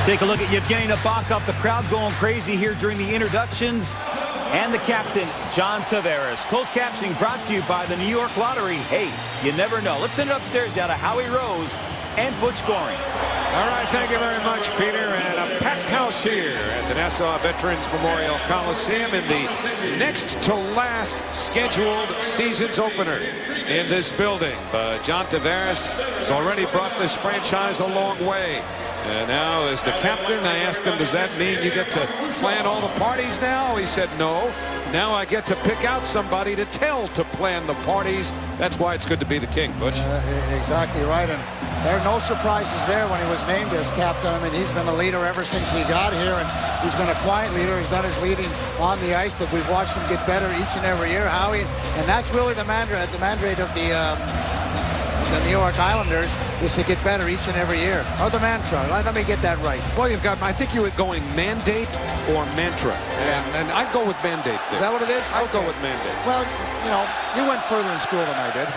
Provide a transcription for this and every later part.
Take a look at Yevgeny Nabokov. The crowd going crazy here during the introductions. And the captain, John Tavares. Closed captioning brought to you by the New York Lottery. Hey, you never know. Let's send it upstairs now to Howie Rose and Butch Goring. All right, thank you very much, Peter. And a packed house here at the Nassau Veterans Memorial Coliseum in the next to last scheduled season's opener in this building. But John Tavares has already brought this franchise a long way. And now as the captain, I asked him, does that mean you get to plan all the parties now? He said, no. Now I get to pick out somebody to tell to plan the parties. That's why it's good to be the king, Butch. Exactly right. And there are no surprises there when he was named as captain. I mean, he's been a leader ever since he got here, and he's been a quiet leader. He's done his leading on the ice, but we've watched him get better each and every year, Howie. And that's really the mandate of the New York Islanders, is to get better each and every year. Or the mantra. Let me get that right. Well, you've got, I think you were going mandate or mantra. And I'd go with mandate there. Is that what it is? I'd go with mandate. Well, you know, you went further in school than I did.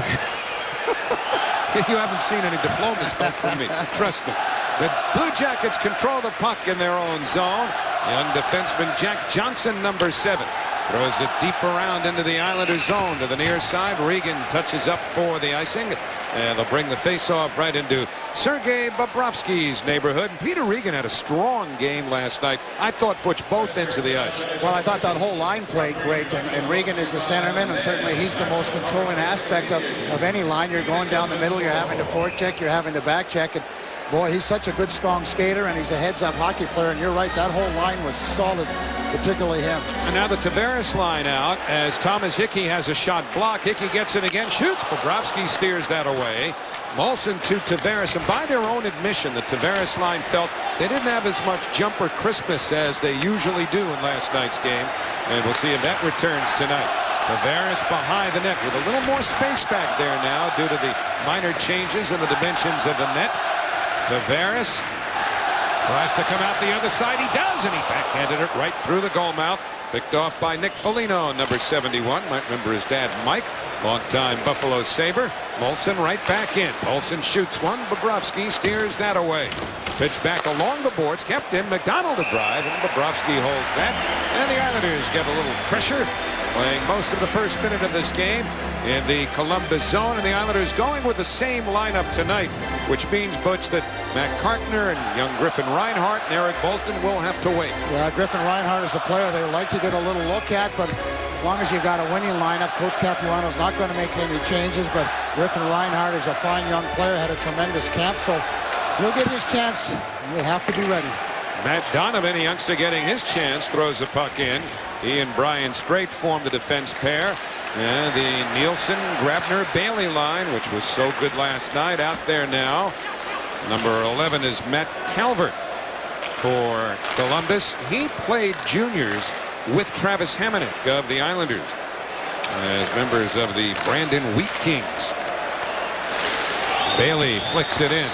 You haven't seen any diploma stuff from me. Trust me. The Blue Jackets control the puck in their own zone. Young defenseman Jack Johnson, number 7. Throws it deep around into the Islanders zone to the near side. Regan touches up for the icing. And they'll bring the faceoff right into Sergei Bobrovsky's neighborhood. And Peter Regan had a strong game last night. I thought, Butch, both ends of the ice. Well, I thought that whole line played great. And Regan is the centerman, and certainly he's the most controlling aspect of any line. You're going down the middle, you're having to forecheck, you're having to back check. And boy, he's such a good, strong skater, and he's a heads-up hockey player. And you're right, that whole line was solid, particularly him. And now the Tavares line out as Thomas Hickey has a shot blocked. Hickey gets it again, shoots. Bobrovsky steers that away. Molson to Tavares, and by their own admission, the Tavares line felt they didn't have as much jumper crispness as they usually do in last night's game. And we'll see if that returns tonight. Tavares behind the net with a little more space back there now due to the minor changes in the dimensions of the net. Tavares tries to come out the other side. He does, and he backhanded it right through the goal mouth. Picked off by Nick Foligno, number 71. Might remember his dad, Mike. Longtime Buffalo Sabre. Molson right back in. Molson shoots one. Bobrovsky steers that away. Pitch back along the boards. Kept in. McDonald to drive, and Bobrovsky holds that. And the Islanders get a little pressure, playing most of the first minute of this game in the Columbus zone, and the Islanders going with the same lineup tonight, which means, Butch, that Matt Cartner and young Griffin Reinhart and Eric Bolton will have to wait. Yeah, Griffin Reinhart is a player they like to get a little look at, but as long as you've got a winning lineup, Coach Capuano's not going to make any changes, but Griffin Reinhart is a fine young player, had a tremendous camp, so he'll get his chance. He'll have to be ready. Matt Donovan, a youngster getting his chance, throws the puck in. He and Brian Straight form the defense pair. And the Nielsen, Grabner, Bailey line, which was so good last night, out there now. Number 11 is Matt Calvert for Columbus. He played juniors with Travis Hamonic of the Islanders as members of the Brandon Wheat Kings. Bailey flicks it in.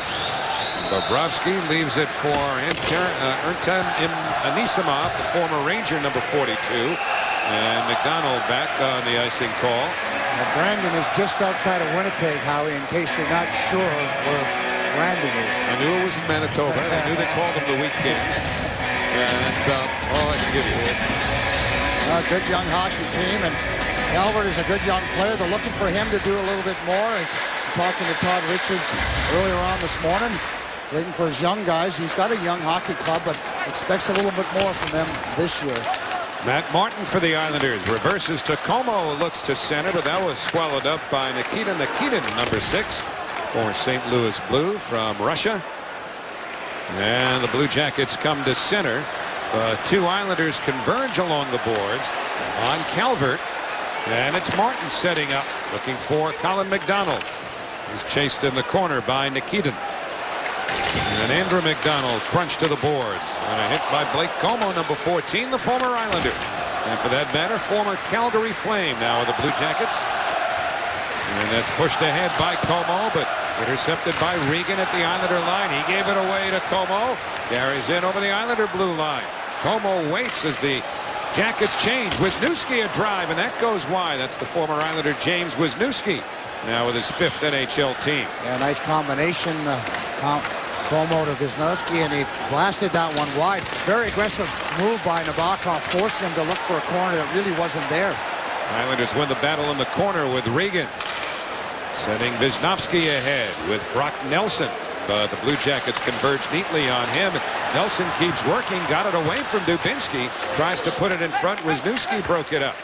Bobrovsky leaves it for Ertan Anisimov, the former Ranger, number 42. And McDonald back on the icing call. Now, Brandon is just outside of Winnipeg, Howie, in case you're not sure where Brandon is. I knew it was in Manitoba. I knew they called them the Wheat Kings. That's about all I can give you. A good young hockey team, and Calvert is a good young player. They're looking for him to do a little bit more. As talking to Todd Richards earlier on this morning, waiting for his young guys. He's got a young hockey club, but expects a little bit more from them this year. Matt Martin for the Islanders reverses to Como, looks to center, but that was swallowed up by Nikita Nikitin, number 6, former St. Louis Blue from Russia. And the Blue Jackets come to center. Two Islanders converge along the boards on Calvert, and it's Martin setting up, looking for Colin McDonald. He's chased in the corner by Nikitin. And Andrew McDonald crunched to the boards. And a hit by Blake Como, number 14, the former Islander. And for that matter, former Calgary Flame now with the Blue Jackets. And that's pushed ahead by Como, but intercepted by Regan at the Islander line. He gave it away to Como. Carries in over the Islander blue line. Como waits as the Jackets change. Wisniewski a drive, and that goes wide. That's the former Islander James Wisniewski, now with his 5th NHL team. Yeah, nice combination. Como to Wisniewski, and he blasted that one wide. Very aggressive move by Nabokov, forcing him to look for a corner that really wasn't there. Islanders win the battle in the corner with Regan. Sending Wisniewski ahead with Brock Nelson. But the Blue Jackets converge neatly on him. Nelson keeps working, got it away from Dubinsky. Tries to put it in front. Wisniewski broke it up.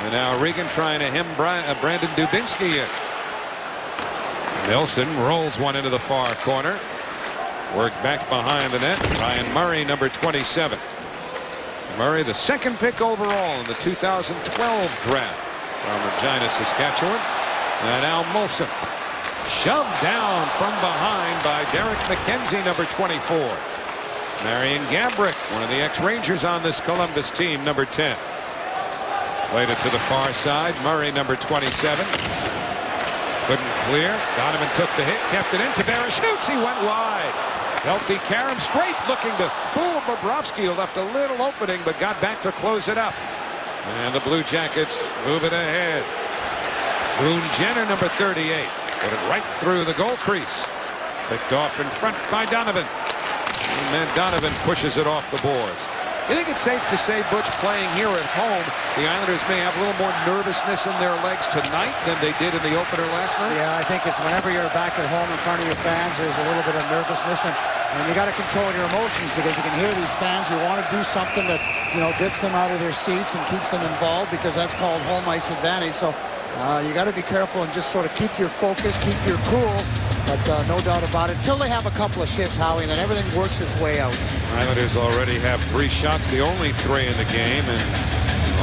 And now Regan trying to hem Brandon Dubinsky in. Nelson rolls one into the far corner. Worked back behind the net. Ryan Murray, number 27. Murray, the second pick overall in the 2012 draft from Regina, Saskatchewan. And now Molson. Shoved down from behind by Derek McKenzie, number 24. Marian Gaborik, one of the ex-Rangers on this Columbus team, number 10. Played it to the far side. Murray, number 27. Couldn't clear. Donovan took the hit, kept it in. Tavares shoots. He went wide. Healthy Karam straight, looking to fool Bobrovsky, who left a little opening but got back to close it up. And the Blue Jackets move it ahead. Boone Jenner, number 38. Put it right through the goal crease. Picked off in front by Donovan. And then Donovan pushes it off the boards. You think it's safe to say, Butch, playing here at home, the Islanders may have a little more nervousness in their legs tonight than they did in the opener last night? Yeah, I think it's whenever you're back at home in front of your fans, there's a little bit of nervousness, and you got to control your emotions because you can hear these fans. You want to do something that, gets them out of their seats and keeps them involved because that's called home ice advantage. So you got to be careful and just sort of keep your focus, keep your cool. But no doubt about it, until they have a couple of shifts, Howie, and then everything works its way out. Islanders already have 3 shots, the only 3 in the game, and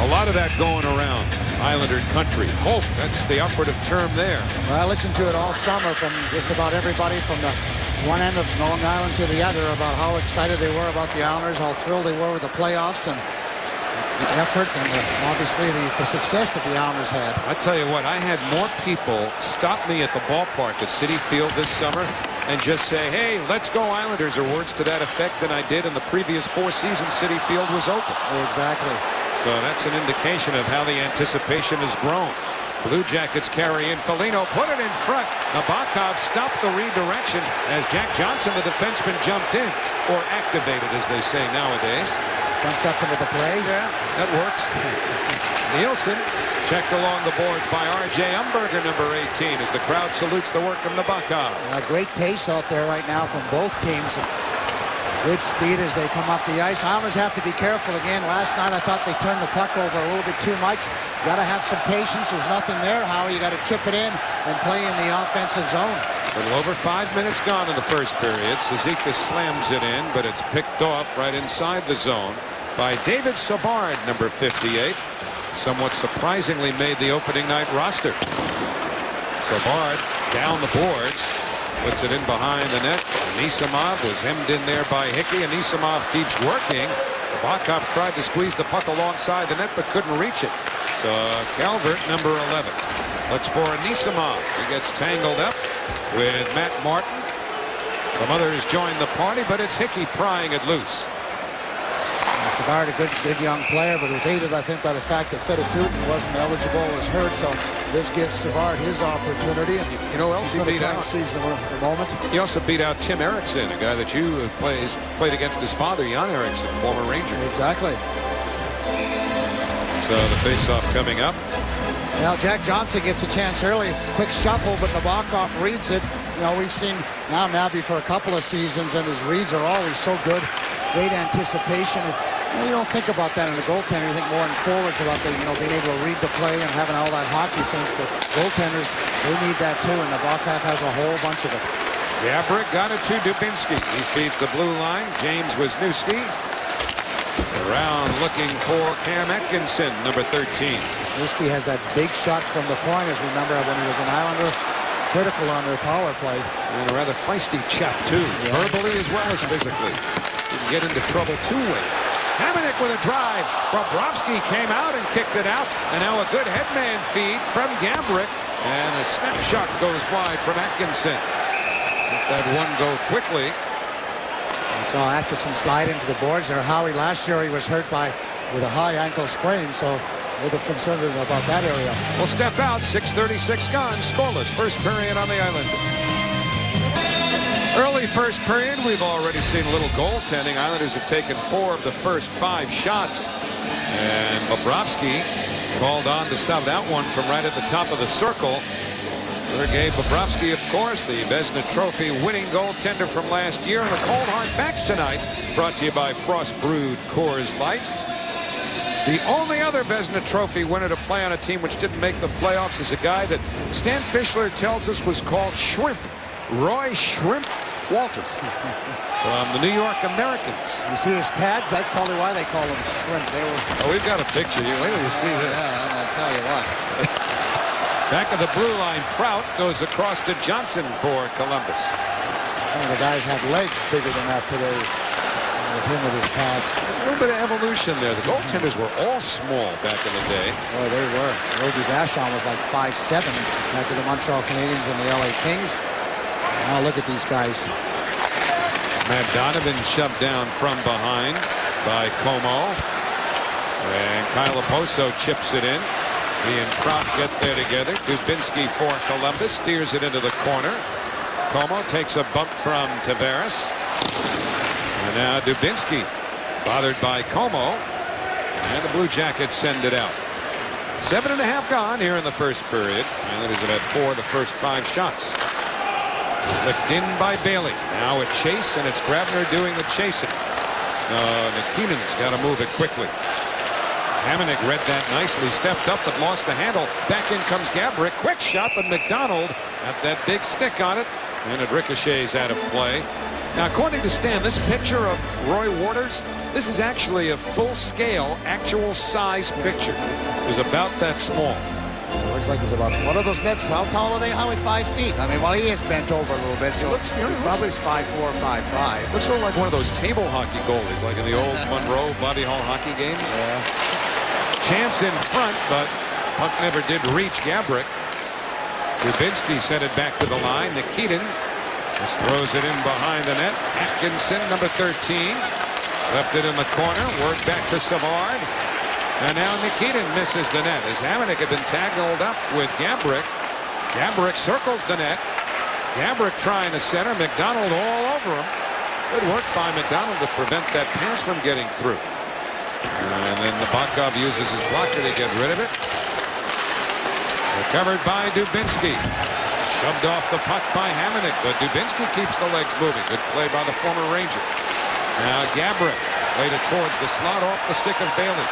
a lot of that going around Islander country. Hope, that's the operative term there. Well, I listened to it all summer from just about everybody from the one end of Long Island to the other about how excited they were about the Islanders, how thrilled they were with the playoffs, and the effort and obviously the success that the Islanders had. I tell you what, I had more people stop me at the ballpark at Citi Field this summer and just say, hey, let's go Islanders, or words to that effect, than I did in the previous 4 seasons Citi Field was open. Exactly. So that's an indication of how the anticipation has grown. Blue Jackets carry in. Foligno put it in front. Nabokov stopped the redirection as Jack Johnson, the defenseman, jumped in, or activated, as they say nowadays. Jumped up into the play. Yeah, that works. Nielsen checked along the boards by R.J. Umberger, number 18, as the crowd salutes the work of Nabokov. A great pace out there right now from both teams. Good speed as they come up the ice. Islanders have to be careful again. Last night I thought they turned the puck over a little bit too much. Got to have some patience. There's nothing there, Howie. You got to chip it in and play in the offensive zone. A little over 5 minutes gone in the first period. Cizikas slams it in, but it's picked off right inside the zone by David Savard, number 58. Somewhat surprisingly made the opening night roster. Savard down the boards. Puts it in behind the net. Anisimov was hemmed in there by Hickey. Anisimov keeps working. Nabokov tried to squeeze the puck alongside the net but couldn't reach it. So Calvert, number 11. Looks for Anisimov. He gets tangled up with Matt Martin. Some others join the party, but it's Hickey prying it loose. Savard, a good young player, but was aided, I think, by the fact that Fedotuden wasn't eligible as hurt. So this gives Savard his opportunity. And you know who else he beat out? Seize the moment. He also beat out Tim Eriksson, a guy that you played against his father, Jan Eriksson, former Ranger. Exactly. So the face-off coming up. Now Jack Johnson gets a chance early. Quick shuffle, but Nabokov reads it. We've seen now Naby for a couple of seasons, and his reads are always so good. Great anticipation. You don't think about that in a goaltender. You think more in forwards about being able to read the play and having all that hockey sense. But goaltenders, they need that too, and Nabokov has a whole bunch of it. Gaborik got it to Dubinsky. He feeds the blue line. James Wisniewski. Around looking for Cam Atkinson, number 13. Wisniewski has that big shot from the point, as remember when he was an Islander. Critical on their power play. And a rather feisty chap, too. Yeah. Verbally as well as physically. He can get into trouble 2 ways. Hamonic with a drive. Bobrovsky came out and kicked it out. And now a good headman feed from Gaborik. And a snapshot goes wide from Atkinson. Let that one go quickly. I saw Atkinson slide into the boards there. Howie, last year he was hurt with a high ankle sprain, so a little bit concerned about that area. We'll step out. 6:36 gone. Scoreless. First period on the Island. Early first period, we've already seen a little goaltending. Islanders have taken 4 of the first 5 shots. And Bobrovsky called on to stop that one from right at the top of the circle. Sergei Bobrovsky, of course, the Vezina Trophy winning goaltender from last year. And the cold hard facts tonight brought to you by Frost Brewed Coors Light. The only other Vezina Trophy winner to play on a team which didn't make the playoffs is a guy that Stan Fischler tells us was called Shrimp. Roy Shrimp Walters from the New York Americans. You see his pads? That's probably why they call him Shrimp. They were. Oh, we've got a picture. Wait till you see this. Yeah, I'll tell you what. Back of the blue line, Prout goes across to Johnson for Columbus. Some of the guys have legs bigger than that today. With him with his pads. A little bit of evolution there. The goaltenders were all small back in the day. Boy, they were. Roby Vachon was like 5'7" after the Montreal Canadiens and the LA Kings. Now look at these guys. Matt Donovan shoved down from behind by Como. And Kyle Oposo chips it in. He and Prout get there together. Dubinsky for Columbus. Steers it into the corner. Como takes a bump from Tavares. And now Dubinsky bothered by Como. And the Blue Jackets send it out. 7.5 gone here in the first period. Islanders have had 4 of the first 5 shots. Flicked in by Bailey. Now a chase, and it's Grabner doing the chasing. So Nikinen's got to move it quickly. Hamonic read that nicely, stepped up but lost the handle. Back in comes Gaborik. Quick shot, but McDonald got that big stick on it, and it ricochets out of play. Now, according to Stan, this picture of Roy Waters, this is actually a full-scale, actual-size picture. It was about that small. Looks like he's about, what are those nets? How tall are they? How 5 feet? I mean, well, he is bent over a little bit, so Looks probably 5'4", 5'5". Looks a little like one of those table hockey goalies, like in the old Monroe Bobby Hall hockey games. Yeah. Chance in front, but puck never did reach Gaborik. Dubinsky sent it back to the line. Nikitin just throws it in behind the net. Atkinson, number 13, left it in the corner. Work back to Savard. And now Nikitin misses the net as Hamonic had been tangled up with Gaborik. Gaborik circles the net. Gaborik trying to center. McDonald all over him. Good work by McDonald to prevent that pass from getting through. And then Nabokov uses his blocker to get rid of it. Recovered by Dubinsky. Shoved off the puck by Hamonic, but Dubinsky keeps the legs moving. Good play by the former Ranger. Now Gaborik played it towards the slot off the stick of Bailey.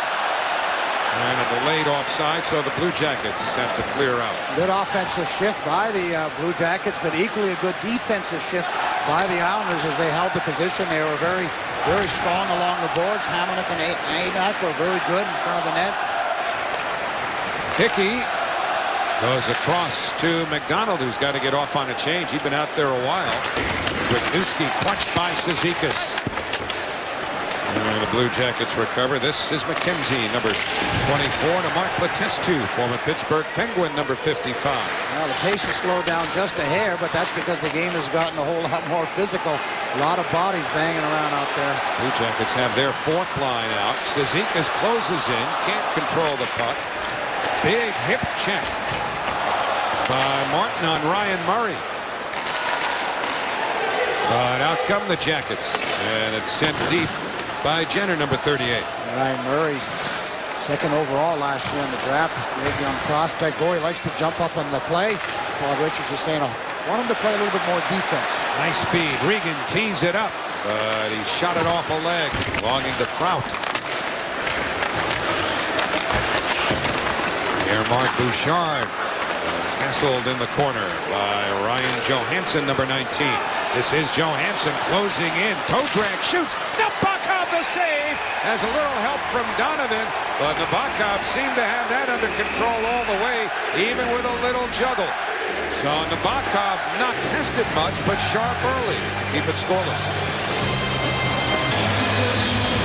And a delayed offside, so the Blue Jackets have to clear out. Good offensive shift by the Blue Jackets, but equally a good defensive shift by the Islanders as they held the position. They were very, very strong along the boards. Hamonic and Adak were very good in front of the net. Hickey goes across to McDonald, who's got to get off on a change. He's been out there a while. Wisniewski clutched by Cizikas. And the Blue Jackets recover. This is McKenzie, number 24, to Mark Letestu, former Pittsburgh Penguin, number 55. Well, the pace has slowed down just a hair, but that's because the game has gotten a whole lot more physical. A lot of bodies banging around out there. Blue Jackets have their 4th line out. Cizikas closes in, can't control the puck. Big hip check by Martin on Ryan Murray. But out come the Jackets, and it's sent deep by Jenner, number 38. Ryan Murray's 2nd overall last year in the draft. Great young prospect. Boy, he likes to jump up on the play. Paul Richards is saying, I want him to play a little bit more defense. Nice feed. Regan tees it up, but he shot it off a leg, belonging to Prout. Here, Mark Bouchard is hassled in the corner by Ryan Johansson, number 19. This is Johansson closing in. Toe drag, shoots. Nabokov the save. Has a little help from Donovan, but Nabokov seemed to have that under control all the way, even with a little juggle. So Nabokov not tested much, but sharp early to keep it scoreless.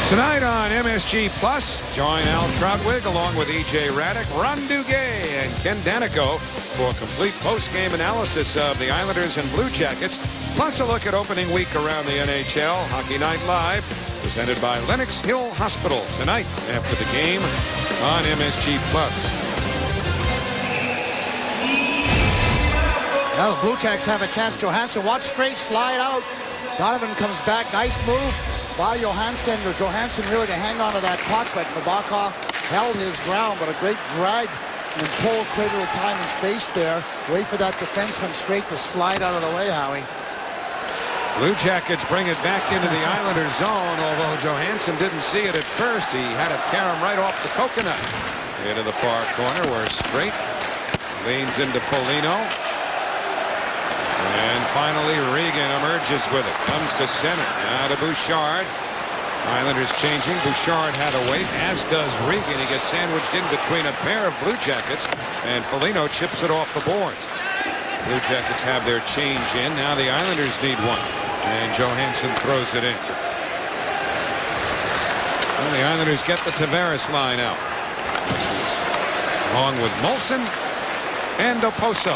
Tonight on MSG Plus, join Al Troutwig along with E.J. Raddick, Ron Duguay, and Ken Danico for a complete post-game analysis of the Islanders and Blue Jackets, plus a look at opening week around the NHL. Hockey Night Live, presented by Lenox Hill Hospital, tonight after the game on MSG Plus. Now the Blue Jackets have a chance. Johansson, watch straight, slide out. Donovan comes back, nice move by Johansson really to hang on to that puck, but Nabokov held his ground, but a great drag and pull, created a time and space there. Wait for that defenseman straight to slide out of the way, Howie. Blue Jackets bring it back into the Islanders zone, although Johansson didn't see it at first. He had it carry him right off the coconut. Into the far corner where Straight leans into Foligno. And finally Regan emerges with it. Comes to center. Now to Bouchard. Islanders changing. Bouchard had to wait, as does Regan. He gets sandwiched in between a pair of Blue Jackets, and Foligno chips it off the boards. Blue Jackets have their change in. Now the Islanders need one. And Johansson throws it in. Well, the Islanders get the Tavares line out. Along with Molson and Oposo.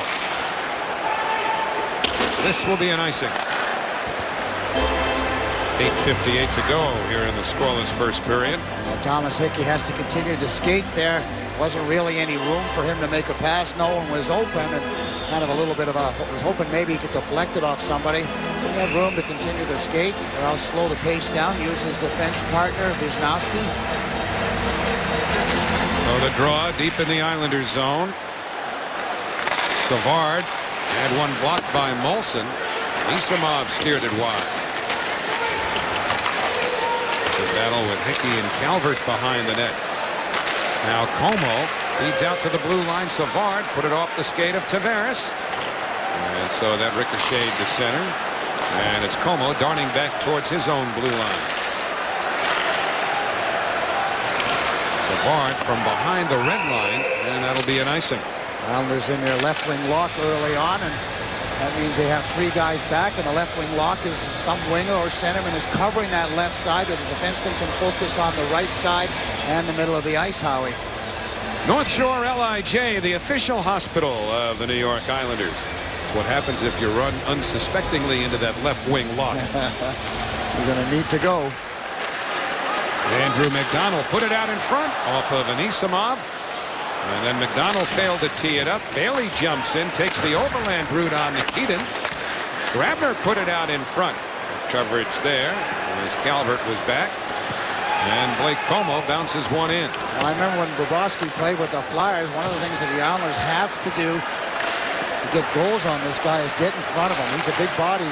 This will be an icing. 8:58 to go here in the scoreless first period. Thomas Hickey has to continue to skate there. Wasn't really any room for him to make a pass. No one was open, and kind of a little bit of a, was hoping maybe he could deflect it off somebody. Didn't have room to continue to skate, or else slow the pace down. Use his defense partner, Wisnowski. So the draw deep in the Islanders zone. Savard had one blocked by Molson. Isamov steered it wide. The battle with Hickey and Calvert behind the net. Now Como feeds out to the blue line. Savard put it off the skate of Tavares. And so that ricocheted to center. And it's Como darting back towards his own blue line. Savard from behind the red line, and that'll be an icing. Islanders in their left wing lock early on, and that means they have three guys back, and the left wing lock is some winger or centerman is covering that left side that the defenseman can focus on the right side and the middle of the ice, Howie. North Shore LIJ, the official hospital of the New York Islanders. It's what happens if you run unsuspectingly into that left wing lock. You're going to need to go. Andrew McDonald put it out in front off of Anisimov. And then McDonald failed to tee it up. Bailey jumps in, takes the overland route on Nikitin. Grabner put it out in front. Coverage there as Calvert was back. And Blake Como bounces one in. Well, I remember when Bobrovsky played with the Flyers, one of the things that the Islanders have to do to get goals on this guy is get in front of him. He's a big body,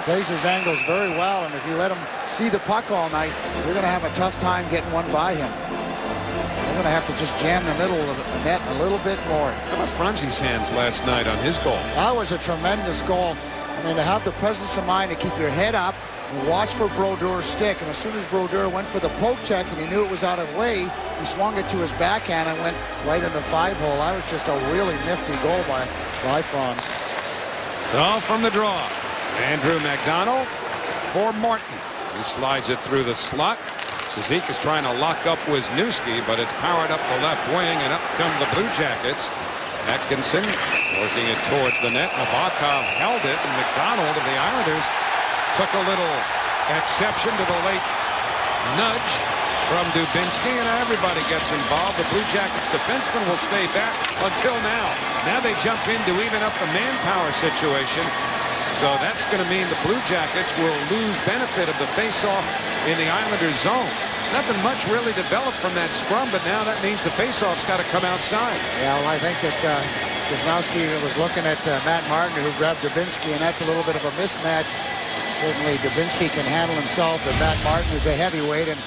plays his angles very well, and if you let him see the puck all night, you're going to have a tough time getting one by him. They're going to have to just jam the middle of the net a little bit more. How about Franzi's hands last night on his goal? That was a tremendous goal. I mean, to have the presence of mind to keep your head up and watch for Brodeur's stick. And as soon as Brodeur went for the poke check and he knew it was out of the way, he swung it to his backhand and went right in the 5-hole. That was just a really nifty goal by Franz. So from the draw, Andrew McDonald for Martin. He slides it through the slot. Cizik is trying to lock up Wisniewski, but it's powered up the left wing, and up come the Blue Jackets. Atkinson working it towards the net. Nabokov held it, and McDonald of the Islanders took a little exception to the late nudge from Dubinsky, and everybody gets involved. The Blue Jackets defenseman will stay back until now. Now they jump in to even up the manpower situation. So that's going to mean the Blue Jackets will lose benefit of the face-off in the Islanders zone. Nothing much really developed from that scrum, but now that means the face-off's got to come outside. Yeah, well, I think that Wisnowski was looking at Matt Martin, who grabbed Dubinsky, and that's a little bit of a mismatch. Certainly Dubinsky can handle himself, but Matt Martin is a heavyweight, and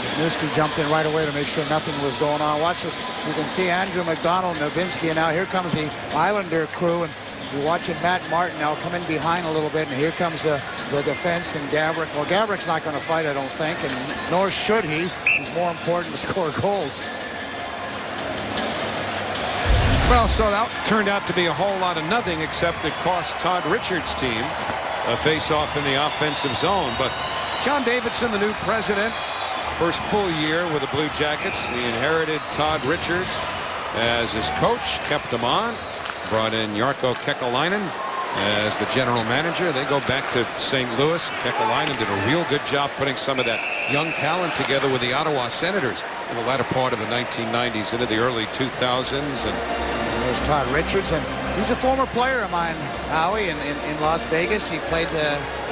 Wisniewski jumped in right away to make sure nothing was going on. Watch this. You can see Andrew McDonald and Dubinsky, and now here comes the Islander crew, and you're watching Matt Martin now come in behind a little bit, and here comes the defense and Gaborik. Well, Gaborik's not going to fight, I don't think, and nor should he. He's more important to score goals. Well, so that turned out to be a whole lot of nothing, except it cost Todd Richards' team a face-off in the offensive zone. But John Davidson, the new president, first full year with the Blue Jackets. He inherited Todd Richards as his coach, kept him on. Brought in Jarkko Kekalainen as the general manager. They go back to St. Louis. Kekalainen did a real good job putting some of that young talent together with the Ottawa Senators in the latter part of the 1990s into the early 2000s. And there's Todd Richards, and He's a former player of mine, Howie, in Las Vegas. He played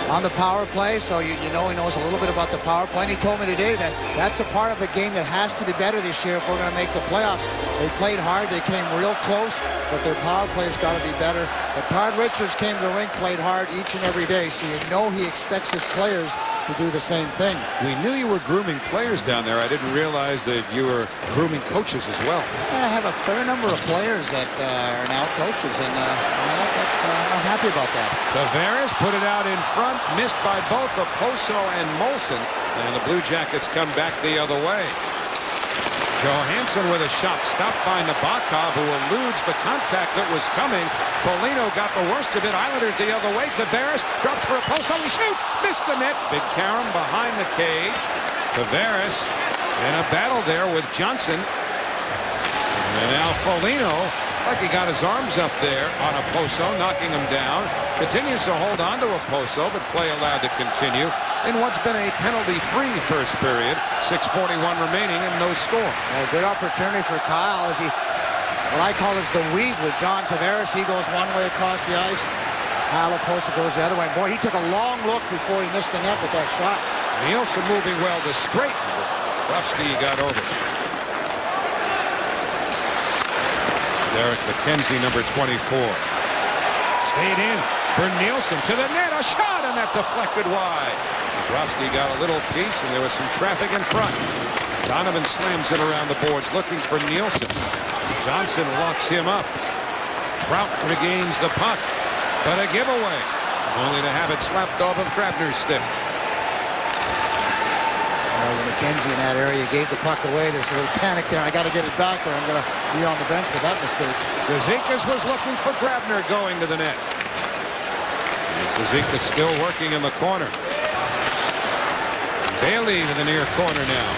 on the power play, so you know he knows a little bit about the power play. And he told me today that that's a part of the game that has to be better this year if we're going to make the playoffs. They played hard. They came real close, but their power play's got to be better. But Todd Richards came to the rink, played hard each and every day, so you know he expects his players to do the same thing. We knew you were grooming players down there. I didn't realize that you were grooming coaches as well. I have a fair number of players that are now coaches, and I'm not happy about that. Tavares put it out in front, missed by both Okposo and Molson, and the Blue Jackets come back the other way. Johansson with a shot stopped by Nabokov, who eludes the contact that was coming. Foligno got the worst of it. Islanders the other way. Tavares drops for Okposo. He shoots. Missed the net. Big Karam behind the cage. Tavares in a battle there with Johnson. And now Foligno, like he got his arms up there on Okposo, knocking him down. Continues to hold on to Okposo, but play allowed to continue in what's been a penalty-free first period. 6:41 remaining and no score. A good opportunity for Kyle as he, what I call is the weave with John Tavares. He goes one way across the ice. Kyle Okposo goes the other way. Boy, he took a long look before he missed the net with that shot. Nielsen moving well to straighten. Bobrovsky got over. Derek McKenzie, number 24. Stayed in for Nielsen to the net. A shot, and that deflected wide. Bobrovsky got a little piece, and there was some traffic in front. Donovan slams it around the boards looking for Nielsen. Johnson locks him up. Prout regains the puck, but a giveaway, only to have it slapped off of Grabner's stick. McKenzie in that area gave the puck away. There's a little panic there. I got to get it back or I'm going to be on the bench with that mistake. Cizikas was looking for Grabner going to the net. And Cizikas still working in the corner. Bailey to the near corner now.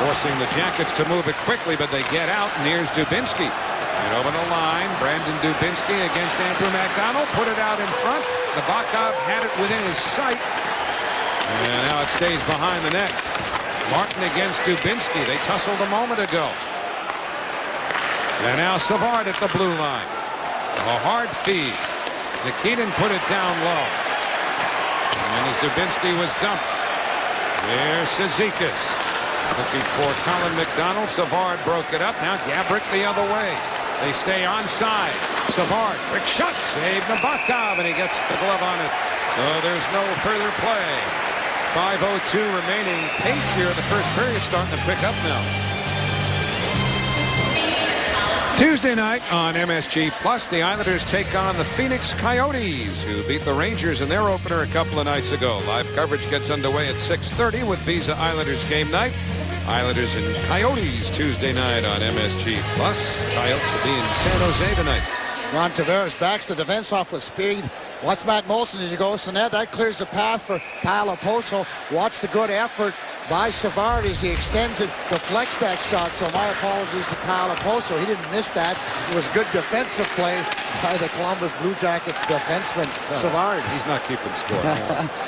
Forcing the Jackets to move it quickly, but they get out. And here's Dubinsky. And over the line, Brandon Dubinsky against Andrew McDonald. Put it out in front. Nabokov had it within his sight. And now it stays behind the net. Martin against Dubinsky. They tussled a moment ago. And now Savard at the blue line. A hard feed. Nikitin put it down low. And as Dubinsky was dumped, there's Cizikas. Looking for Colin McDonald. Savard broke it up. Now Gabrick the other way. They stay onside. Savard, quick shot. Save Nabokov, and he gets the glove on it. So there's no further play. 5:02 remaining. Pace here in the first period starting to pick up now. Tuesday night on MSG Plus, the Islanders take on the Phoenix Coyotes, who beat the Rangers in their opener a couple of nights ago. Live coverage gets underway at 6:30 with Visa Islanders game night. Islanders and Coyotes Tuesday night on MSG Plus. Coyotes will be in San Jose tonight. John Tavares backs the defense off with speed. Watch Matt Molson as he goes to the net. That clears the path for Kyle Okposo. Watch the good effort by Savard as he extends it, deflects that shot. So my apologies to Kyle Okposo. He didn't miss that. It was good defensive play by the Columbus Blue Jackets defenseman, Savard. He's not keeping score.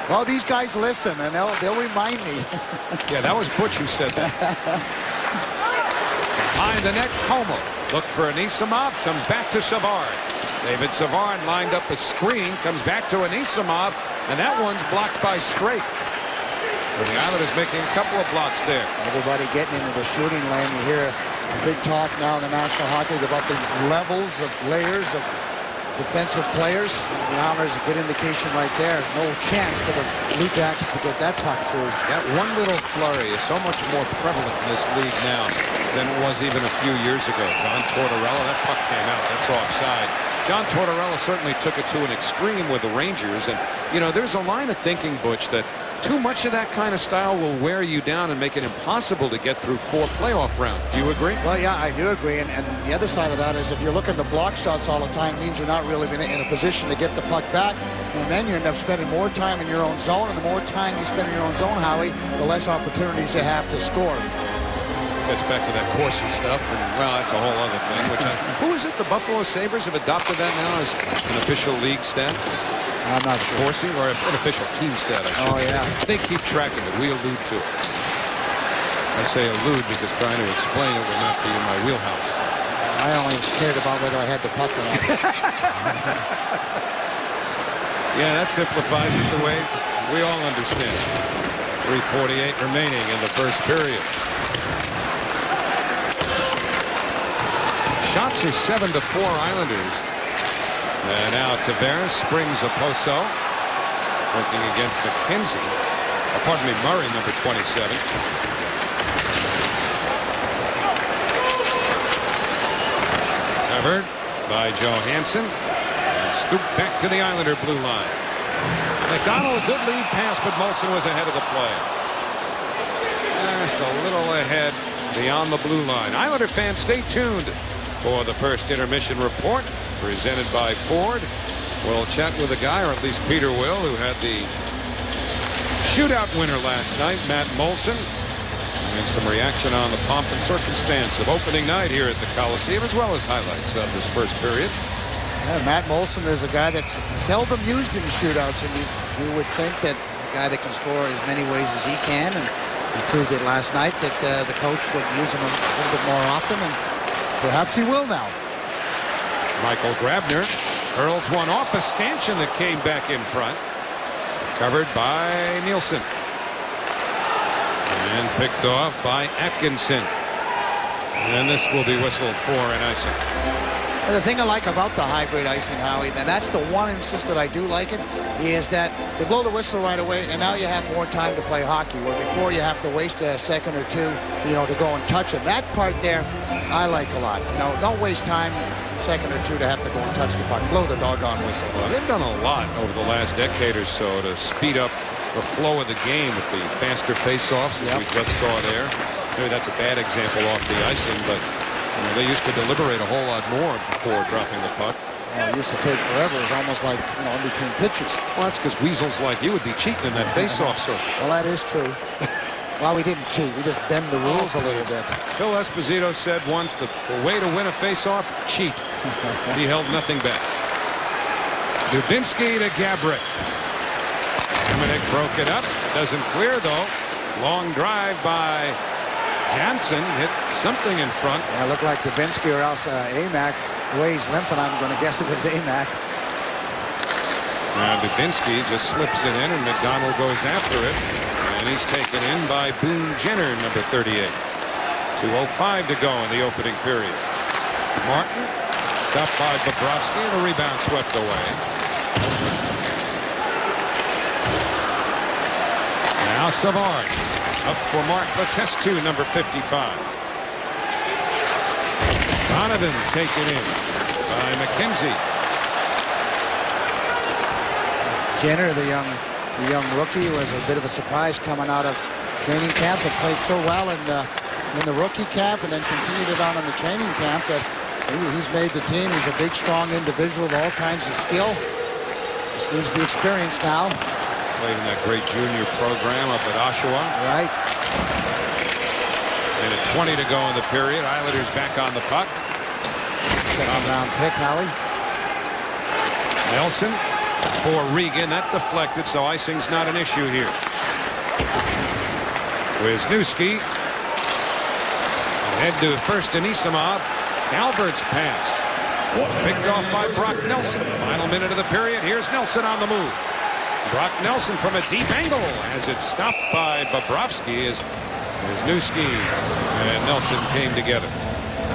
Well, these guys listen, and they'll remind me. Yeah, that was Butch who said that. Behind the net, Como. Look for Anisimov, comes back to Savard. David Savard lined up a screen, comes back to Anisimov, and that one's blocked by Straight. And the Islanders making a couple of blocks there. Everybody getting into the shooting lane. You hear big talk now in the National Hockey League about these levels of layers of defensive players. The Islanders, a good indication right there. No chance for the Blue Jackets to get that puck through. That one little flurry is so much more prevalent in this league now than it was even a few years ago. John Tortorella, that puck came out. That's offside. John Tortorella certainly took it to an extreme with the Rangers. And, you know, there's a line of thinking, Butch, that too much of that kind of style will wear you down and make it impossible to get through 4 playoff rounds. Do you agree? Well, yeah, I do agree. And the other side of that is if you're looking to block shots all the time, means you're not really in a position to get the puck back. And then you end up spending more time in your own zone. And the more time you spend in your own zone, Howie, the less opportunities you have to score. Gets back to that Corsi stuff, and well, that's a whole other thing. Who is it? The Buffalo Sabres have adopted that now as an official league stat? I'm not sure. Corsi, or an official team stat, I should say. Yeah. They keep track of it. We allude to it. I say allude because trying to explain it would not be in my wheelhouse. I only cared about whether I had the puck or not. Yeah, that simplifies it the way we all understand. 3:48 remaining in the first period. Shots are 7-4 Islanders. And now Tavares springs a Poso. Working against McKenzie. Pardon me, Murray, number 27. Covered by Johansson. And scooped back to the Islander blue line. McDonald, a good lead pass, but Molson was ahead of the play. Just a little ahead beyond the blue line. Islander fans, stay tuned for the first intermission report presented by Ford. We'll chat with a guy, or at least Peter will, who had the shootout winner last night, Matt Molson, and some reaction on the pomp and circumstance of opening night here at the Coliseum, as well as highlights of this first period. Yeah, Matt Molson is a guy that's seldom used in shootouts, and you would think that a guy that can score as many ways as he can, and he proved it last night, that the coach would use him a little bit more often, and perhaps he will now. Michael Grabner hurls one off a stanchion that came back in front. Covered by Nielsen. And picked off by Atkinson. And this will be whistled for an icing. And the thing I like about the hybrid icing, Howie, and that's the one instance that I do like it, is that they blow the whistle right away, and now you have more time to play hockey, where before you have to waste a second or two, to go and touch it. That part there, I like a lot. Don't waste time, second or two, to have to go and touch the puck. Blow the doggone whistle. Well, they've done a lot over the last decade or so to speed up the flow of the game with the faster face-offs, as we just saw there. Maybe that's a bad example off the icing, but they used to deliberate a whole lot more before dropping the puck. It used to take forever. It was almost like, in between pitches. Well, that's because weasels like you would be cheating in that face-off circle. Well, that is true. Well, we didn't cheat. We just bend the rules a little bit. Phil Esposito said once the way to win a face-off, cheat. He held nothing back. Dubinsky to Gabrick. Dominic broke it up. Doesn't clear, though. Long drive by Jansen. Hit something in front. Yeah, it looked like Dubinsky or else Amac. The way he's limping, I'm going to guess it was Amac. Now Dubinsky just slips it in, and McDonald goes after it. And he's taken in by Boone Jenner, number 38. 2:05 to go in the opening period. Martin stopped by Bobrovsky, and a rebound swept away. Now Savard up for Mark Letestu, number 55. Donovan taken in by McKenzie. Jenner, the young rookie, was a bit of a surprise coming out of training camp, but played so well in the rookie camp, and then continued it on in the training camp that he's made the team. He's a big, strong individual with all kinds of skill. Just needs the experience now. Played in that great junior program up at Oshawa. Right. And at 20 to go in the period, Islanders back on the puck. Second-round pick, Howie. Nelson for Regan. That deflected, so icing's not an issue here. Wisniewski. Head to first Anisimov. Albert's pass. Picked off by Brock Nelson. Final minute of the period. Here's Nelson on the move. Brock Nelson from a deep angle as it's stopped by Bobrovsky as Wisniewski and Nelson came together.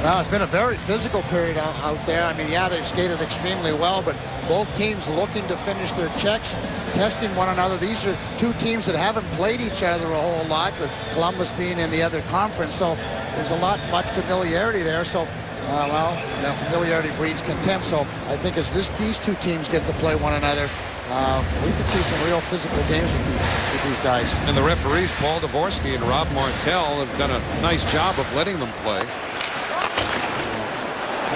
Well, it's been a very physical period out there. I mean, yeah, they've skated extremely well, but both teams looking to finish their checks, testing one another. These are two teams that haven't played each other a whole lot, with Columbus being in the other conference. So there's much familiarity there. So, familiarity breeds contempt. So I think as these two teams get to play one another, we could see some real physical games with these guys. And the referees, Paul Dvorsky and Rob Martell, have done a nice job of letting them play.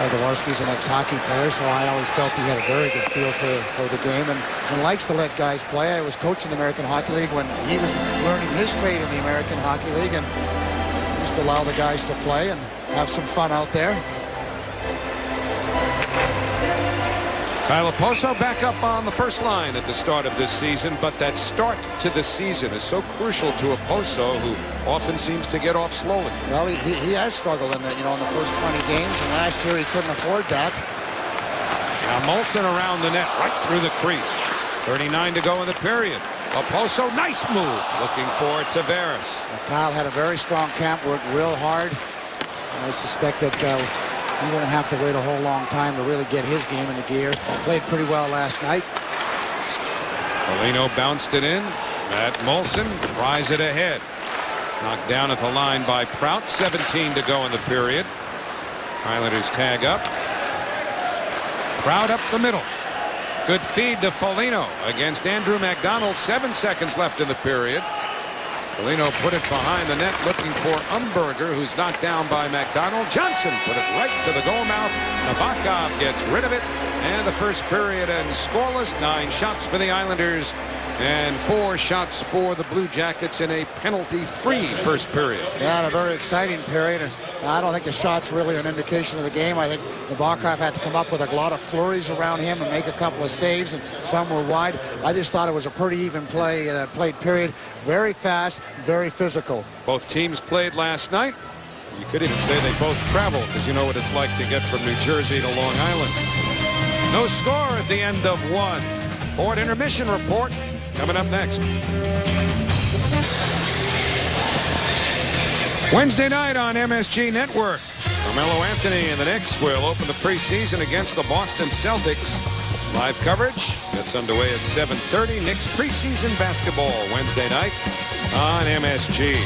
Dvorsky's an ex-hockey player, so I always felt he had a very good feel for the game and likes to let guys play. I was coaching the American Hockey League when he was learning his trade in the American Hockey League, and used to allow the guys to play and have some fun out there. Kyle Okposo back up on the first line at the start of this season, but that start to the season is so crucial to Okposo, who often seems to get off slowly. Well, he has struggled in the in the first 20 games, and last year he couldn't afford that. Now Molson around the net, right through the crease. 39 to go in the period. Okposo, nice move, looking for Tavares. Kyle had a very strong camp, worked real hard. I suspect that he won't have to wait a whole long time to really get his game into gear. Played pretty well last night. Foligno bounced it in. Matt Molson tries it ahead. Knocked down at the line by Prout. 17 to go in the period. Islanders tag up. Prout up the middle. Good feed to Foligno against Andrew MacDonald. 7 seconds left in the period. Foligno put it behind the net looking for Umberger, who's knocked down by MacDonald. Johnson put it right to the goal mouth. Nabokov gets rid of it. And the first period ends scoreless. 9 shots for the Islanders and 4 shots for the Blue Jackets in a penalty-free first period. Yeah, a very exciting period. And I don't think the shot's really an indication of the game. I think Nabokov had to come up with a lot of flurries around him and make a couple of saves, and some were wide. I just thought it was a pretty even played period. Very fast, very physical. Both teams played last night. You could even say they both traveled, because you know what it's like to get from New Jersey to Long Island. No score at the end of one. Ford intermission report coming up next. Wednesday night on MSG Network. Carmelo Anthony and the Knicks will open the preseason against the Boston Celtics. Live coverage gets underway at 7:30. Knicks preseason basketball Wednesday night on MSG.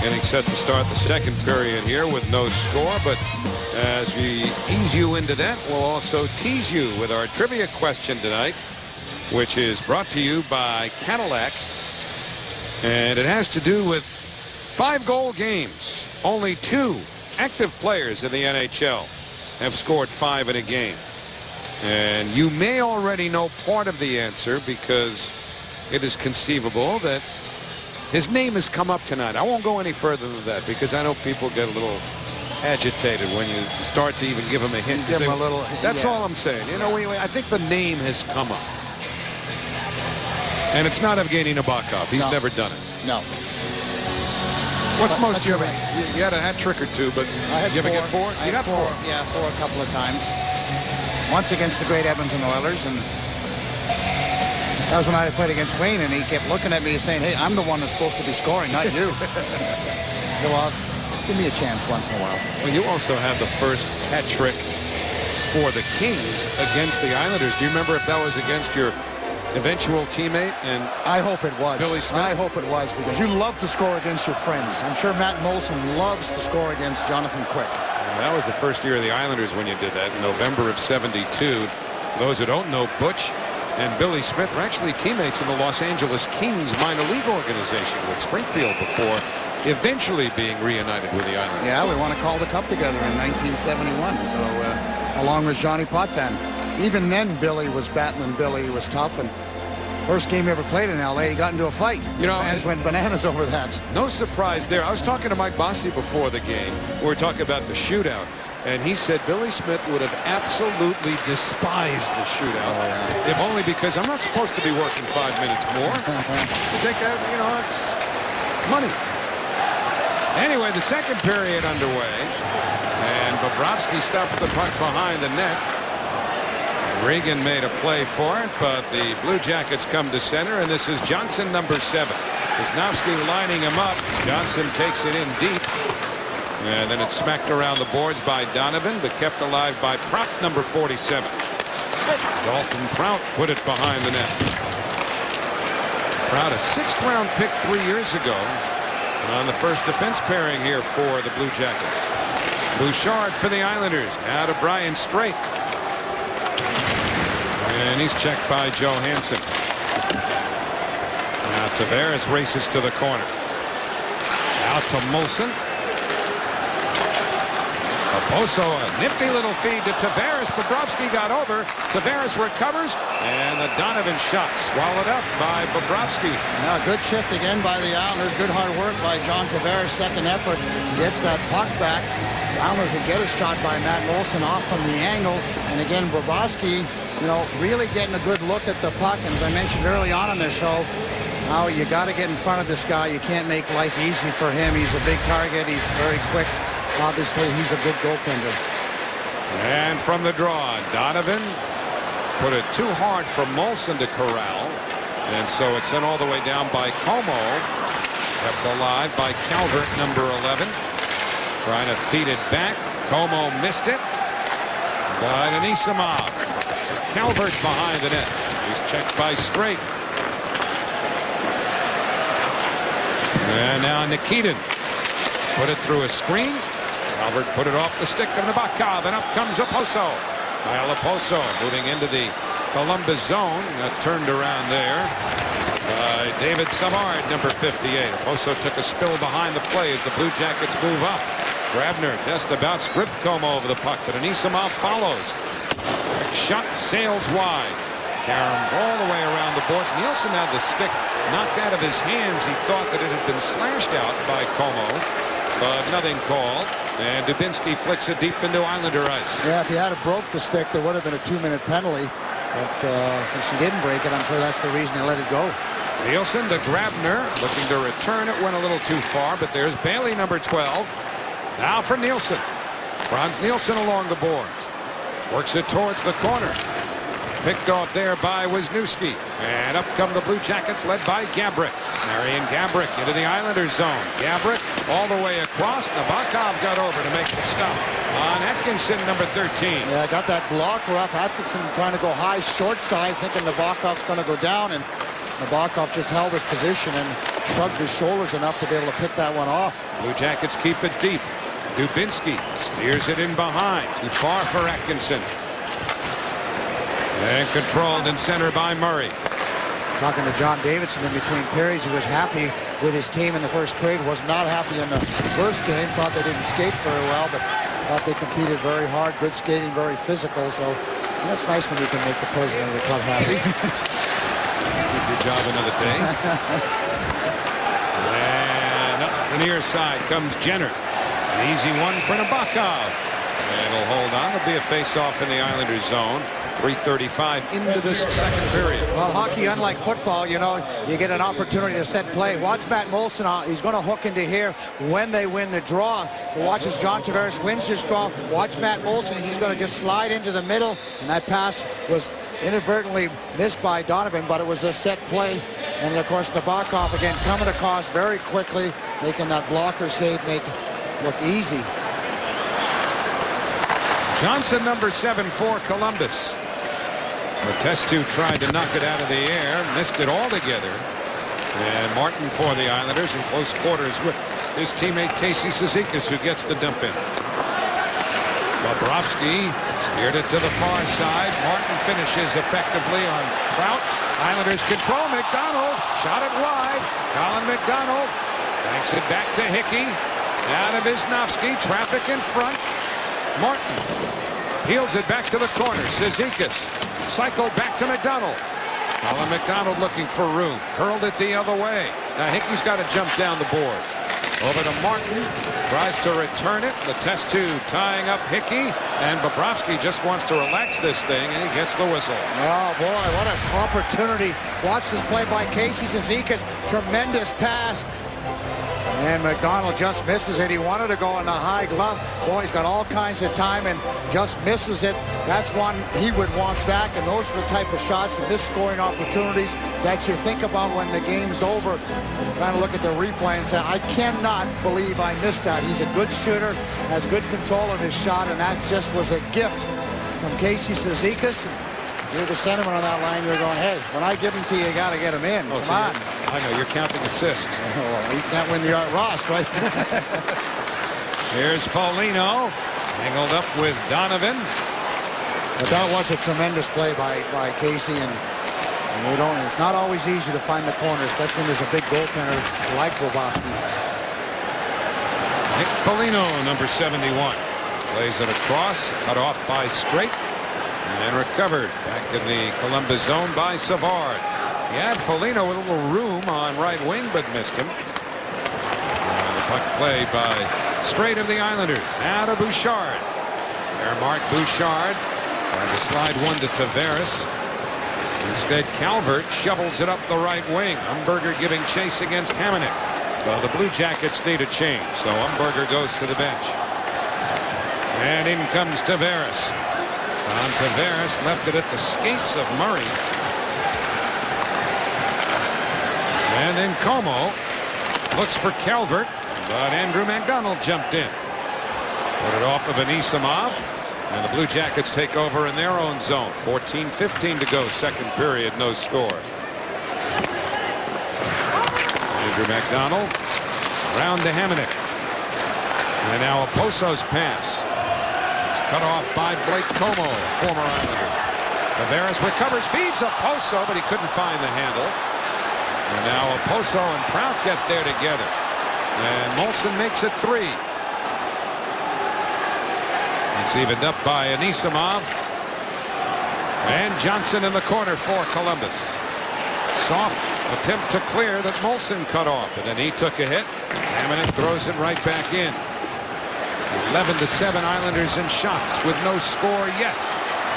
Getting set to start the second period here with no score, but as we ease you into that, we'll also tease you with our trivia question tonight, which is brought to you by Cadillac, and it has to do with 5-goal games. Only 2 active players in the NHL have scored 5 in a game, and you may already know part of the answer because it is conceivable that his name has come up tonight. I won't go any further than that because I know people get a little agitated when you start to even give them a hint. Give them a little. That's all I'm saying. You know, I think the name has come up. And it's not Evgeny Nabokov. He's never done it. No. What's most you right. You had a hat trick or 2, but you ever get 4? You got 4. Yeah, 4 a couple of times. Once against the great Edmonton Oilers, and that was when I played against Wayne, and he kept looking at me saying, "Hey, I'm the one that's supposed to be scoring, not you." Well, give me a chance once in a while. Well, you also had the first hat trick for the Kings against the Islanders. Do you remember if that was against your eventual teammate? And I hope it was. Billy Smith? I hope it was, because you love to score against your friends. I'm sure Matt Molson loves to score against Jonathan Quick. That was the first year of the Islanders when you did that in November of '72. For those who don't know, Butch and Billy Smith were actually teammates in the Los Angeles Kings minor league organization with Springfield before eventually being reunited with the Islanders. Yeah, we won a Calder Cup together in 1971, so along with Johnny Potvin. Even then, Billy was battling Billy. He was tough, and first game he ever played in L.A., he got into a fight. You know, fans went bananas over that. No surprise there. I was talking to Mike Bossy before the game. We were talking about the shootout, and he said Billy Smith would have absolutely despised the shootout, if only because I'm not supposed to be working 5 minutes more. You think that, you know, it's money. Anyway, the second period underway, and Bobrovsky stops the puck behind the net. Regan made a play for it, but the Blue Jackets come to center, and this is Johnson, number 7. Wisnowski lining him up. Johnson takes it in deep, and then it's smacked around the boards by Donovan, but kept alive by Prout, number 47. Dalton Prout put it behind the net. Prout, a 6th-round pick 3 years ago, on the first defense pairing here for the Blue Jackets. Bouchard for the Islanders. Now to Brian Straight. And he's checked by Johansson. Now Tavares races to the corner. Out to Molson. Okposo, a nifty little feed to Tavares. Bobrovsky got over. Tavares recovers. And the Donovan shot swallowed up by Bobrovsky. Now, good shift again by the Islanders. Good hard work by John Tavares. Second effort. Gets that puck back. The Islanders would get a shot by Matt Molson off from the angle. And again, Bobrovsky really getting a good look at the puck. And as I mentioned early on in the show, how you got to get in front of this guy. You can't make life easy for him. He's a big target. He's very quick. Obviously, he's a good goaltender. And from the draw, Donovan put it too hard for Molson to corral. And so it's sent all the way down by Como. Kept alive by Calvert, number 11. Trying to feed it back. Como missed it. By Anisimov. Calvert behind the net. He's checked by Straight. And now Nikitin put it through a screen. Calvert put it off the stick of Nabokov, and up comes Oposo. Kyle Oposo moving into the Columbus zone. Got turned around there by David Savard, number 58. Oposo took a spill behind the play as the Blue Jackets move up. Grabner just about stripped Como over the puck, but Anisimov follows. Shot sails wide. Caroms all the way around the boards. Nielsen had the stick knocked out of his hands. He thought that it had been slashed out by Como, but nothing called. And Dubinsky flicks it deep into Islander ice. Yeah, if he had broke the stick, there would have been a 2-minute penalty. But since he didn't break it, I'm sure that's the reason he let it go. Nielsen to Grabner, looking to return it, went a little too far, but there's Bailey, number 12. Now for Nielsen. Franz Nielsen along the boards. Works it towards the corner. Picked off there by Wisniewski. And up come the Blue Jackets, led by Gabrick. Marian Gabrick into the Islanders zone. Gabrick all the way across. Nabokov got over to make the stop on Atkinson, number 13. Yeah, got that blocker up. Atkinson trying to go high, short side, thinking Nabokov's going to go down. And Nabokov just held his position and shrugged his shoulders enough to be able to pick that one off. Blue Jackets keep it deep. Dubinsky steers it in behind. Too far for Atkinson. And controlled in center by Murray. Talking to John Davidson in between periods, he was happy with his team in the first period, was not happy in the first game, thought they didn't skate very well, but thought they competed very hard, good skating, very physical, so that's nice when you can make the president of the club happy. Keep your job another day. And up the near side comes Jenner. An easy one for Nabokov. And he'll hold on. It'll be a face-off in the Islanders zone. 3:35 into this second period. Well, hockey, unlike football, you get an opportunity to set play. Watch Matt Molson. He's going to hook into here when they win the draw. So watch as John Tavares wins his draw. Watch Matt Molson. He's going to just slide into the middle. And that pass was inadvertently missed by Donovan, but it was a set play. And, of course, Nabokov, again, coming across very quickly, making that blocker save make it look easy. Johnson, number 7 for Columbus. The Testu tried to knock it out of the air, missed it altogether. And Martin for the Islanders in close quarters with his teammate Casey Cizikas, who gets the dump in. Bobrovsky steered it to the far side. Martin finishes effectively on Prout. Islanders control. McDonald shot it wide. Colin McDonald banks it back to Hickey. Out of Wisniewski. Traffic in front. Martin heels it back to the corner. Cizikas cycled back to McDonald. Colin McDonald looking for room. Curled it the other way. Now Hickey's got to jump down the boards. Over to Martin. Tries to return it. The Testu tying up Hickey. And Bobrovsky just wants to relax this thing, and he gets the whistle. Oh, boy, what an opportunity. Watch this play by Casey Cizikas. Tremendous pass. And McDonald just misses it. He wanted to go in the high glove. Boy, he's got all kinds of time and just misses it. That's one he would want back, and those are the type of shots, the missed scoring opportunities that you think about when the game's over. I'm trying to look at the replay and say, I cannot believe I missed that. He's a good shooter, has good control of his shot, and that just was a gift from Casey Cizikas. You're the centerman on that line. You're going, hey, when I give them to you, you got to get them in. Oh, Come on. I know, you're counting assists. Oh, you can't win the Art Ross, right? Here's Foligno. Angled up with Donovan. But that was a tremendous play by Casey. And it's not always easy to find the corner, especially when there's a big goaltender like Bobrovsky. Nick Foligno, number 71. Plays it across. Cut off by Straight. And recovered back in the Columbus zone by Savard. He had Foligno with a little room on right wing, but missed him. And the puck play by Straight of the Islanders. Now to Bouchard. There, Marc Bouchard Trying to slide one to Tavares. Instead, Calvert shovels it up the right wing. Umberger giving chase against Hamonic. Well, the Blue Jackets need a change, so Umberger goes to the bench. And in comes Tavares. Tavares left it at the skates of Murray. And then Como looks for Calvert, but Andrew MacDonald jumped in. Put it off of Anisimov. And the Blue Jackets take over in their own zone. 14-15 to go, second period, no score. Andrew MacDonald round to Hamonic. And now Oposo's pass. It's cut off by Blake Como, former Islander. Tavares recovers, feeds Oposo, but he couldn't find the handle. And now Oposo and Prout get there together. And Molson makes it 3. It's evened up by Anisimov. And Johnson in the corner for Columbus. Soft attempt to clear that Molson cut off, and then he took a hit. Hamonic throws it right back in. 11-7 Islanders in shots with no score yet.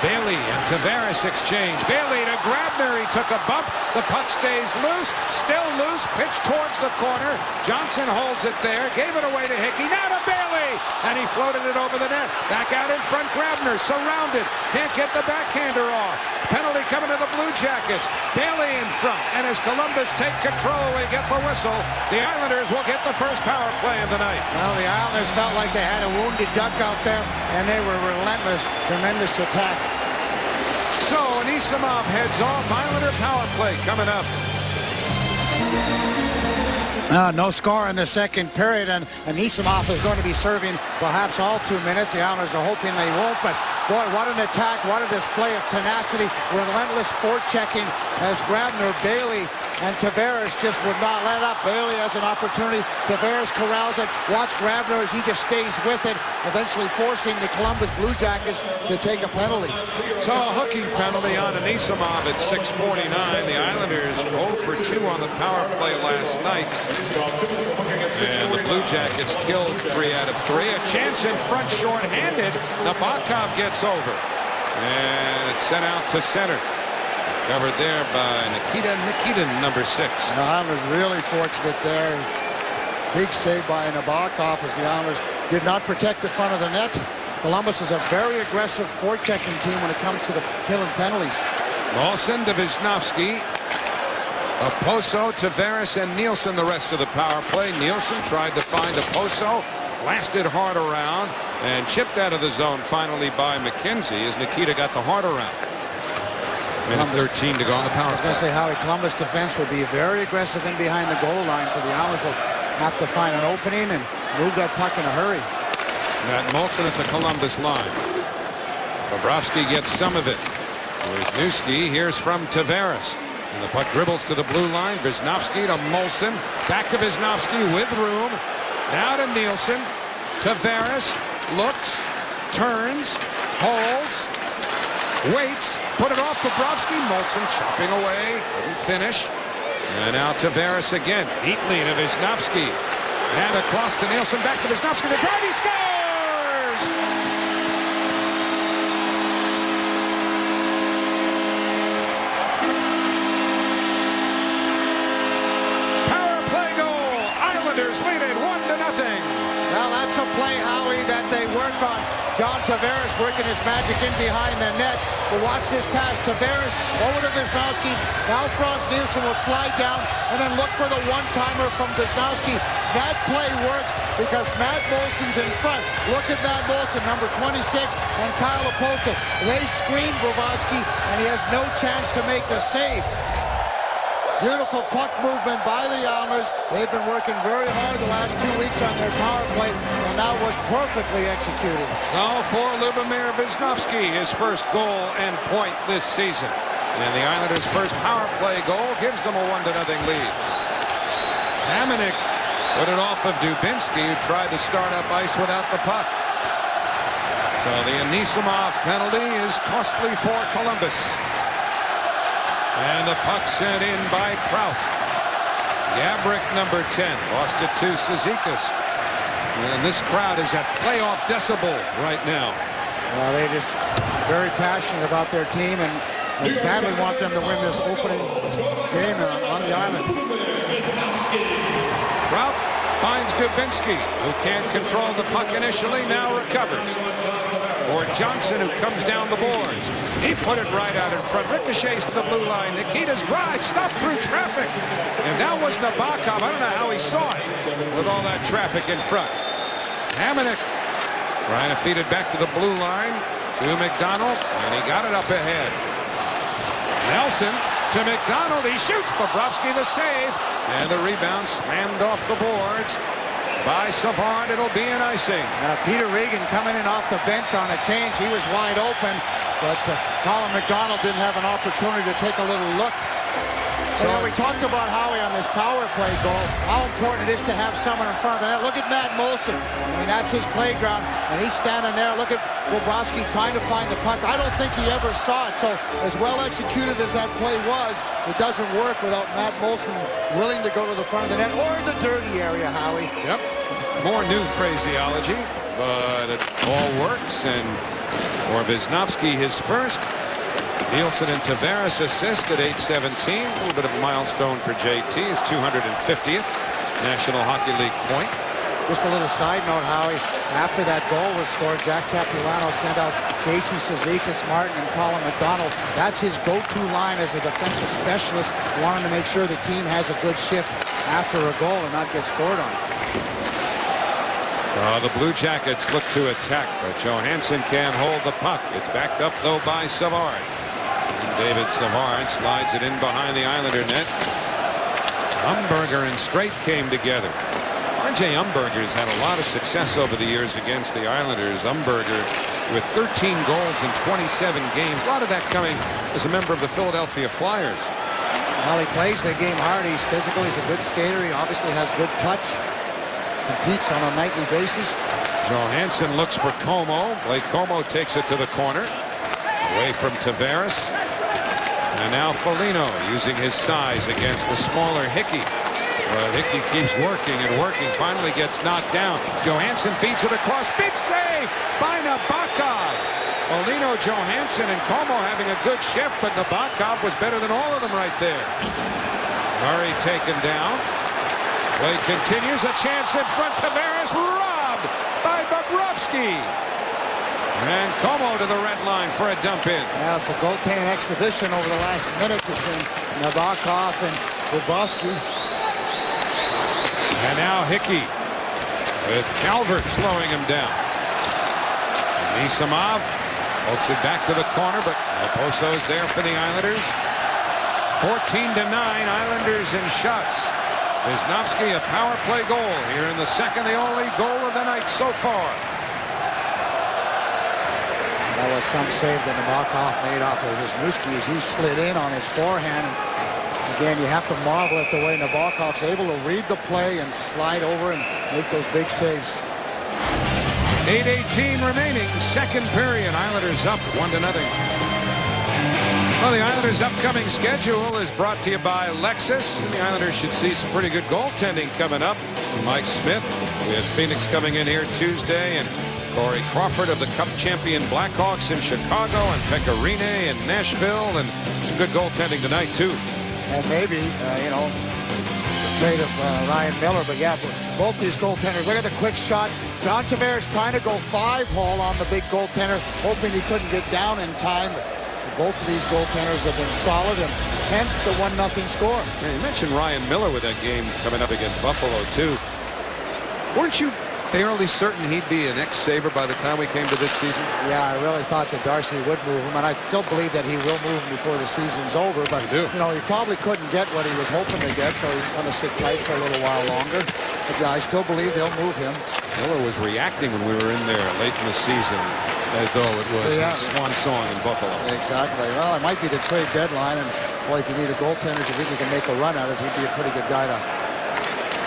Bailey and Tavares exchange. Bailey to Grabner. He took a bump. The puck stays loose. Still loose. Pitch towards the corner. Johnson holds it there. Gave it away to Hickey. Now to Bailey. And he floated it over the net. Back out in front. Grabner surrounded. Can't get the backhander off. Penalty coming to the Blue Jackets. Bailey in front. And as Columbus take control, we get the whistle. The Islanders will get the first power play of the night. Well, the Islanders felt like they had a wounded duck out there, and they were relentless. Tremendous attack. So Anisimov heads off. Islander power play coming up. No score in the second period, and Anisimov is going to be serving perhaps all 2 minutes. The Islanders are hoping they won't, but boy, what an attack, what a display of tenacity, relentless forechecking as Grabner, Bailey, and Tavares just would not let up. Bailey has an opportunity. Tavares corrals it. Watch Grabner as he just stays with it, eventually forcing the Columbus Blue Jackets to take a penalty. So a hooking penalty on Anisimov at 6:49. The Islanders 0 for 2 on the power play last night. And the Blue Jackets killed 3 out of 3. A chance in front, short-handed. Nabokov gets over. And it's sent out to center. Covered there by Nikita Nikitin, number 6. And the Islanders really fortunate there. Big save by Nabokov as the Islanders did not protect the front of the net. Columbus is a very aggressive forechecking team when it comes to the killing penalties. Molson to Wisnowski. Oposo, Tavares, and Nielsen the rest of the power play. Nielsen tried to find Oposo. Lasted hard around and chipped out of the zone finally by McKenzie as Nikita got the hard around. Minute 13 to go on the power play. I was going to say, Howie, Columbus defense will be very aggressive in behind the goal line, so the Islanders will have to find an opening and move that puck in a hurry. Matt Molson at the Columbus line. Bobrovsky gets some of it. Wisniewski hears from Tavares. And the puck dribbles to the blue line. Wisnowski to Molson. Back to Wisnowski with room. Now to Nielsen. Tavares looks, turns, holds, waits, put it off Bobrovsky. Molson chopping away, couldn't finish. And now Tavares again, neatly to Wisnowski. And across to Nielsen, back to Wisnowski. The drive, he scores! Power play goal. Islanders lead it 1-0. Well, that's a play, Howie, that they work on. John Tavares working his magic in behind the net. But watch this pass. Tavares over to Wisnowski. Now Frans Nielsen will slide down and then look for the one-timer from Wisnowski. That play works because Matt Molson's in front. Look at Matt Molson, number 26, and Kyle Oposo. They screen Bobrovsky, and he has no chance to make the save. Beautiful puck movement by the Islanders. They've been working very hard the last 2 weeks on their power play, and that was perfectly executed. So for Lubomir Wisnowski, his first goal and point this season. And the Islanders' first power play goal gives them a 1-0 lead. Hamonic put it off of Dubinsky, who tried to start up ice without the puck. So the Anisimov penalty is costly for Columbus. And the puck sent in by Prout. Gabrick, number 10, lost it to Cizikas. And this crowd is at playoff decibel right now. Well, they're just very passionate about their team and badly want them to win this opening game on the island. Rout finds Dubinsky, who can't control the puck initially, now recovers. For Johnson, who comes down the boards. He put it right out in front. Ricochets to the blue line. Nikita's drive stopped through traffic. And that was Nabokov. I don't know how he saw it with all that traffic in front. Hamonic trying to feed it back to the blue line to McDonald, and he got it up ahead. Nelson to McDonald. He shoots. Bobrovsky the save. And the rebound slammed off the boards by Savard. It'll be an icing. Peter Regan coming in off the bench on a change. He was wide open, but Colin McDonald didn't have an opportunity to take a little look. So we talked about Howie on this power play goal, how important it is to have someone in front of the net. Look at Matt Molson. I mean, that's his playground, and he's standing there. Look at Bobrovsky trying to find the puck. I don't think he ever saw it. So as well executed as that play was, it doesn't work without Matt Molson willing to go to the front of the net or the dirty area, Howie. Yep. More new phraseology, but it all works. And for Wisnowski, his first. Nielsen and Tavares assist at 8:17. A little bit of a milestone for JT. His 250th National Hockey League point. Just a little side note, Howie. After that goal was scored, Jack Capilano sent out Casey Cizikas, Martin, and Colin McDonald. That's his go-to line as a defensive specialist, wanting to make sure the team has a good shift after a goal and not get scored on. So the Blue Jackets look to attack, but Johansson can't hold the puck. It's backed up, though, by Savard. And David Savard slides it in behind the Islander net. Umberger and Strait came together. R.J. Umberger's had a lot of success over the years against the Islanders. Umberger with 13 goals in 27 games. A lot of that coming as a member of the Philadelphia Flyers. Well, he plays the game hard. He's physical. He's a good skater. He obviously has good touch. Competes on a nightly basis. Johansson looks for Como. Blake Como takes it to the corner. Away from Tavares. And now Foligno using his size against the smaller Hickey. But Hickey keeps working and working. Finally gets knocked down. Johansson feeds it across. Big save by Nabokov. Foligno, Johansson, and Como having a good shift, but Nabokov was better than all of them right there. Murray taken down. Play continues. A chance in front. Tavares robbed by Bobrovsky. And Como to the red line for a dump in. Now it's a goaltending exhibition over the last minute between Nabokov and Bobrovsky. And now Hickey with Calvert slowing him down. Nisamov pokes it back to the corner, but Oposo's there for the Islanders. 14-9, Islanders in shots. Wisnowski, a power play goal here in the second, the only goal of the night so far. That was some save that Nabokov made off of Wisniewski as he slid in on his forehand. And again, you have to marvel at the way Nabokov's able to read the play and slide over and make those big saves. 8:18 remaining, second period. Islanders up 1-0. Well, the Islanders' upcoming schedule is brought to you by Lexus. And the Islanders should see some pretty good goaltending coming up. Mike Smith with Phoenix coming in here Tuesday, and Corey Crawford of the Cup champion Blackhawks in Chicago, and Pekka Rinne in Nashville, and some good goaltending tonight, too. And maybe, the trade of Ryan Miller. But yeah, both these goaltenders. Look at the quick shot. John Tavares trying to go 5-hole on the big goaltender, hoping he couldn't get down in time. Both of these goaltenders have been solid, and hence the 1-0 score. Yeah, you mentioned Ryan Miller with that game coming up against Buffalo, too. Weren't you fairly certain he'd be an ex-Sabre by the time we came to this season? Yeah, I really thought that Darcy would move him, and I still believe that he will move him before the season's over. But, he probably couldn't get what he was hoping to get, so he's going to sit tight for a little while longer. But, yeah, I still believe they'll move him. Miller was reacting when we were in there late in the season as though it was his swan song in Buffalo. Exactly. Well, it might be the trade deadline, and, boy, if you need a goaltender to think you can make a run at it, he'd be a pretty good guy to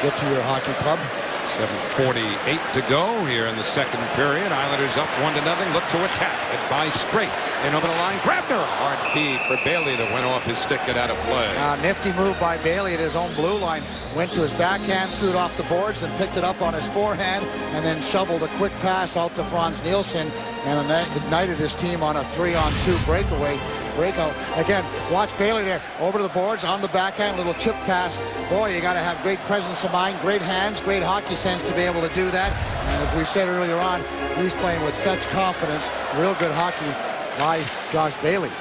get to your hockey club. 7:48 to go here in the second period. Islanders up 1-0. Look to attack. It by Strait. And over the line, Grabner. Hard feed for Bailey that went off his stick and out of play. Nifty move by Bailey at his own blue line. went to his backhand, threw it off the boards, and picked it up on his forehand, and then shoveled a quick pass out to Frans Nielsen, and ignited his team on a 3-on-2 breakout. Again, watch Bailey there, over to the boards, on the backhand, little chip pass. Boy, you got to have great presence of mind, great hands, great hockey sense to be able to do that. And as we said earlier on, he's playing with such confidence. Real good hockey by Josh Bailey.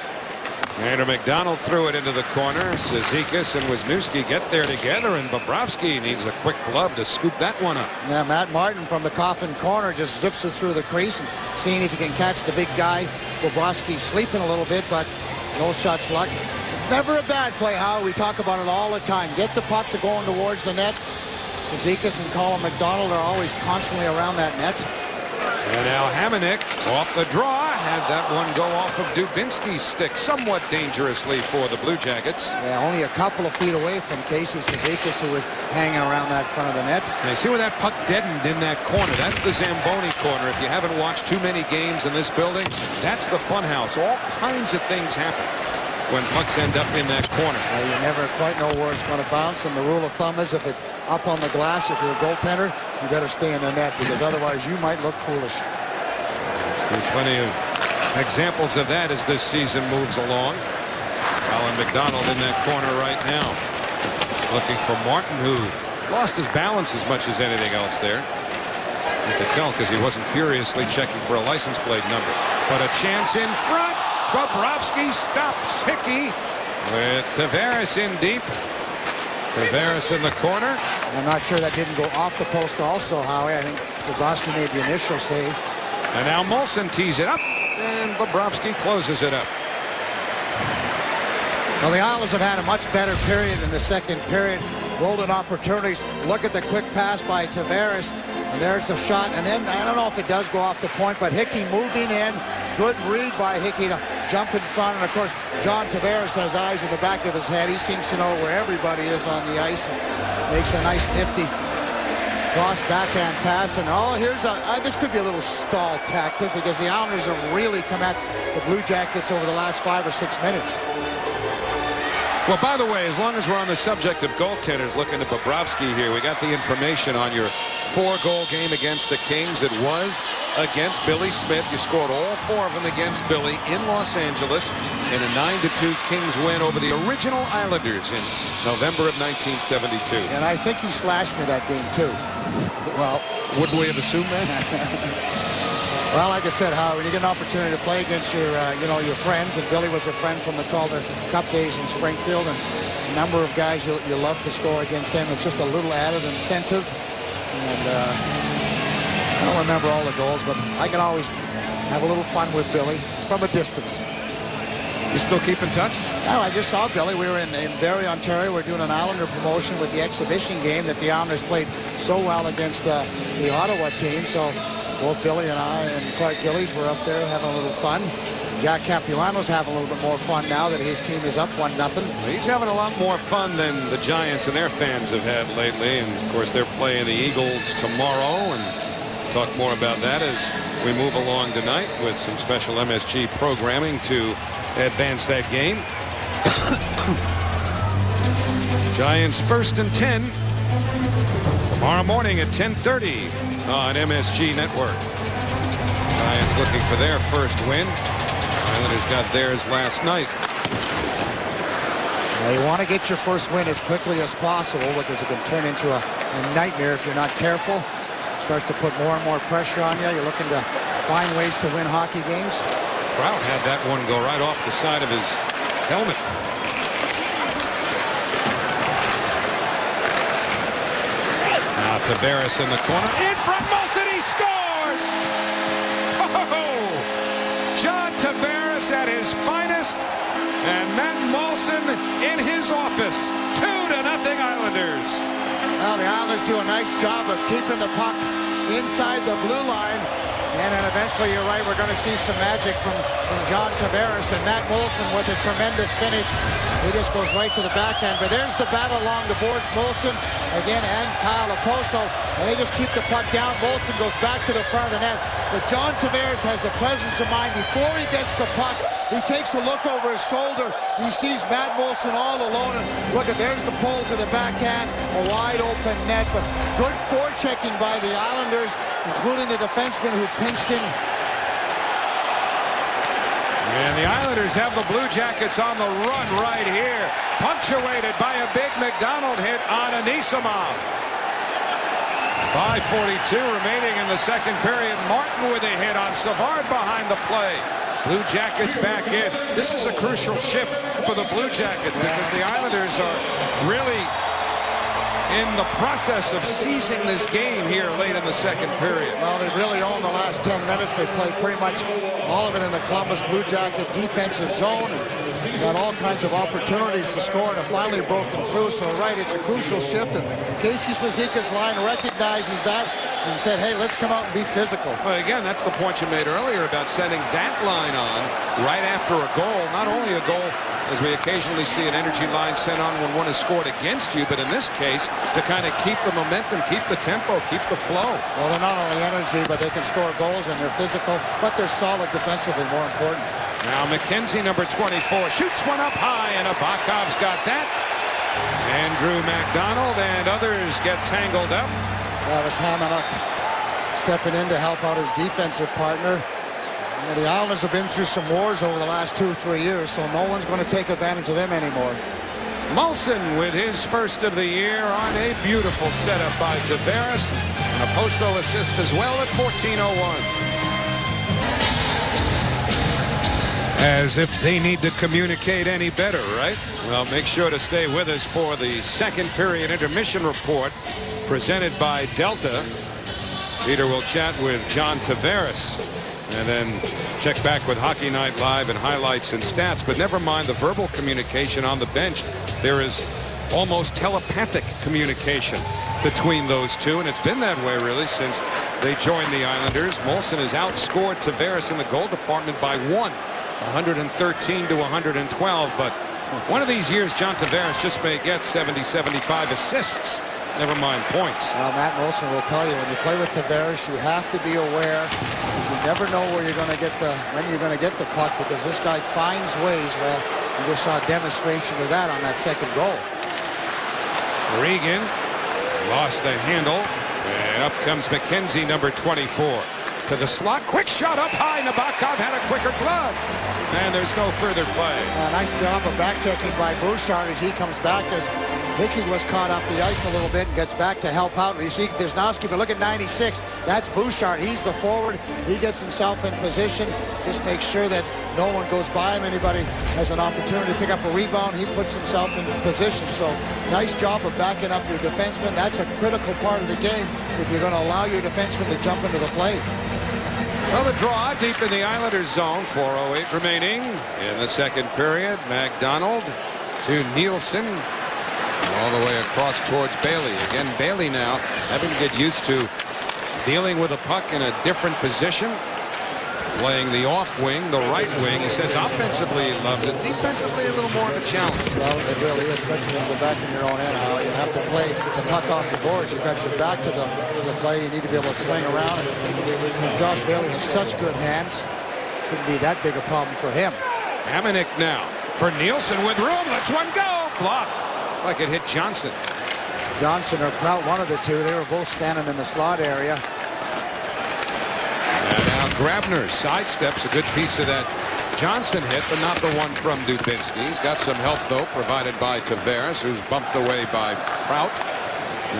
Andrew McDonald threw it into the corner. Cizikas and Wisniewski get there together, and Bobrovsky needs a quick glove to scoop that one up. Now Matt Martin from the coffin corner just zips it through the crease and seeing if he can catch the big guy. Bobrovsky sleeping a little bit, but no shots luck. It's never a bad play, Howard. We talk about it all the time. Get the puck to going towards the net. Cizikas and Colin McDonald are always constantly around that net. And now Hamonic off the draw, had that one go off of Dubinsky's stick somewhat dangerously for the Blue Jackets. Yeah, only a couple of feet away from Casey Cizikas, who was hanging around that front of the net. And you see where that puck deadened in that corner. That's the Zamboni corner. If you haven't watched too many games in this building, that's the fun house. All kinds of things happen when pucks end up in that corner. You never quite know where it's going to bounce, and the rule of thumb is if it's up on the glass, if you're a goaltender, you better stay in the net, because otherwise you might look foolish. See plenty of examples of that as this season moves along. Colin McDonald in that corner right now, looking for Martin, who lost his balance as much as anything else there. You could tell because he wasn't furiously checking for a license plate number. But a chance in front. Bobrovsky stops Hickey with Tavares in deep. Tavares in the corner. I'm not sure that didn't go off the post also, Howie. I think Bobrovsky made the initial save. And now Molson tees it up, and Bobrovsky closes it up. Well, the Islanders have had a much better period in the second period. Golden opportunities. Look at the quick pass by Tavares. And there's the shot. And then, I don't know if it does go off the point, but Hickey moving in. Good read by Hickey to jump in front. And, of course, John Tavares has eyes in the back of his head. He seems to know where everybody is on the ice. And makes a nice, nifty cross backhand pass. And, here's this could be a little stall tactic, because the Islanders have really come at the Blue Jackets over the last 5 or 6 minutes. Well, by the way, as long as we're on the subject of goaltenders, looking at Bobrovsky here, we got the information on your 4-goal game against the Kings. It was against Billy Smith. You scored all 4 of them against Billy in Los Angeles in a 9-2 Kings win over the original Islanders in November of 1972. And I think he slashed me that game, too. Well, wouldn't we have assumed that? Well, like I said, Howard, when you get an opportunity to play against your, your friends, and Billy was a friend from the Calder Cup days in Springfield, and a number of guys you love to score against them. It's just a little added incentive. And I don't remember all the goals, but I can always have a little fun with Billy from a distance. You still keep in touch? No, I just saw Billy. We were in Barrie, Ontario. We're doing an Islander promotion with the exhibition game that the Islanders played so well against the Ottawa team. So both Billy and I and Clark Gillies were up there having a little fun. Jack Capuano's having a little bit more fun now that his team is up 1-0. Well, he's having a lot more fun than the Giants and their fans have had lately. And, of course, they're playing the Eagles tomorrow. And talk more about that as we move along tonight with some special MSG programming to advance that game. Giants 1st and 10 tomorrow morning at 10:30 on MSG Network. Giants looking for their first win. Islanders got theirs last night. Well, you want to get your first win as quickly as possible, because it can turn into a nightmare if you're not careful. It starts to put more and more pressure on you. You're looking to find ways to win hockey games. Prout had that one go right off the side of his helmet. Now Tavares in the corner. In front, Molson, he scores! Oh! John Tavares at his finest, and Matt Molson in his office. 2-0 Islanders. Well, the Islanders do a nice job of keeping the puck inside the blue line. And then eventually, you're right, we're going to see some magic from John Tavares. But Matt Moulson with a tremendous finish. He just goes right to the backhand. But there's the battle along the boards. Moulson, again, and Kyle Okposo. And they just keep the puck down. Moulson goes back to the front of the net. But John Tavares has the presence of mind before he gets the puck. He takes a look over his shoulder. He sees Matt Moulson all alone. And look at, there's the pull to the backhand. A wide open net. But good forechecking by the Islanders, including the defenseman who pinched in. And the Islanders have the Blue Jackets on the run right here. Punctuated by a big McDonald hit on Anisimov. 5:42 remaining in the second period. Martin with a hit on Savard behind the play. Blue Jackets back in. This is a crucial shift for the Blue Jackets because the Islanders are really in the process of seizing this game here late in the second period. Well, they really own the last 10 minutes. They played pretty much all of it in the Columbus Blue Jacket defensive zone and got all kinds of opportunities to score and have finally broken through. So, right, it's a crucial shift. And Casey Cizikas' line recognizes that and said, hey, let's come out and be physical. Well, again, that's the point you made earlier about sending that line on right after a goal. Not only a goal, as we occasionally see an energy line sent on when one is scored against you, but in this case, to kind of keep the momentum, keep the tempo, keep the flow. Well, they're not only energy, but they can score goals, and they're physical, but they're solid defensively, more important. Now McKenzie, number 24, shoots one up high, and Abakov's got that. Andrew MacDonald and others get tangled up. Travis Hamonic stepping in to help out his defensive partner. Well, the Islanders have been through some wars over the last 2 or 3 years, so no one's going to take advantage of them anymore. Moulson with his first of the year on a beautiful setup by Tavares, and a Okposo assist as well at 14:01. As if they need to communicate any better, right? Well, make sure to stay with us for the second period intermission report presented by Delta. Peter will chat with John Tavares and then check back with Hockey Night Live and highlights and stats. But never mind the verbal communication on the bench. There is almost telepathic communication between those two, and it's been that way really since they joined the Islanders. Moulson has outscored Tavares in the goal department by 113 to 112. But one of these years, John Tavares just may get 70-75 assists. Never mind points. Well, Matt Moulson will tell you, when you play with Tavares, you have to be aware. You never know where you're going to get when you're going to get the puck, because this guy finds ways. Well, you just saw a demonstration of that on that second goal. Regan lost the handle, and up comes McKenzie, number 24. To the slot, quick shot up high. Nabokov had a quicker glove, and there's no further play. Nice job of back checking by Bouchard as he comes back, as Hickey was caught up the ice a little bit and gets back to help out. You see Wisnowski, but look at 96. That's Bouchard. He's the forward. He gets himself in position. Just make sure that no one goes by him. Anybody has an opportunity to pick up a rebound, he puts himself in position. So nice job of backing up your defenseman. That's a critical part of the game if you're going to allow your defenseman to jump into the play. So the draw deep in the Islanders zone. 4:08 remaining in the second period. MacDonald to Nielsen. All the way across towards Bailey. Again, Bailey now having to get used to dealing with a puck in a different position. Playing the off wing, the right wing. He says offensively he loves it. Defensively a little more of a challenge. Well, it really is, especially when you're back in your own end. How you have to play the puck off the boards. You've got your back to the play. You need to be able to swing around. And Josh Bailey has such good hands. Shouldn't be that big a problem for him. Hamonic now for Nielsen with room. Let's one go. Block. Like it hit Johnson. Johnson or Prout, one of the two. They were both standing in the slot area. And now Grabner sidesteps a good piece of that Johnson hit, but not the one from Dubinsky. He's got some help, though, provided by Tavares, who's bumped away by Prout.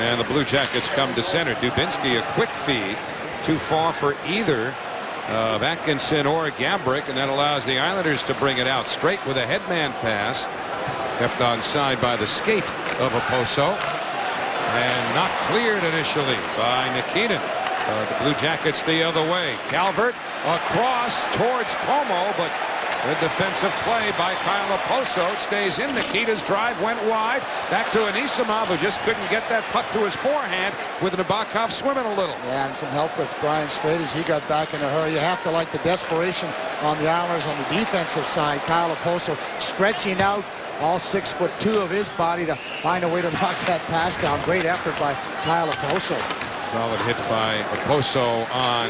And the Blue Jackets come to center. Dubinsky, a quick feed. Too far for either of Atkinson or Gabrick, and that allows the Islanders to bring it out straight with a headman pass. Kept onside by the skate of Okposo. And not cleared initially by Nikitin. The Blue Jackets the other way. Calvert across towards Como, but Good defensive play by Kyle Okposo. It stays in. Nikita's drive went wide. Back to Anisimov, who just couldn't get that puck to his forehand, with Nabokov swimming a little. Yeah, and some help with Brian Straight as he got back in a hurry. You have to like the desperation on the Islanders on the defensive side. Kyle Okposo stretching out all 6'2" of his body to find a way to knock that pass down. Great effort by Kyle Okposo. Solid hit by Okposo on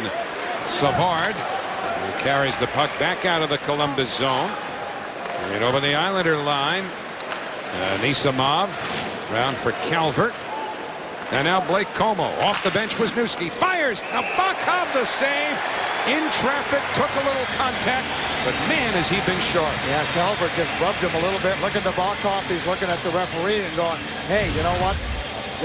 Savard. He carries the puck back out of the Columbus zone. Right over the Islander line. Anisimov round for Calvert. And now Blake Como. Off the bench, Wisniewski fires. Nabokov the save. In traffic, took a little contact, but man, has he been sharp. Yeah, Calvert just rubbed him a little bit. Look at Nabokov. He's looking at the referee and going, hey, you know what?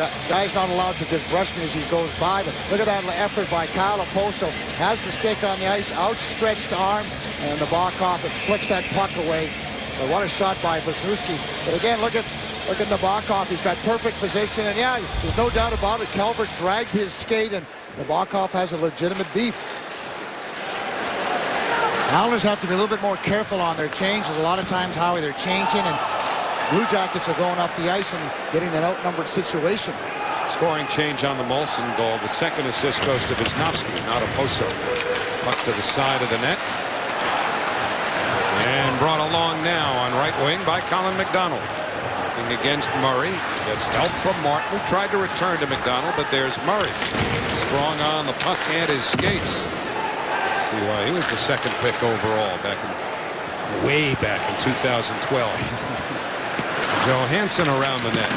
The guy's not allowed to just brush me as he goes by, but look at that effort by Kyle Okposo. Has the stick on the ice, outstretched arm, and Nabokov flicks that puck away. But what a shot by Wisniewski. But again, look at Nabokov. He's got perfect position, and yeah, there's no doubt about it. Calvert dragged his skate, and Nabokov has a legitimate beef. Islanders have to be a little bit more careful on their changes. A lot of times, Howie, they're changing, and Blue Jackets are going up the ice and getting an outnumbered situation. Scoring change on the Molson goal. The second assist goes to Wisniewski, not Okposo. Puck to the side of the net. And brought along now on right wing by Colin McDonald. Nothing against Murray. Gets help from Martin, who tried to return to McDonald, but there's Murray. Strong on the puck and his skates. See why he was the second pick overall way back in 2012. Johansson around the net.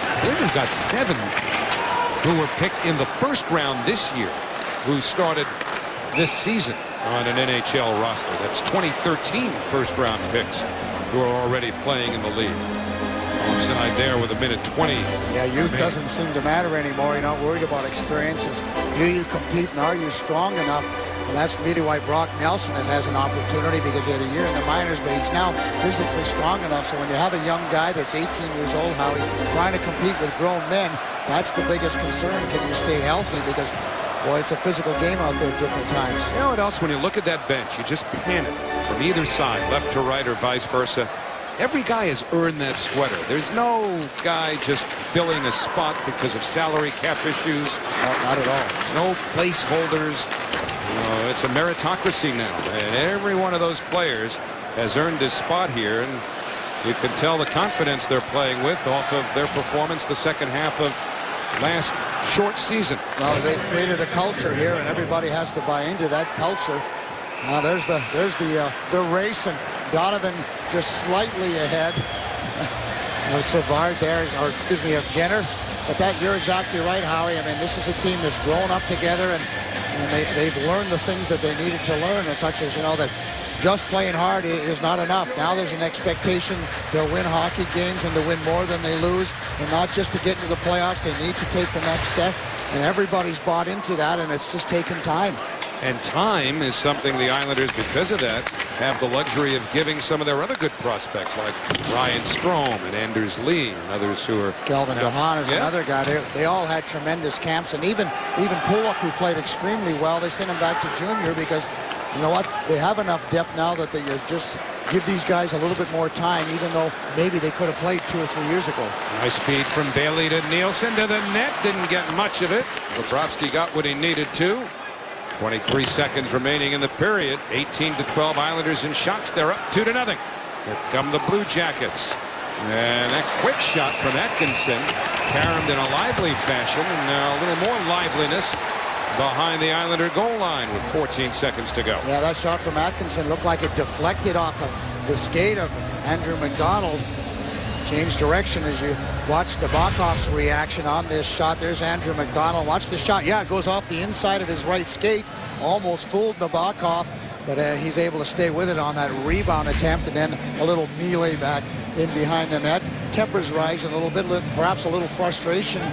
I believe we've got 7 who were picked in the first round this year who started this season on an NHL roster. That's 2013 first round picks who are already playing in the league. Offside there with 1:20. Yeah, youth doesn't seem to matter anymore. You're not worried about experiences. Do you compete, and are you strong enough? And that's really why Brock Nelson has an opportunity, because he had a year in the minors, but he's now physically strong enough. So when you have a young guy that's 18 years old, Howie, trying to compete with grown men, that's the biggest concern. Can you stay healthy? Because, boy, it's a physical game out there at different times. You know what else? When you look at that bench, you just panic from either side, left to right or vice versa. Every guy has earned that sweater. There's no guy just filling a spot because of salary cap issues. Not at all. No placeholders. It's a meritocracy now, and every one of those players has earned his spot here, and you can tell the confidence they're playing with off of their performance the second half of last short season. Well, they've created a culture here, and everybody has to buy into that culture. Now there's the race, and Donovan just slightly ahead of Savard there, or excuse me, of Jenner. But you're exactly right, Howie. I mean, this is a team that's grown up together, and they've learned the things that they needed to learn, and such as, that just playing hard is not enough. Now there's an expectation to win hockey games and to win more than they lose, and not just to get into the playoffs. They need to take the next step, and everybody's bought into that, and it's just taken time. And time is something the Islanders, because of that, have the luxury of giving some of their other good prospects like Ryan Strome and Anders Lee and others who are... Kelvin DeHaan is another guy. They all had tremendous camps, and even Pulock, who played extremely well, they sent him back to junior because, you know what, they have enough depth now that they just give these guys a little bit more time, even though maybe they could have played 2 or 3 years ago. Nice feed from Bailey to Nielsen to the net. Didn't get much of it. Bobrovsky got what he needed to. 23 seconds remaining in the period. 18-12 Islanders in shots. They're up 2-0. Here come the Blue Jackets. And a quick shot from Atkinson. Caromed in a lively fashion. And now a little more liveliness behind the Islander goal line with 14 seconds to go. Yeah, that shot from Atkinson looked like it deflected off of the skate of Andrew McDonald. Changed direction as you watch Nabokov's reaction on this shot. There's Andrew McDonald. Watch the shot. Yeah, it goes off the inside of his right skate. Almost fooled Nabokov, but he's able to stay with it on that rebound attempt, and then a little melee back in behind the net. Tempers rising a little bit, perhaps a little frustration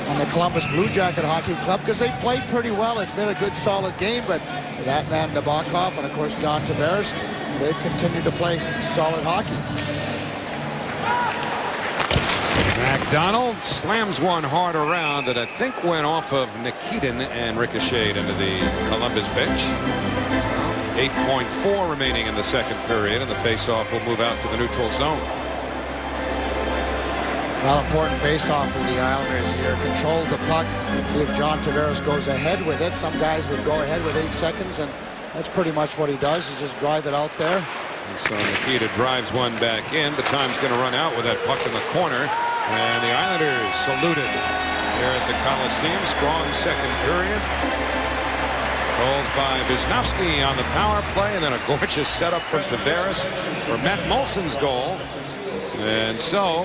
on the Columbus Blue Jacket Hockey Club, because they've played pretty well. It's been a good, solid game, but that man Nabokov and, of course, John Tavares, they've continued to play solid hockey. McDonald slams one hard around that I think went off of Nikitin and ricocheted into the Columbus bench. 8.4 remaining in the second period, and the faceoff will move out to the neutral zone. Well, important face-off for the Islanders here. Control the puck. See if John Tavares goes ahead with it. Some guys would go ahead with 8 seconds, and that's pretty much what he does, is just drive it out there. And so Nikita drives one back in, but time's going to run out with that puck in the corner. And the Islanders saluted here at the Coliseum. Strong second period. Goals by Wisniewski on the power play, and then a gorgeous setup from Tavares for Matt Molson's goal. And so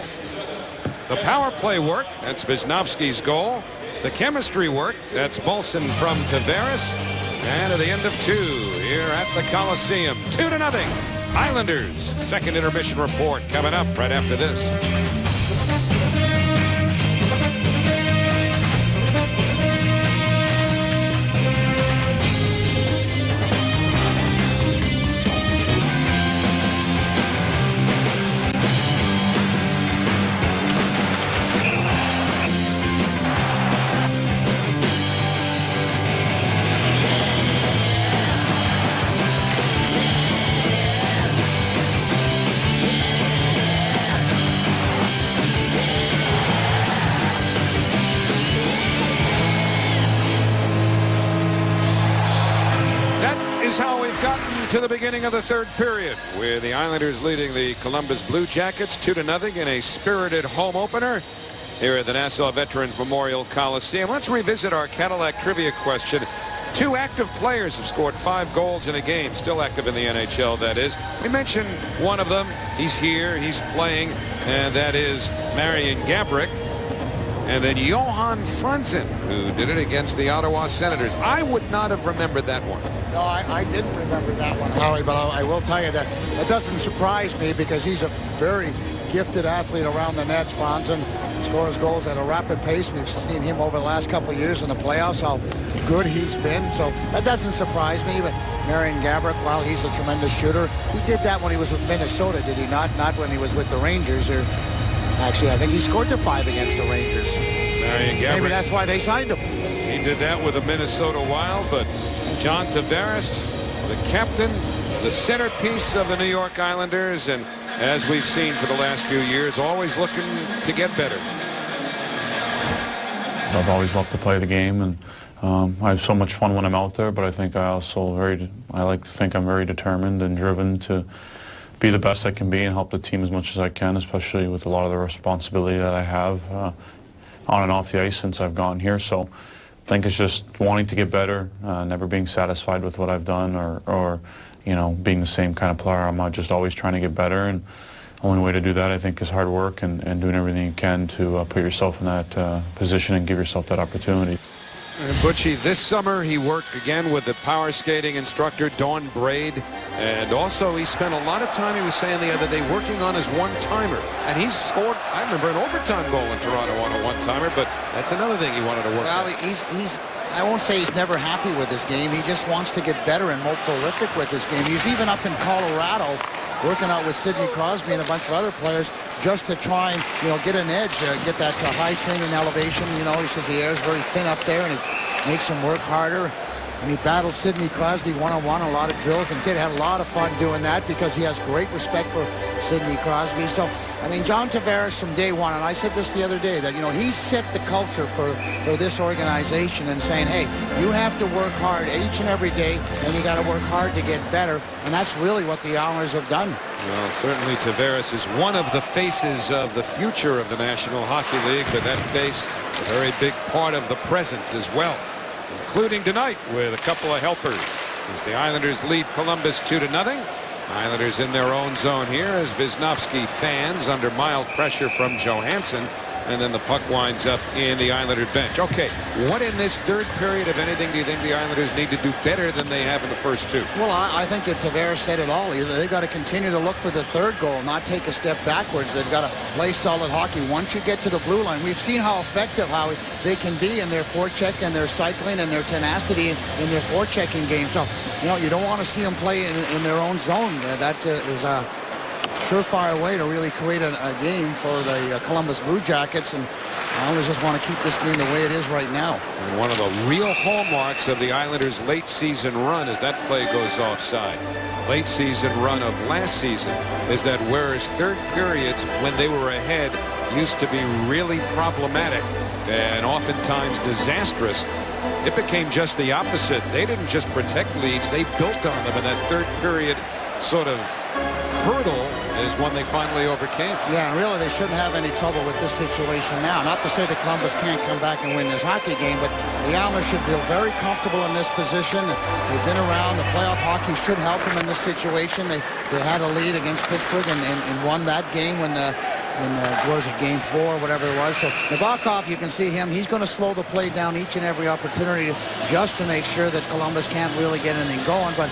the power play worked. That's Wisniewski's goal. The chemistry worked. That's Molson from Tavares. And at the end of 2 here at the Coliseum, 2-0. Islanders. Second intermission report coming up right after this. To the beginning of the third period, with the Islanders leading the Columbus Blue Jackets 2-0 in a spirited home opener here at the Nassau Veterans Memorial Coliseum. Let's revisit our Cadillac trivia question. 2 active players have scored 5 goals in a game, still active in the NHL, that is. We mentioned one of them. He's here, he's playing, and that is Marian Gaborik. And then Johan Franzen, who did it against the Ottawa Senators. I would not have remembered that one. No, I didn't remember that one, Howie, but I will tell you that it doesn't surprise me because he's a very gifted athlete around the net. Franzen scores goals at a rapid pace. We've seen him over the last couple of years in the playoffs, how good he's been. So that doesn't surprise me. But Marian Gaborik, while he's a tremendous shooter, he did that when he was with Minnesota, did he not? Not when he was with the Rangers. Or actually, I think he scored the 5 against the Rangers. Marian Gaborik. Maybe that's why they signed him. He did that with the Minnesota Wild, but John Tavares, the captain, the centerpiece of the New York Islanders, and as we've seen for the last few years, always looking to get better. I've always loved to play the game, and I have so much fun when I'm out there, but I think I like to think I'm very determined and driven to be the best I can be and help the team as much as I can, especially with a lot of the responsibility that I have on and off the ice since I've gotten here. So I think it's just wanting to get better, never being satisfied with what I've done or you know, being the same kind of player. I'm just always trying to get better, and the only way to do that, I think, is hard work and doing everything you can to put yourself in that position and give yourself that opportunity. And Butchie, this summer he worked again with the power skating instructor Dawn Braid, and also he spent a lot of time, he was saying the other day, working on his one-timer, and he's scored, I remember, an overtime goal in Toronto on a one-timer, but that's another thing he wanted to work on. He's I won't say he's never happy with his game. He just wants to get better and more prolific with his game. He's even up in Colorado working out with Sidney Crosby and a bunch of other players just to try and, you know, get an edge, get that high training elevation. You know, he says the air is very thin up there and it makes him work harder. And he battled Sidney Crosby one-on-one, a lot of drills, and Sid had a lot of fun doing that because he has great respect for Sidney Crosby. So, I mean, John Tavares from day one, and I said this the other day, that, you know, he set the culture for this organization and saying, hey, you have to work hard each and every day, and you got to work hard to get better. And that's really what the Islanders have done. Well, certainly Tavares is one of the faces of the future of the National Hockey League, but that face, a very big part of the present as well, including tonight with a couple of helpers as the Islanders lead Columbus 2-0. Islanders in their own zone here as Wisniewski fans under mild pressure from Johansson, and then the puck winds up in the Islander bench. Okay, what in this third period, if anything, do you think the Islanders need to do better than they have in the first two? Well, I think that Tavares said it all. They've got to continue to look for the third goal, not take a step backwards. They've got to play solid hockey. Once you get to the blue line, we've seen how effective how they can be in their forecheck and their cycling and their tenacity in their forechecking game. So, you know, you don't want to see them play in their own zone. That is a surefire way to really create a game for the Columbus Blue Jackets. And Islanders just want to keep this game the way it is right now. And one of the real hallmarks of the Islanders' late season run as that play goes offside. Late season run of last season is that whereas third periods when they were ahead used to be really problematic and oftentimes disastrous, it became just the opposite. They didn't just protect leads, they built on them, and that third period sort of hurdle is one they finally overcame. Yeah, and really they shouldn't have any trouble with this situation now. Not to say that Columbus can't come back and win this hockey game, but the Islanders should feel very comfortable in this position. They've been around. The playoff hockey should help them in this situation. They had a lead against Pittsburgh and won that game when was it game 4, whatever it was. So Nabokov, you can see him. He's going to slow the play down each and every opportunity just to make sure that Columbus can't really get anything going. But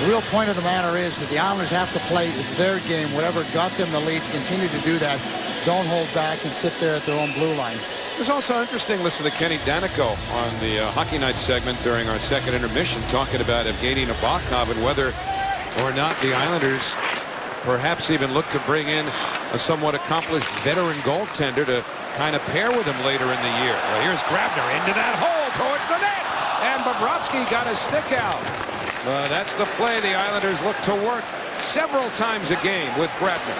the real point of the matter is that the Islanders have to play their game. Whatever got them the lead, continue to do that. Don't hold back and sit there at their own blue line. It was also interesting listening to Kenny Danico on the Hockey Night segment during our second intermission talking about Evgeny Nabokov and whether or not the Islanders perhaps even look to bring in a somewhat accomplished veteran goaltender to kind of pair with him later in the year. Well, here's Grabner into that hole towards the net, and Bobrovsky got a stick out. That's the play the Islanders look to work several times a game with Grabner.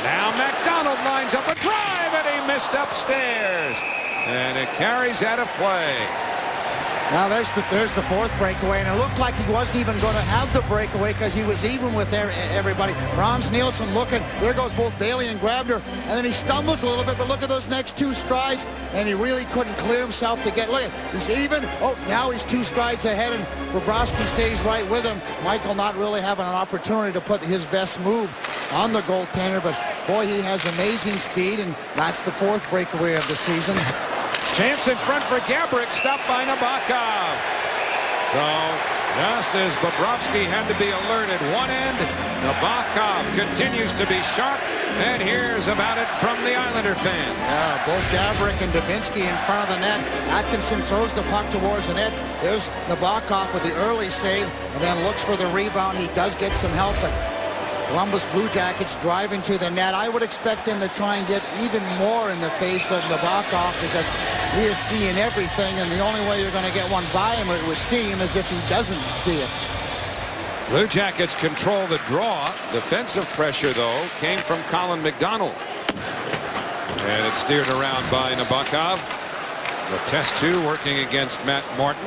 Now McDonald lines up a drive, and he missed upstairs, and it carries out of play. Now there's the fourth breakaway, and it looked like he wasn't even going to have the breakaway because he was even with everybody. Franz Nielsen looking. There goes both Bailey and Grabner, and then he stumbles a little bit, but look at those next 2 strides, and he really couldn't clear himself to get. Look, he's even. Oh, now he's 2 strides ahead, and Bobrovsky stays right with him. Michael not really having an opportunity to put his best move on the goaltender, but boy, he has amazing speed, and that's the 4th breakaway of the season. Chance in front for Gaborik, stopped by Nabokov. So just as Bobrovsky had to be alert at one end, Nabokov continues to be sharp, and here's about it from the Islander fan. Yeah, both Gaborik and Dubinsky in front of the net. Atkinson throws the puck towards the net. There's Nabokov with the early save, and then looks for the rebound. He does get some help, but Columbus Blue Jackets driving to the net. I would expect them to try and get even more in the face of Nabokov because he is seeing everything, and the only way you're going to get one by him, it would seem, is if he doesn't see it. Blue Jackets control the draw. Defensive pressure, though, came from Colin McDonald. And it's steered around by Nabokov. The test 2 working against Matt Martin.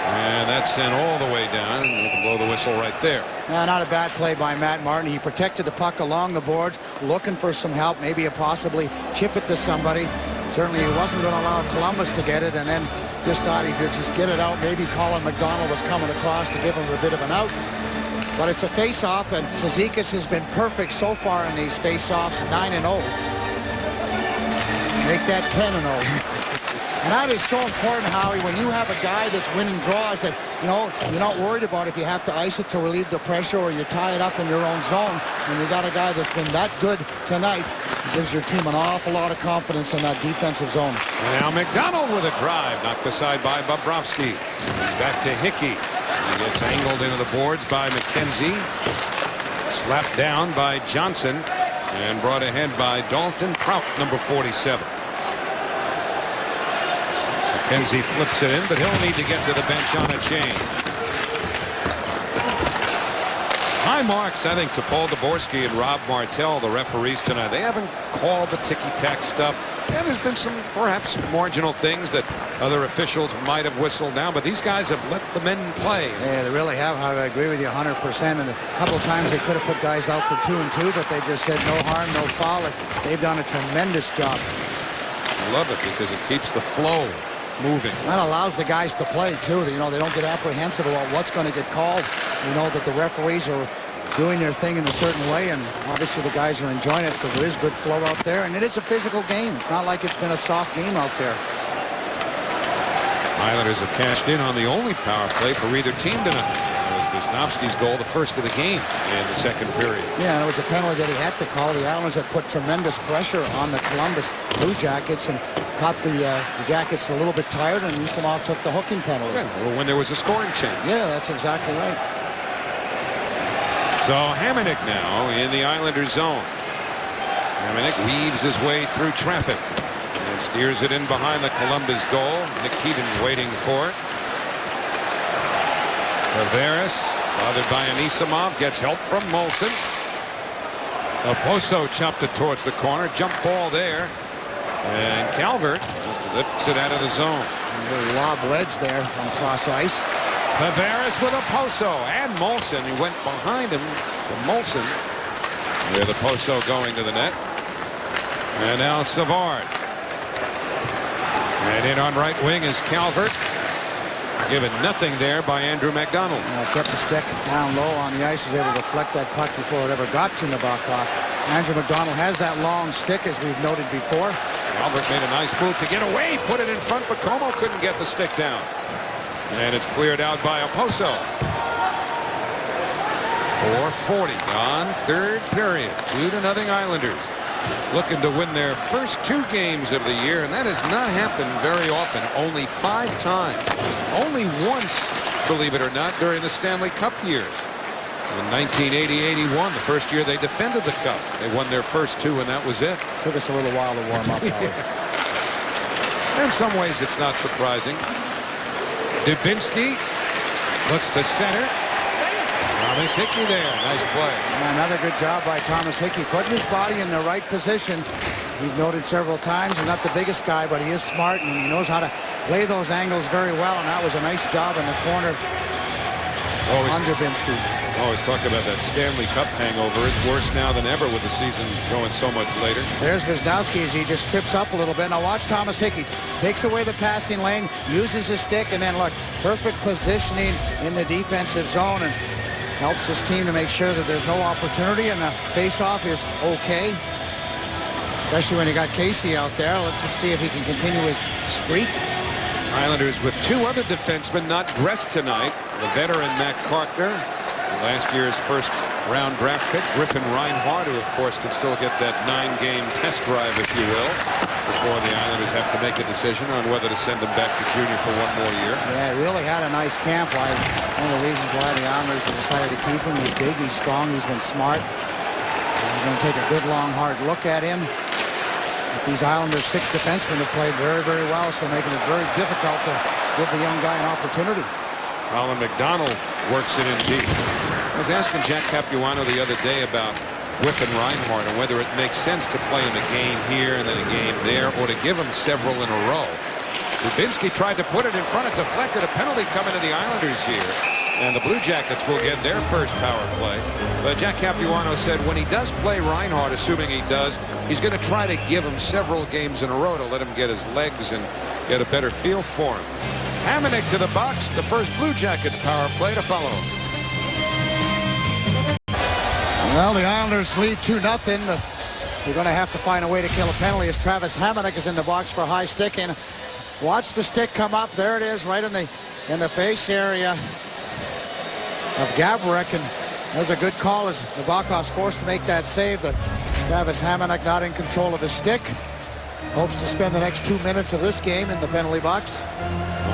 And that's sent all the way down, and you can blow the whistle right there. No, not a bad play by Matt Martin. He protected the puck along the boards, looking for some help, maybe possibly chip it to somebody. Certainly he wasn't going to allow Columbus to get it, and then just thought he could just get it out. Maybe Colin McDonald was coming across to give him a bit of an out. But it's a face-off, and Cizikas has been perfect so far in these face-offs, 9-0. Make that 10-0. And that is so important, Howie, when you have a guy that's winning draws that, you know, you're not worried about if you have to ice it to relieve the pressure or you tie it up in your own zone. When you got a guy that's been that good tonight, it gives your team an awful lot of confidence in that defensive zone. And now McDonald with a drive, knocked aside by Bobrovsky. Back to Hickey. He gets angled into the boards by McKenzie. Slapped down by Johnson and brought ahead by Dalton Prout, number 47. McKenzie flips it in, but he'll need to get to the bench on a change. High marks, I think, to Paul Dvorsky and Rob Martell, the referees tonight. They haven't called the ticky-tack stuff. Yeah, there's been some perhaps marginal things that other officials might have whistled down, but these guys have let the men play. Yeah, they really have. I agree with you 100%. And a couple of times they could have put guys out for 2-2, but they just said no harm, no foul. They've done a tremendous job. I love it because it keeps the flow moving. That allows the guys to play too. You know, they don't get apprehensive about what's going to get called. You know that the referees are doing their thing in a certain way, and obviously the guys are enjoying it because there is good flow out there, and it is a physical game. It's not like it's been a soft game out there. Islanders have cashed in on the only power play for either team tonight. Wisnowski's goal, the first of the game in the second period. Yeah, and it was a penalty that he had to call. The Islanders had put tremendous pressure on the Columbus Blue Jackets and caught the Jackets a little bit tired, and Nisimov took the hooking penalty. Yeah, when there was a scoring chance. Yeah, that's exactly right. So Hamonic now in the Islanders zone. Hamonic weaves his way through traffic and steers it in behind the Columbus goal. Nick Keaton waiting for it. Tavares, bothered by Anisimov, gets help from Molson. Oposo chopped it towards the corner. Jump ball there. And Calvert just lifts it out of the zone. A little lob wedge there on cross ice. Tavares with Oposo and Molson. He went behind him to Molson. There the Poso going to the net. And now Savard. And in on right wing is Calvert. Given nothing there by Andrew MacDonald. Kept the stick down low on the ice. Was able to deflect that puck before it ever got to Nabokov. Andrew MacDonald has that long stick, as we've noted before. Calvert made a nice move to get away. Put it in front, but Como couldn't get the stick down. And it's cleared out by Oposo. 4:40 on third period. 2-0 Islanders. Looking to win their first 2 games of the year, and that has not happened very often. Only 5 times. Only once, believe it or not, during the Stanley Cup years. In 1980-81, the first year they defended the Cup. They won their first 2, and that was it. Took us a little while to warm up. In some ways, it's not surprising. Dubinsky looks to center. Thomas Hickey there. Nice play. Another good job by Thomas Hickey, putting his body in the right position. We've noted several times he's not the biggest guy, but he is smart and he knows how to play those angles very well. And that was a nice job in the corner on Dubinsky. Always talk about that Stanley Cup hangover. It's worse now than ever with the season going so much later. There's Wisnowski as he just trips up a little bit. Now watch Thomas Hickey. Takes away the passing lane, uses his stick, and then look, perfect positioning in the defensive zone and helps his team to make sure that there's no opportunity and the face-off is okay. Especially when you got Casey out there. Let's just see if he can continue his streak. Islanders with 2 other defensemen not dressed tonight. The veteran Matt Carkner, last year's first-round draft pick, Griffin Reinhart, who of course can still get that 9-game test drive, if you will, before the Islanders have to make a decision on whether to send him back to junior for 1 more year. Yeah, he really had a nice camp. One of the reasons why the Islanders have decided to keep him. He's big, he's strong, he's been smart. We're going to take a good, long, hard look at him. But these Islanders 6 defensemen have played very, very well, so making it very difficult to give the young guy an opportunity. Colin McDonald works it in deep. I was asking Jack Capuano the other day about Griffin Reinhart and whether it makes sense to play him a game here and then a game there, or to give him several in a row. Dubinsky tried to put it in front, it deflected. A penalty coming to the Islanders here, and the Blue Jackets will get their first power play. But Jack Capuano said when he does play Reinhart, assuming he does, he's going to try to give him several games in a row to let him get his legs and get a better feel for him. Hamonic to the box, the first Blue Jackets power play to follow. Well, the Islanders lead 2-0. They're going to have to find a way to kill a penalty as Travis Hamonic is in the box for high sticking. Watch the stick come up. There it is, right in the face area of Gaborik, and there's a good call as Nabokov's forced to make that save. But Travis Hamonic not in control of his stick. Hopes to spend the next 2 minutes of this game in the penalty box.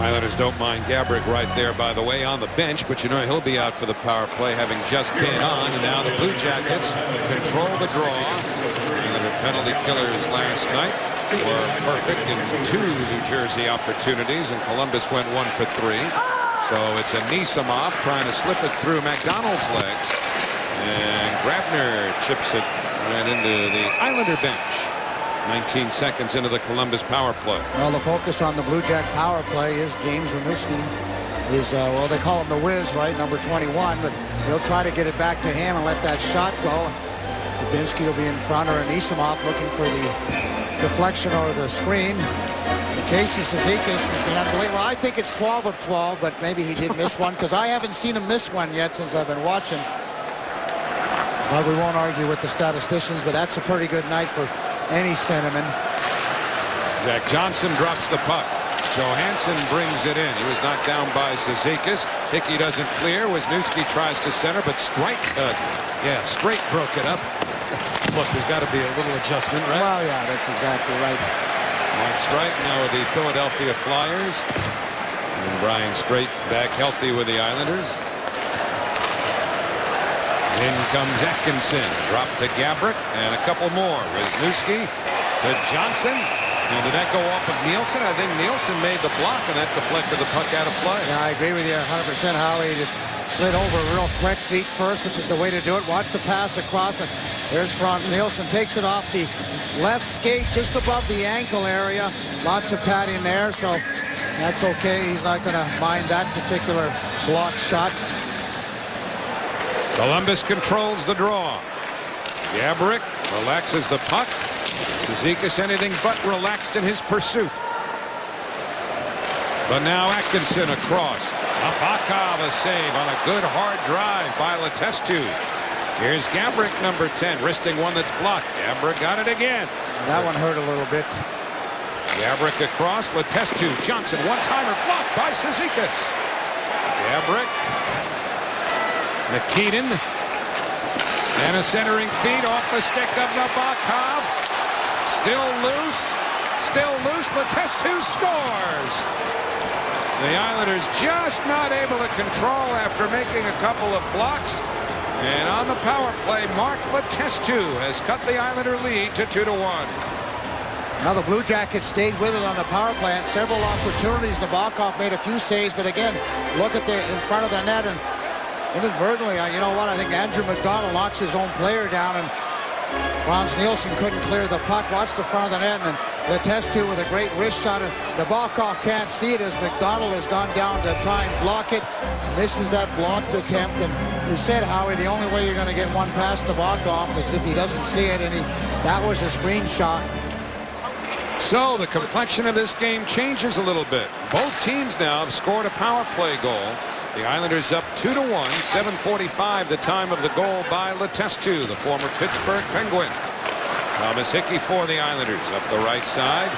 Islanders don't mind Gaborik right there, by the way, on the bench, but you know he'll be out for the power play, having just been on. And now the Blue Jackets control the draw. And the penalty killers last night were perfect in 2 New Jersey opportunities, and Columbus went 1 for 3. So it's Anisimov trying to slip it through McDonald's legs, and Grabner chips it right into the Islander bench. 19 seconds into the Columbus power play. Well, the focus on the Blue Jack power play is James Rimouski. Well, they call him the Wiz, right, number 21, but they'll try to get it back to him and let that shot go. Dubinsky will be in front, or Anisimov looking for the deflection or the screen. And Casey Cizikas has been unbelievable. I think it's 12 of 12, but maybe he did miss one, because I haven't seen him miss one yet since I've been watching. But we won't argue with the statisticians, but that's a pretty good night for any centerman. Jack Johnson drops the puck. Johansson brings it in. He was knocked down by Cizikas. Hickey doesn't clear. Wisniewski tries to center, but Strike does. Yeah, Straight broke it up. Look, there's got to be a little adjustment, right? Well, yeah, that's exactly right. Mike Strike now with the Philadelphia Flyers. And Brian Straight back healthy with the Islanders. In comes Atkinson. Drop to Gabrick, and a couple more. Wisniewski to Johnson. And did that go off of Nielsen? I think Nielsen made the block, and that deflected the puck out of play. Yeah, I agree with you 100%, Howie. He just slid over real quick, feet first, which is the way to do it. Watch the pass across it. There's Frans Nielsen. Takes it off the left skate, just above the ankle area. Lots of padding there, so that's okay. He's not going to mind that particular block shot. Columbus controls the draw. Gabrick relaxes the puck. Cizikas anything but relaxed in his pursuit. But now Atkinson across. Nabokov a save on a good hard drive by Letestu. Here's Gabrick, number 10, wristing one that's blocked. Gabrick got it again. That one hurt a little bit. Gabrick across. Letestu. Johnson, one-timer blocked by Cizikas. Gabrick. Nikitin. And a centering feed off the stick of Nabokov. Still loose. Still loose. Letestu scores. The Islanders just not able to control after making a couple of blocks. And on the power play, Mark Letestu has cut the Islander lead to 2-1. Now the Blue Jackets stayed with it on the power play. And several opportunities. Nabokov made a few saves, but again, look at the in front of the net, and inadvertently, you know what? I think Andrew McDonald knocks his own player down, and Frans Nielsen couldn't clear the puck. Watch the front of the net, and Letestu with a great wrist shot, and Nabokov can't see it as McDonald has gone down to try and block it. Misses that blocked attempt, and we said, Howie, the only way you're going to get one past Nabokov is if he doesn't see it, and that was a screen shot. So the complexion of this game changes a little bit. Both teams now have scored a power play goal. The Islanders up 2-1, 7:45 the time of the goal by Letestu, the former Pittsburgh Penguin. Thomas Hickey for the Islanders up the right side.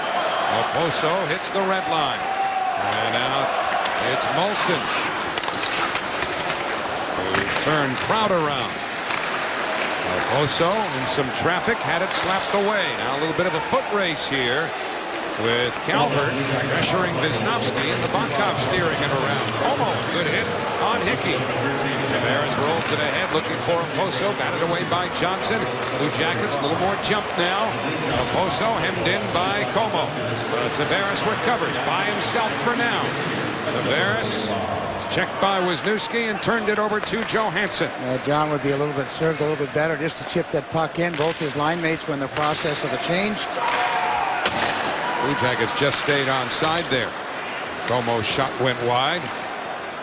Okposo hits the red line. And out it's Molson, who turned Proud around. Okposo in some traffic, had it slapped away. Now a little bit of a foot race here with Calvert pressuring Wisniewski and Nabokov steering it around. Almost good hit on Hickey. Tavares rolls it ahead looking for Okposo. Batted away by Johnson. Blue Jackets a little more jump now. Okposo hemmed in by Como. Tavares recovers by himself for now. Tavares checked by Wisniewski and turned it over to Johansson. John would be served a little bit better just to chip that puck in. Both his line mates were in the process of a change. Blue Jackets just stayed onside there. Como's shot went wide.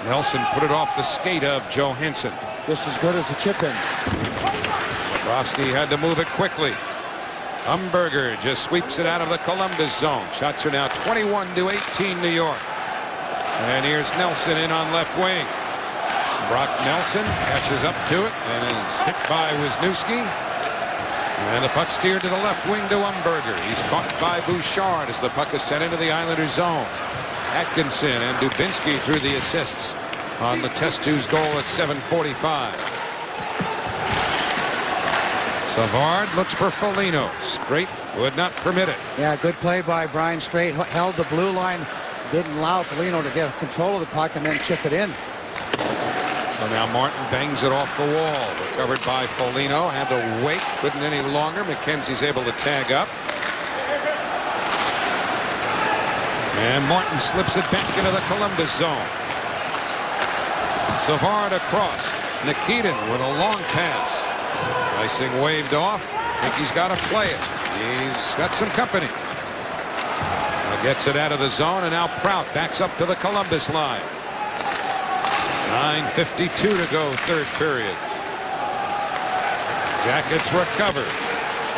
Nelson put it off the skate of Johansson. Just as good as a chip in. Bobrovsky had to move it quickly. Umberger just sweeps it out of the Columbus zone. Shots are now 21-18 New York. And here's Nelson in on left wing. Brock Nelson catches up to it and is hit by Wisniewski. And the puck steered to the left wing to Umberger. He's caught by Bouchard as the puck is sent into the Islanders zone. Atkinson and Dubinsky through the assists on Letestu's goal at 7:45. Savard looks for Foligno. Straight would not permit it. Yeah, good play by Brian Straight. Held the blue line. Didn't allow Foligno to get control of the puck and then chip it in. So now Martin bangs it off the wall. Recovered by Foligno. Had to wait. Couldn't any longer. McKenzie's able to tag up. And Martin slips it back into the Columbus zone. Savard across. Nikitin with a long pass. Icing waved off. I think he's got to play it. He's got some company. Gets it out of the zone, and now Prout backs up to the Columbus line. 9:52 to go, third period. Jackets recover.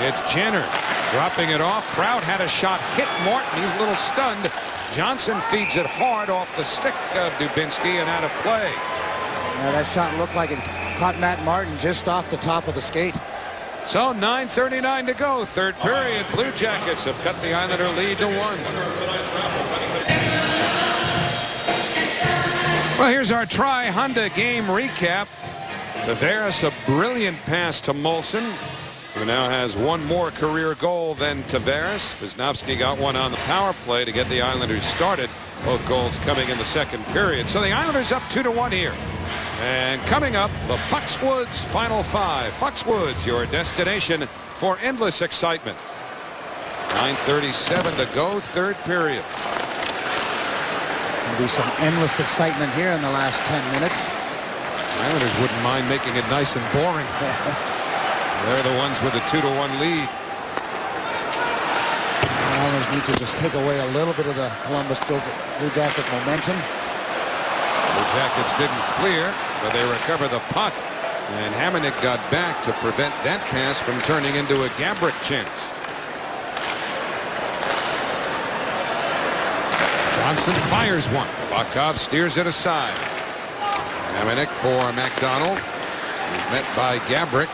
It's Jenner dropping it off. Prout had a shot, hit Morton. He's a little stunned. Johnson feeds it hard off the stick of Dubinsky and out of play. Yeah, that shot looked like it caught Matt Martin just off the top of the skate. So 9:39 to go, third period. Blue Jackets have cut the Islander lead to 1. Well, here's our Tri-Honda game recap. Tavares, a brilliant pass to Molson, who now has one more career goal than Tavares. Wisniewski got one on the power play to get the Islanders started. Both goals coming in the second period. So the Islanders up 2-1 here. And coming up, the Foxwoods Final Five. Foxwoods, your destination for endless excitement. 9:37 to go, third period. There'll be some endless excitement here in the last 10 minutes. Islanders wouldn't mind making it nice and boring. They're the ones with a 2-1 lead. The Islanders need to just take away a little bit of the Columbus Blue Jacket momentum. The Jackets didn't clear, but they recover the puck. And Hamonic got back to prevent that pass from turning into a Gabrick chance. Johnson fires one. Bakov steers it aside. Hamonic for MacDonald. He's met by Gabrick.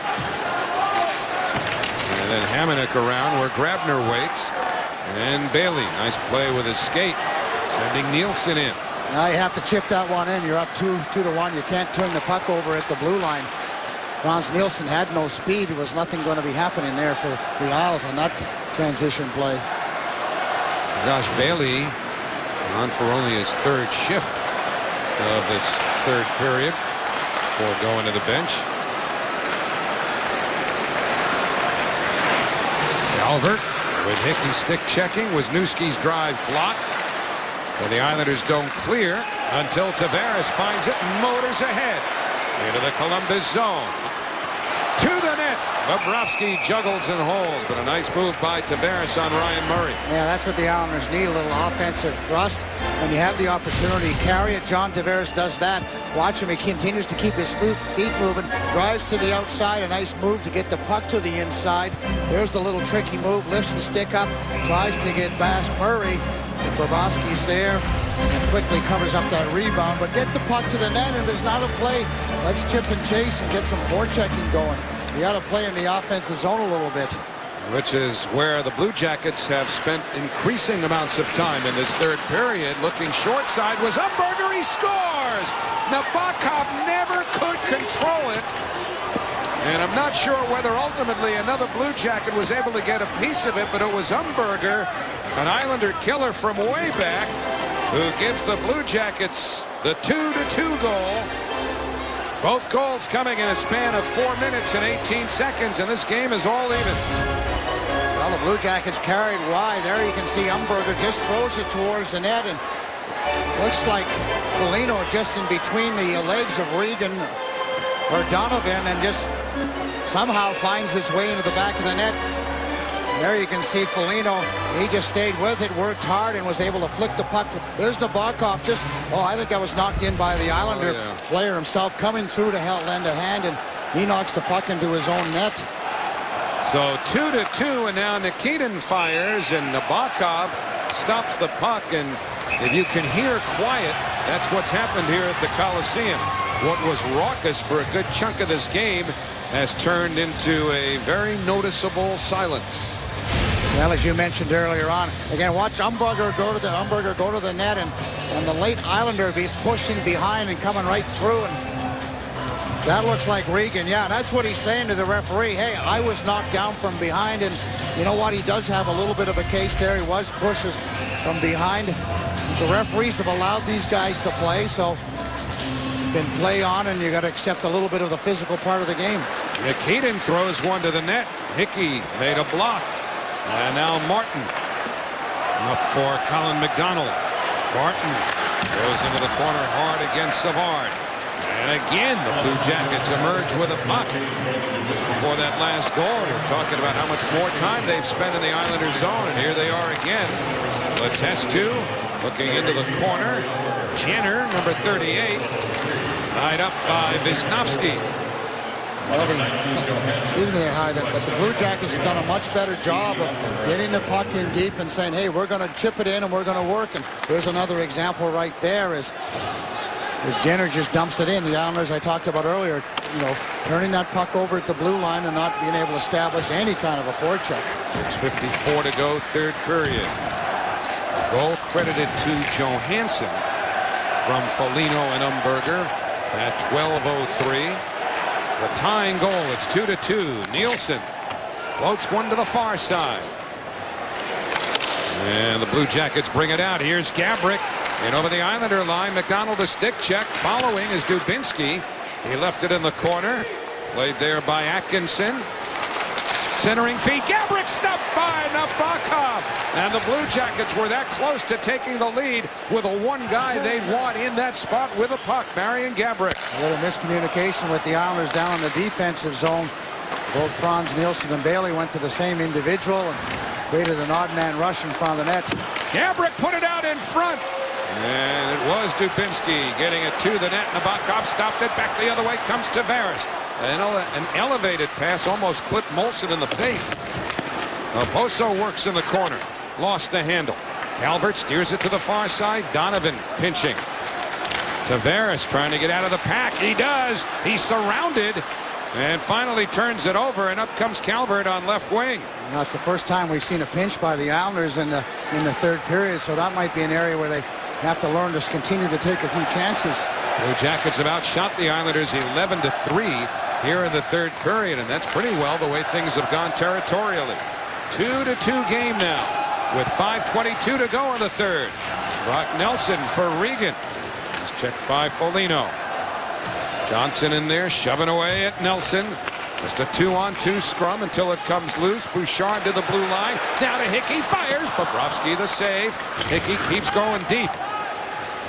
And then Hamonic around where Grabner waits. And Bailey, nice play with his skate, sending Nielsen in. Now you have to chip that one in. You're up 2-1. You can't turn the puck over at the blue line. Frans Nielsen had no speed. There was nothing going to be happening there for the Isles on that transition play. Josh Bailey on for only his third shift of this third period before going to the bench. Calvert with Hickey stick checking. Wisniewski's drive blocked. But the Islanders don't clear until Tavares finds it and motors ahead into the Columbus zone. To the net. Bobrovsky juggles and holds, but a nice move by Tavares on Ryan Murray. Yeah, that's what the Islanders need, a little offensive thrust. When you have the opportunity, carry it. John Tavares does that. Watch him. He continues to keep his feet moving. Drives to the outside. A nice move to get the puck to the inside. There's the little tricky move. Lifts the stick up. Tries to get past Murray. Bobrovsky's there and quickly covers up that rebound. But get the puck to the net, and there's not a play. Let's chip and chase and get some forechecking going. You got to play in the offensive zone a little bit. Which is where the Blue Jackets have spent increasing amounts of time in this third period. Looking short side was Umberger. He scores! Nabokov never could control it. And I'm not sure whether ultimately another Blue Jacket was able to get a piece of it, but it was Umberger, an Islander killer from way back, who gives the Blue Jackets the 2-2 goal. Both goals coming in a span of 4 minutes and 18 seconds, and this game is all even. Well, the Blue Jackets carried wide. There you can see Umberger just throws it towards the net, and looks like Foligno just in between the legs of Regan or Donovan, and just somehow finds his way into the back of the net. There you can see Foligno. He just stayed with it, worked hard, and was able to flick the puck. There's Nabokov. I think that was knocked in by the Islander player himself, coming through to lend a hand, and he knocks the puck into his own net. So 2-2, and now Nikitin fires, and Nabokov stops the puck. And if you can hear quiet, that's what's happened here at the Coliseum. What was raucous for a good chunk of this game has turned into a very noticeable silence. Well, as you mentioned earlier on, again, watch Umberger go to the net, and the late Islander is pushing behind and coming right through, and that looks like Regan. Yeah, that's what he's saying to the referee. Hey, I was knocked down from behind, and you know what? He does have a little bit of a case there. He was pushes from behind. The referees have allowed these guys to play, so it's been play on, and you got to accept a little bit of the physical part of the game. Nikitin throws one to the net. Hickey made a block. And now Martin up for Colin McDonald. Martin goes into the corner hard against Savard. And again, the Blue Jackets emerge with a puck. Just before that last goal, we're talking about how much more time they've spent in the Islanders zone. And here they are again. Letestu looking into the corner. Jenner, number 38, tied up by Wisniewski. Well, but the Blue Jackets have done a much better job of getting the puck in deep and saying, hey, we're going to chip it in and we're going to work. And there's another example right there as Jenner just dumps it in. The Islanders I talked about earlier, turning that puck over at the blue line and not being able to establish any kind of a forecheck. 6:54 to go, third period. Goal credited to Johansson from Foligno and Umberger at 12:03. The tying goal, it's 2-2. Nielsen floats one to the far side. And the Blue Jackets bring it out. Here's Gabrick. In over the Islander line, McDonald a stick check. Following is Dubinsky. He left it in the corner. Played there by Atkinson. Centering feed. Gabrick stopped by Nabokov. And the Blue Jackets were that close to taking the lead with a one guy they'd want in that spot with a puck, Marian Gabrick. A little miscommunication with the Islanders down in the defensive zone. Both Franz Nielsen and Bailey went to the same individual and created an odd man rush in front of the net. Gabrick put it out in front. And it was Dubinsky getting it to the net. Nabokov stopped it. Back the other way comes Tavares. An elevated pass almost clipped Molson in the face. Poso works in the corner. Lost the handle. Calvert steers it to the far side. Donovan pinching. Tavares trying to get out of the pack. He does. He's surrounded. And finally turns it over, and up comes Calvert on left wing. That's the first time we've seen a pinch by the Islanders in the third period, so that might be an area where they have to learn to continue to take a few chances. Blue Jackets have outshot the Islanders 11-3 here in the third period, and that's pretty well the way things have gone territorially. 2-2 game now with 5:22 to go in the third. Brock Nelson for Regan. He's checked by Foligno. Johnson in there shoving away at Nelson. Just a 2-on-2 scrum until it comes loose. Bouchard to the blue line. Now to Hickey. Fires. Bobrovsky the save. Hickey keeps going deep.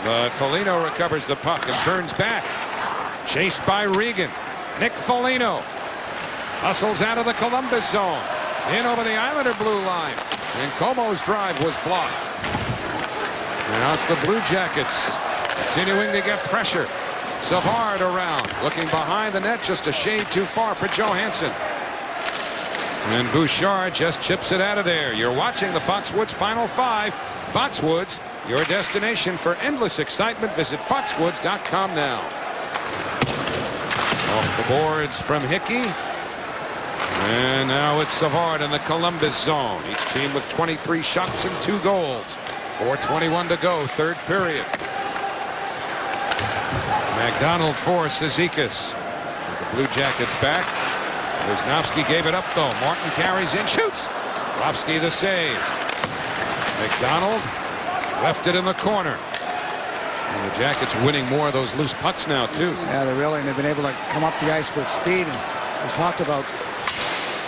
But Foligno recovers the puck and turns back. Chased by Regan. Nick Foligno hustles out of the Columbus zone. In over the Islander blue line. And Como's drive was blocked. Now it's the Blue Jackets continuing to get pressure. Savard around, looking behind the net, just a shade too far for Johansson. And Bouchard just chips it out of there. You're watching the Foxwoods Final Five. Foxwoods, your destination for endless excitement. Visit foxwoods.com now. Off the boards from Hickey. And now it's Savard in the Columbus zone. Each team with 23 shots and 2 goals. 4:21 to go, third period. McDonald for Cizikas. The Blue Jackets back. Wisnowski gave it up though. Martin carries in, shoots. Bobrovsky the save. McDonald left it in the corner. And the Jackets winning more of those loose pucks now too. Yeah, they've been able to come up the ice with speed. And as talked about,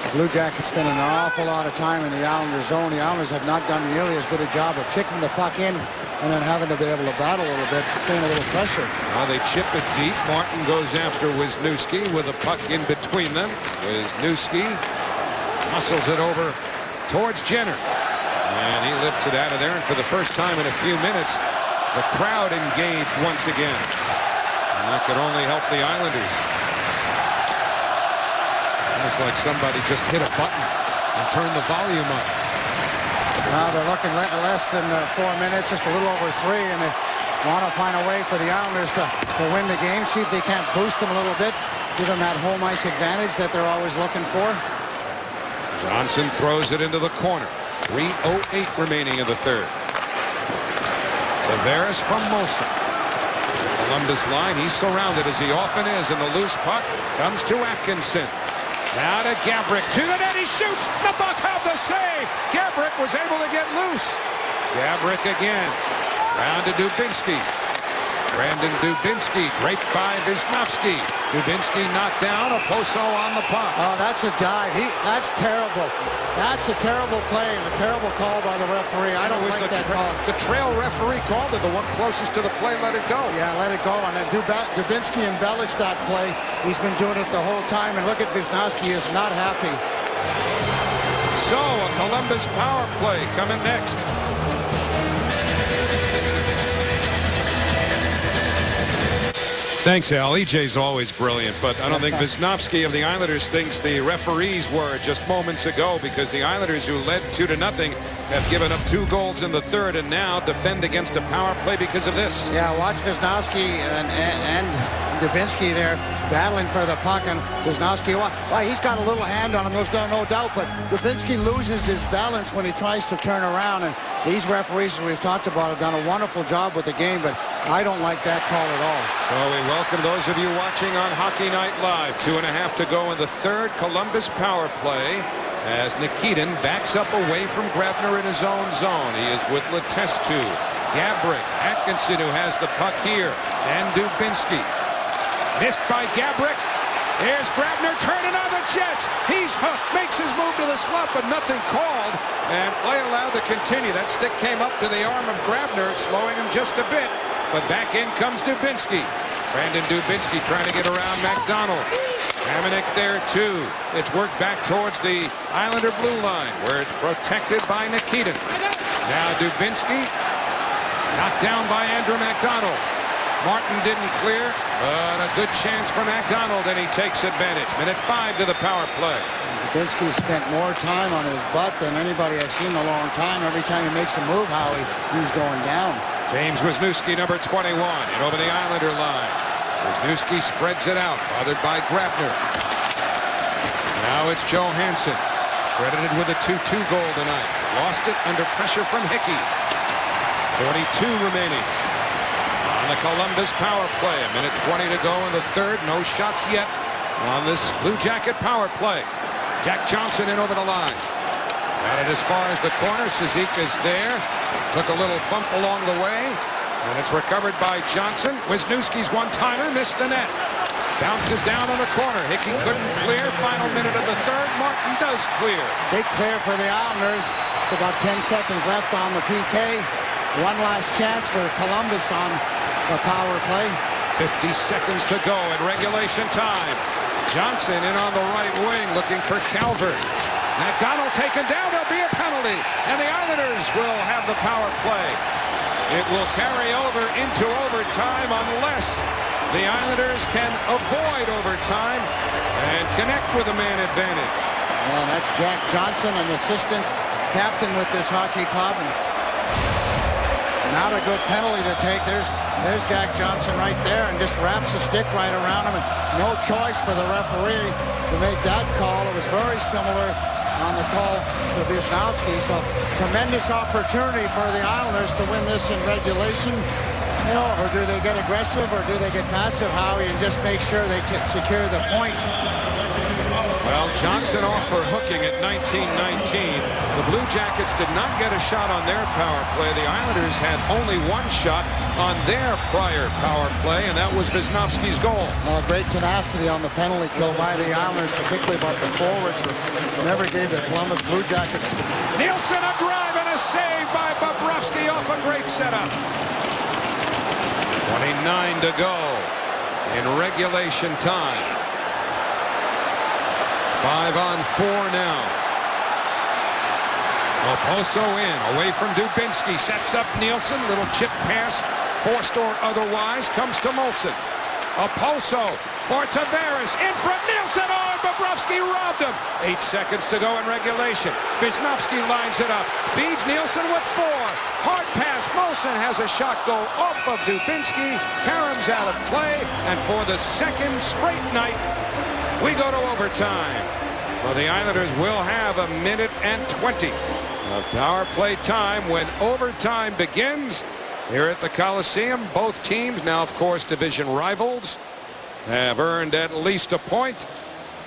the Blue Jackets spending an awful lot of time in the Islanders zone. The Islanders have not done nearly as good a job of kicking the puck in and then having to be able to battle a little bit, sustain a little pressure. Now they chip it deep. Martin goes after Wisniewski with a puck in between them. Wisniewski muscles it over towards Jenner. And he lifts it out of there. And for the first time in a few minutes, the crowd engaged once again. And that could only help the Islanders. Almost like somebody just hit a button and turned the volume up. Now they're looking less than 4 minutes, just a little over 3, and they want to find a way for the Islanders to win the game, see if they can't boost them a little bit, give them that home ice advantage that they're always looking for. Johnson throws it into the corner. 3:08 remaining in the third. Tavares from Molson. Columbus line, he's surrounded as he often is, and the loose puck comes to Atkinson. Now to Gabrick, to the net, he shoots. Nabokov the save. Gabrick was able to get loose. Gabrick again. Round to Dubinsky. Brandon Dubinsky draped by Wisnowski. Dubinsky knocked down. Oposo on the puck. Oh, that's a dive. That's terrible. That's a terrible play and a terrible call by the referee. I don't like that call. The trail referee called it. The one closest to the play let it go. Yeah, let it go. And Dubinsky embellished that play. He's been doing it the whole time. And look at Wisnowski, is not happy. So a Columbus power play coming next. Thanks, Al. EJ's always brilliant, but I don't think Wisnowski of the Islanders thinks the referees were just moments ago, because the Islanders, who led 2-0, have given up 2 goals in the third and now defend against a power play because of this. Yeah, watch Wisnowski and Dubinsky there battling for the puck, and Wisnowski, he's got a little hand on him, there's no doubt, but Dubinsky loses his balance when he tries to turn around, and these referees, as we've talked about, have done a wonderful job with the game, but I don't like that call at all. So we welcome those of you watching on Hockey Night Live. 2.5 to go in the third. Columbus power play as Nikitin backs up away from Grabner in his own zone. He is with Letestu. Gabrick. Atkinson, who has the puck here. And Dubinsky. Missed by Gabrick. Here's Grabner turning on the Jets. He's hooked. Makes his move to the slot, but nothing called. And play allowed to continue. That stick came up to the arm of Grabner, slowing him just a bit. But back in comes Dubinsky. Brandon Dubinsky trying to get around McDonald. Hamonic there too. It's worked back towards the Islander blue line where it's protected by Nikitin. Now Dubinsky knocked down by Andrew McDonald. Martin didn't clear, but a good chance for McDonald, and he takes advantage. Minute 5 to the power play. Dubinsky spent more time on his butt than anybody I've seen in a long time. Every time he makes a move, Howie, he's going down. James Wisniewski, number 21, and over the Islander line. Wisniewski spreads it out, bothered by Grabner. Now it's Johansson, credited with a 2-2 goal tonight. Lost it under pressure from Hickey. 42 remaining on the Columbus power play. A minute 20 to go in the third. No shots yet on this Blue Jacket power play. Jack Johnson in over the line. Got it as far as the corner. Cizikas there. Took a little bump along the way. And it's recovered by Johnson. Wisniewski's one-timer missed the net. Bounces down on the corner. Hickey couldn't clear. Final minute of the third. Martin does clear. Big clear for the Islanders. Just about 10 seconds left on the PK. One last chance for Columbus on the power play. 50 seconds to go in regulation time. Johnson in on the right wing looking for Calvert. McDonald taken down. There'll be a penalty. And the Islanders will have the power play. It will carry over into overtime unless the Islanders can avoid overtime and connect with a man advantage. Well, that's Jack Johnson, an assistant captain with this hockey club. And not a good penalty to take. There's Jack Johnson right there and just wraps the stick right around him. And no choice for the referee to make that call. It was very similar on the call to Wisniewski. So tremendous opportunity for the Islanders to win this in regulation. You know, or do they get aggressive or do they get passive, Howie, and just make sure they can secure the point? Well, Johnson off for hooking at 19-19. The Blue Jackets did not get a shot on their power play. The Islanders had only one shot on their prior power play, and that was Wisniewski's goal. Great tenacity on the penalty kill by the Islanders, particularly about the forwards that never gave the Columbus Blue Jackets. Nielsen, a drive and a save by Bobrovsky off a great setup. 29 to go in regulation time. 5-on-4 now. Oposo in, away from Dubinsky, sets up Nielsen, little chip pass, forced or otherwise, comes to Molson. Oposo for Tavares, in front, Nielsen, oh, Bobrovsky robbed him. 8 seconds to go in regulation. Wisniewski lines it up, feeds Nielsen with 4. Hard pass, Molson has a shot go off of Dubinsky, Karam's out of play, and for the second straight night, we go to overtime. Well, the Islanders will have a minute and 20 of power play time when overtime begins here at the Coliseum. Both teams, now of course division rivals, have earned at least a point.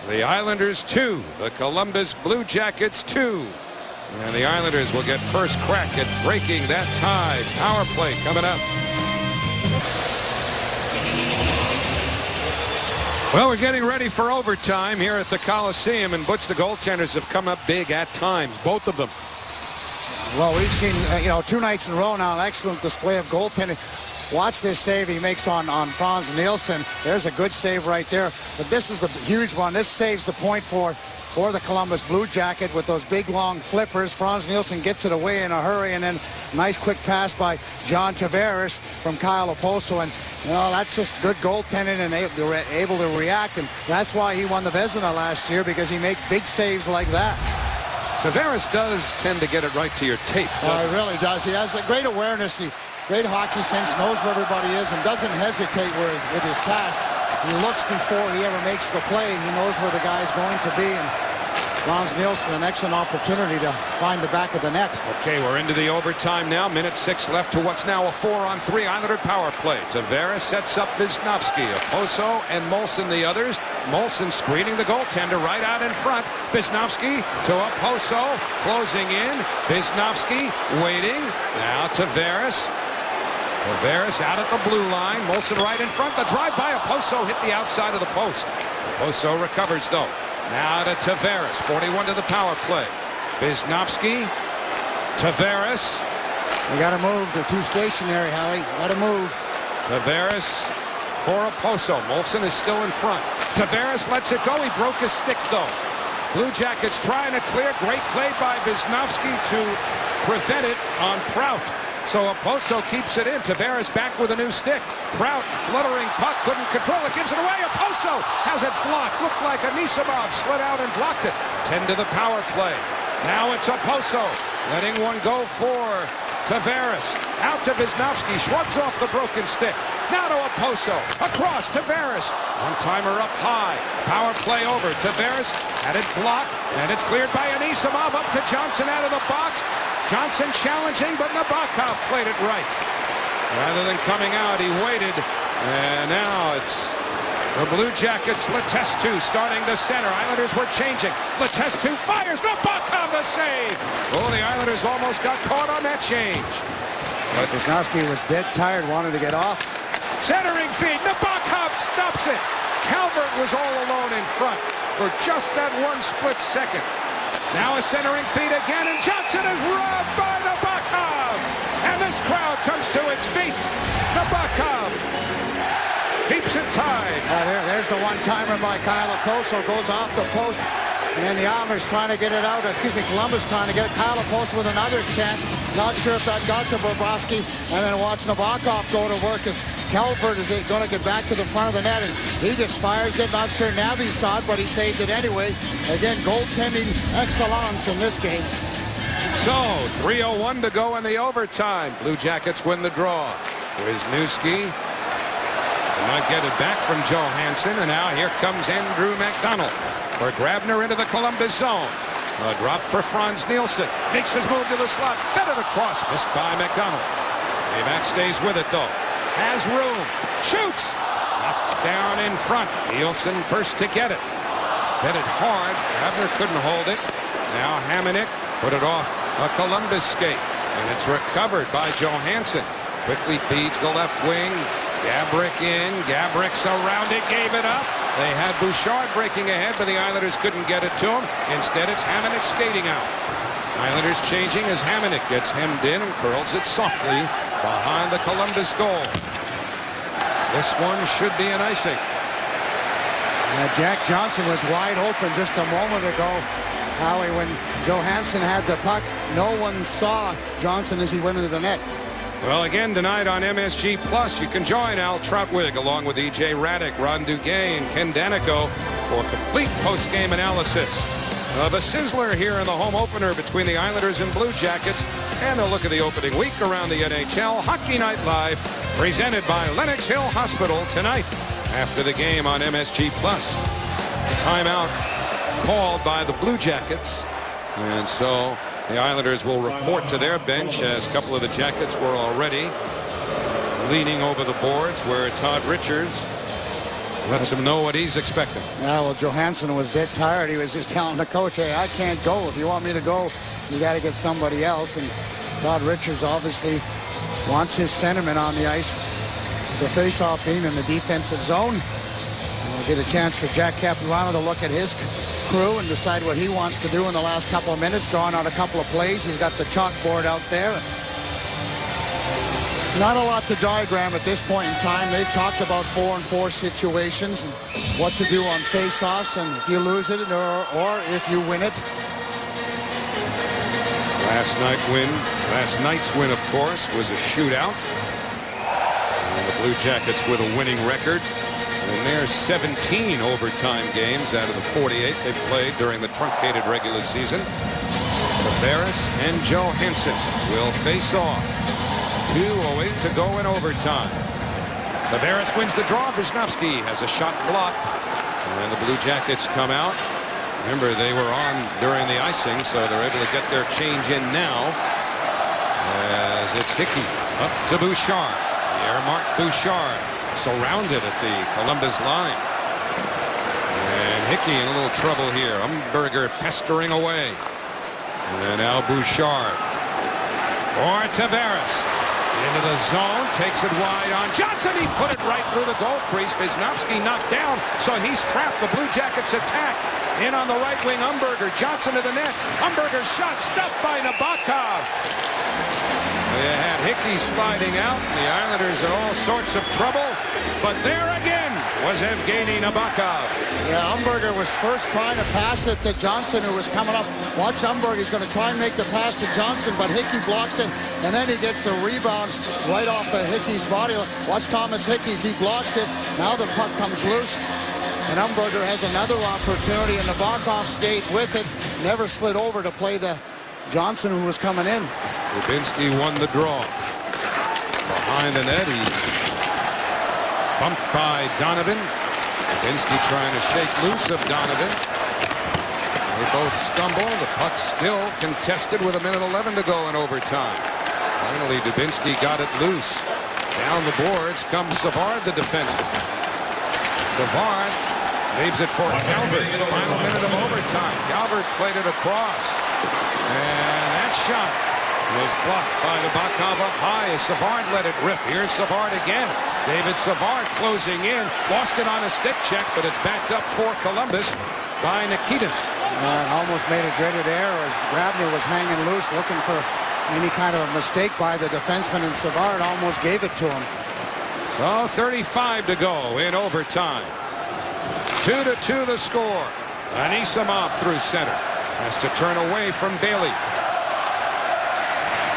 The Islanders 2, the Columbus Blue Jackets 2. And the Islanders will get first crack at breaking that tie. Power play coming up. Well, we're getting ready for overtime here at the Coliseum, and Butch, the goaltenders have come up big at times, both of them. Well, we've seen, 2 nights in a row now, an excellent display of goaltending. Watch this save he makes on Frans Nielsen. There's a good save right there. But this is the huge one. This saves the point for the Columbus Blue Jacket with those big, long flippers. Frans Nielsen gets it away in a hurry, and then nice quick pass by John Tavares from Kyle Oposo. And, that's just good goaltending and able to react. And that's why he won the Vezina last year, because he makes big saves like that. Tavares does tend to get it right to your tape. He really does. He has a great awareness. Great hockey sense, knows where everybody is, and doesn't hesitate with his pass. He looks before he ever makes the play. He knows where the guy is going to be. And Frans Nielsen, an excellent opportunity to find the back of the net. Okay, we're into the overtime now. Minute 6 left to what's now a 4-on-3 Islander power play. Tavares sets up Wisniewski. Oposo and Molson the others. Molson screening the goaltender right out in front. Wisniewski to Oposo, closing in. Wisniewski waiting. Now Tavares. Tavares out at the blue line. Molson right in front. The drive by Oposo hit the outside of the post. Oposo recovers, though. Now to Tavares. 41 to the power play. Wisniewski. Tavares. You got to move. They're too stationary, Howie. Got to move. Tavares for Oposo. Molson is still in front. Tavares lets it go. He broke his stick, though. Blue Jackets trying to clear. Great play by Wisniewski to prevent it on Prout. So Oposo keeps it in. Tavares back with a new stick. Prout, fluttering puck, couldn't control it. Gives it away. Oposo has it blocked. Looked like Anisimov slid out and blocked it. 10 to the power play. Now it's Oposo letting one go for Tavares. Out to Wisniewski. Shrugs off the broken stick. Now to Oposo. Across Tavares. One-timer up high. Power play over. Tavares had it blocked. And it's cleared by Anisimov. Up to Johnson out of the box. Johnson challenging, but Nabokov played it right. Rather than coming out, he waited. And now it's the Blue Jackets. Letestu starting the center. Islanders were changing. Letestu fires. Nabokov the save. Oh, the Islanders almost got caught on that change. But Wisniewski was dead tired, wanted to get off. Centering feed. Nabokov stops it. Calvert was all alone in front for just that one split second. Now a centering feed again, and Johnson is robbed by Nabokov. And this crowd comes to its feet. Nabokov keeps it tied. There's the one-timer by Kyle Okposo. Goes off the post. And then the Islanders trying to get it out. Columbus trying to get it. Kyle Okposo with another chance. Not sure if that got to Bobrovsky. And then watch Nabokov go to work as Calvert is going to get back to the front of the net, and he just fires it. Not sure Navi saw it, but he saved it anyway. Again, goaltending excellence in this game. So, 3:01 to go in the overtime. Blue Jackets win the draw. Wisniewski cannot get it back from Johansson, and now here comes Andrew McDonald for Grabner into the Columbus zone. A drop for Franz Nielsen. Makes his move to the slot. Fed it across. Missed by McDonald. Avac stays with it, though. Has room. Shoots. Knocked down in front. Nielsen first to get it. Fed it hard. Grabner couldn't hold it. Now Hamonic put it off a Columbus skate. And it's recovered by Johansson. Quickly feeds the left wing. Gabrick in. Gabrick's around it. Gave it up. They had Bouchard breaking ahead, but the Islanders couldn't get it to him. Instead, it's Hamonic skating out. Islanders changing as Hamonic gets hemmed in and curls it softly behind the Columbus goal. This one should be an icing. Jack Johnson was wide open just a moment ago. Howie, when Johansson had the puck, no one saw Johnson as he went into the net. Well, again, tonight on MSG Plus, you can join Al Troutwig along with E.J. Raddick, Ron Duguay, and Ken Danico for complete post-game analysis of a sizzler here in the home opener between the Islanders and Blue Jackets, and a look at the opening week around the NHL. Hockey Night Live, presented by Lenox Hill Hospital tonight after the game on MSG Plus. Timeout called by the Blue Jackets, and so the Islanders will report to their bench as a couple of the Jackets were already leaning over the boards, where Todd Richards lets him know what he's expecting. Yeah, well, Johansson was dead tired. He was just telling the coach, hey, I can't go. If you want me to go, you got to get somebody else. And Todd Richards obviously wants his centerman on the ice. The face-off being in the defensive zone. We'll get a chance for Jack Capuano to look at his crew and decide what he wants to do in the last couple of minutes, drawing out a couple of plays. He's got the chalkboard out there. Not a lot to diagram at this point in time. They've talked about 4-on-4 situations and what to do on face-offs, and if you lose it or if you win it. Last night's win, of course, was a shootout. And the Blue Jackets with a winning record. And there's 17 overtime games out of the 48 they've played during the truncated regular season. Tavares and Johansson will face off. 2:08 to go in overtime. Tavares wins the draw. Wisniewski has a shot blocked. And the Blue Jackets come out. Remember, they were on during the icing, so they're able to get their change in now. As it's Hickey up to Bouchard. Pierre-Marc Bouchard surrounded at the Columbus line. And Hickey in a little trouble here. Umberger pestering away. And now Bouchard for Tavares. Into the zone, takes it wide on Johnson. He put it right through the goal crease. Wisniewski knocked down, so he's trapped. The Blue Jackets attack. In on the right wing, Umberger. Johnson to the net. Umberger's shot stopped by Nabokov. They had Hickey sliding out. The Islanders in all sorts of trouble. But there again was Evgeny Nabokov. Yeah, Umberger was first trying to pass it to Johnson, who was coming up. Watch Umberger. He's going to try and make the pass to Johnson, but Hickey blocks it, and then he gets the rebound right off of Hickey's body. Watch Thomas Hickey's. He blocks it. Now the puck comes loose, and Umberger has another opportunity, and Nabokov stayed with it, never slid over to play the Johnson, who was coming in. Dubinsky won the draw. Behind the net, he's bumped by Donovan. Dubinsky trying to shake loose of Donovan. They both stumble. The puck still contested with 1:11 to go in overtime. Finally, Dubinsky got it loose. Down the boards comes Savard, the defenseman. Savard leaves it for Calvert. Final minute of overtime. Calvert played it across. And that shot was blocked by Nabokov up high as Savard let it rip. Here's Savard again. David Savard closing in. Lost it on a stick check, but it's backed up for Columbus by Nikitin. And almost made a dreaded error as Grabner was hanging loose, looking for any kind of a mistake by the defenseman, and Savard almost gave it to him. So 35 to go in overtime. 2-2 the score. Anisimov through center. Has to turn away from Bailey.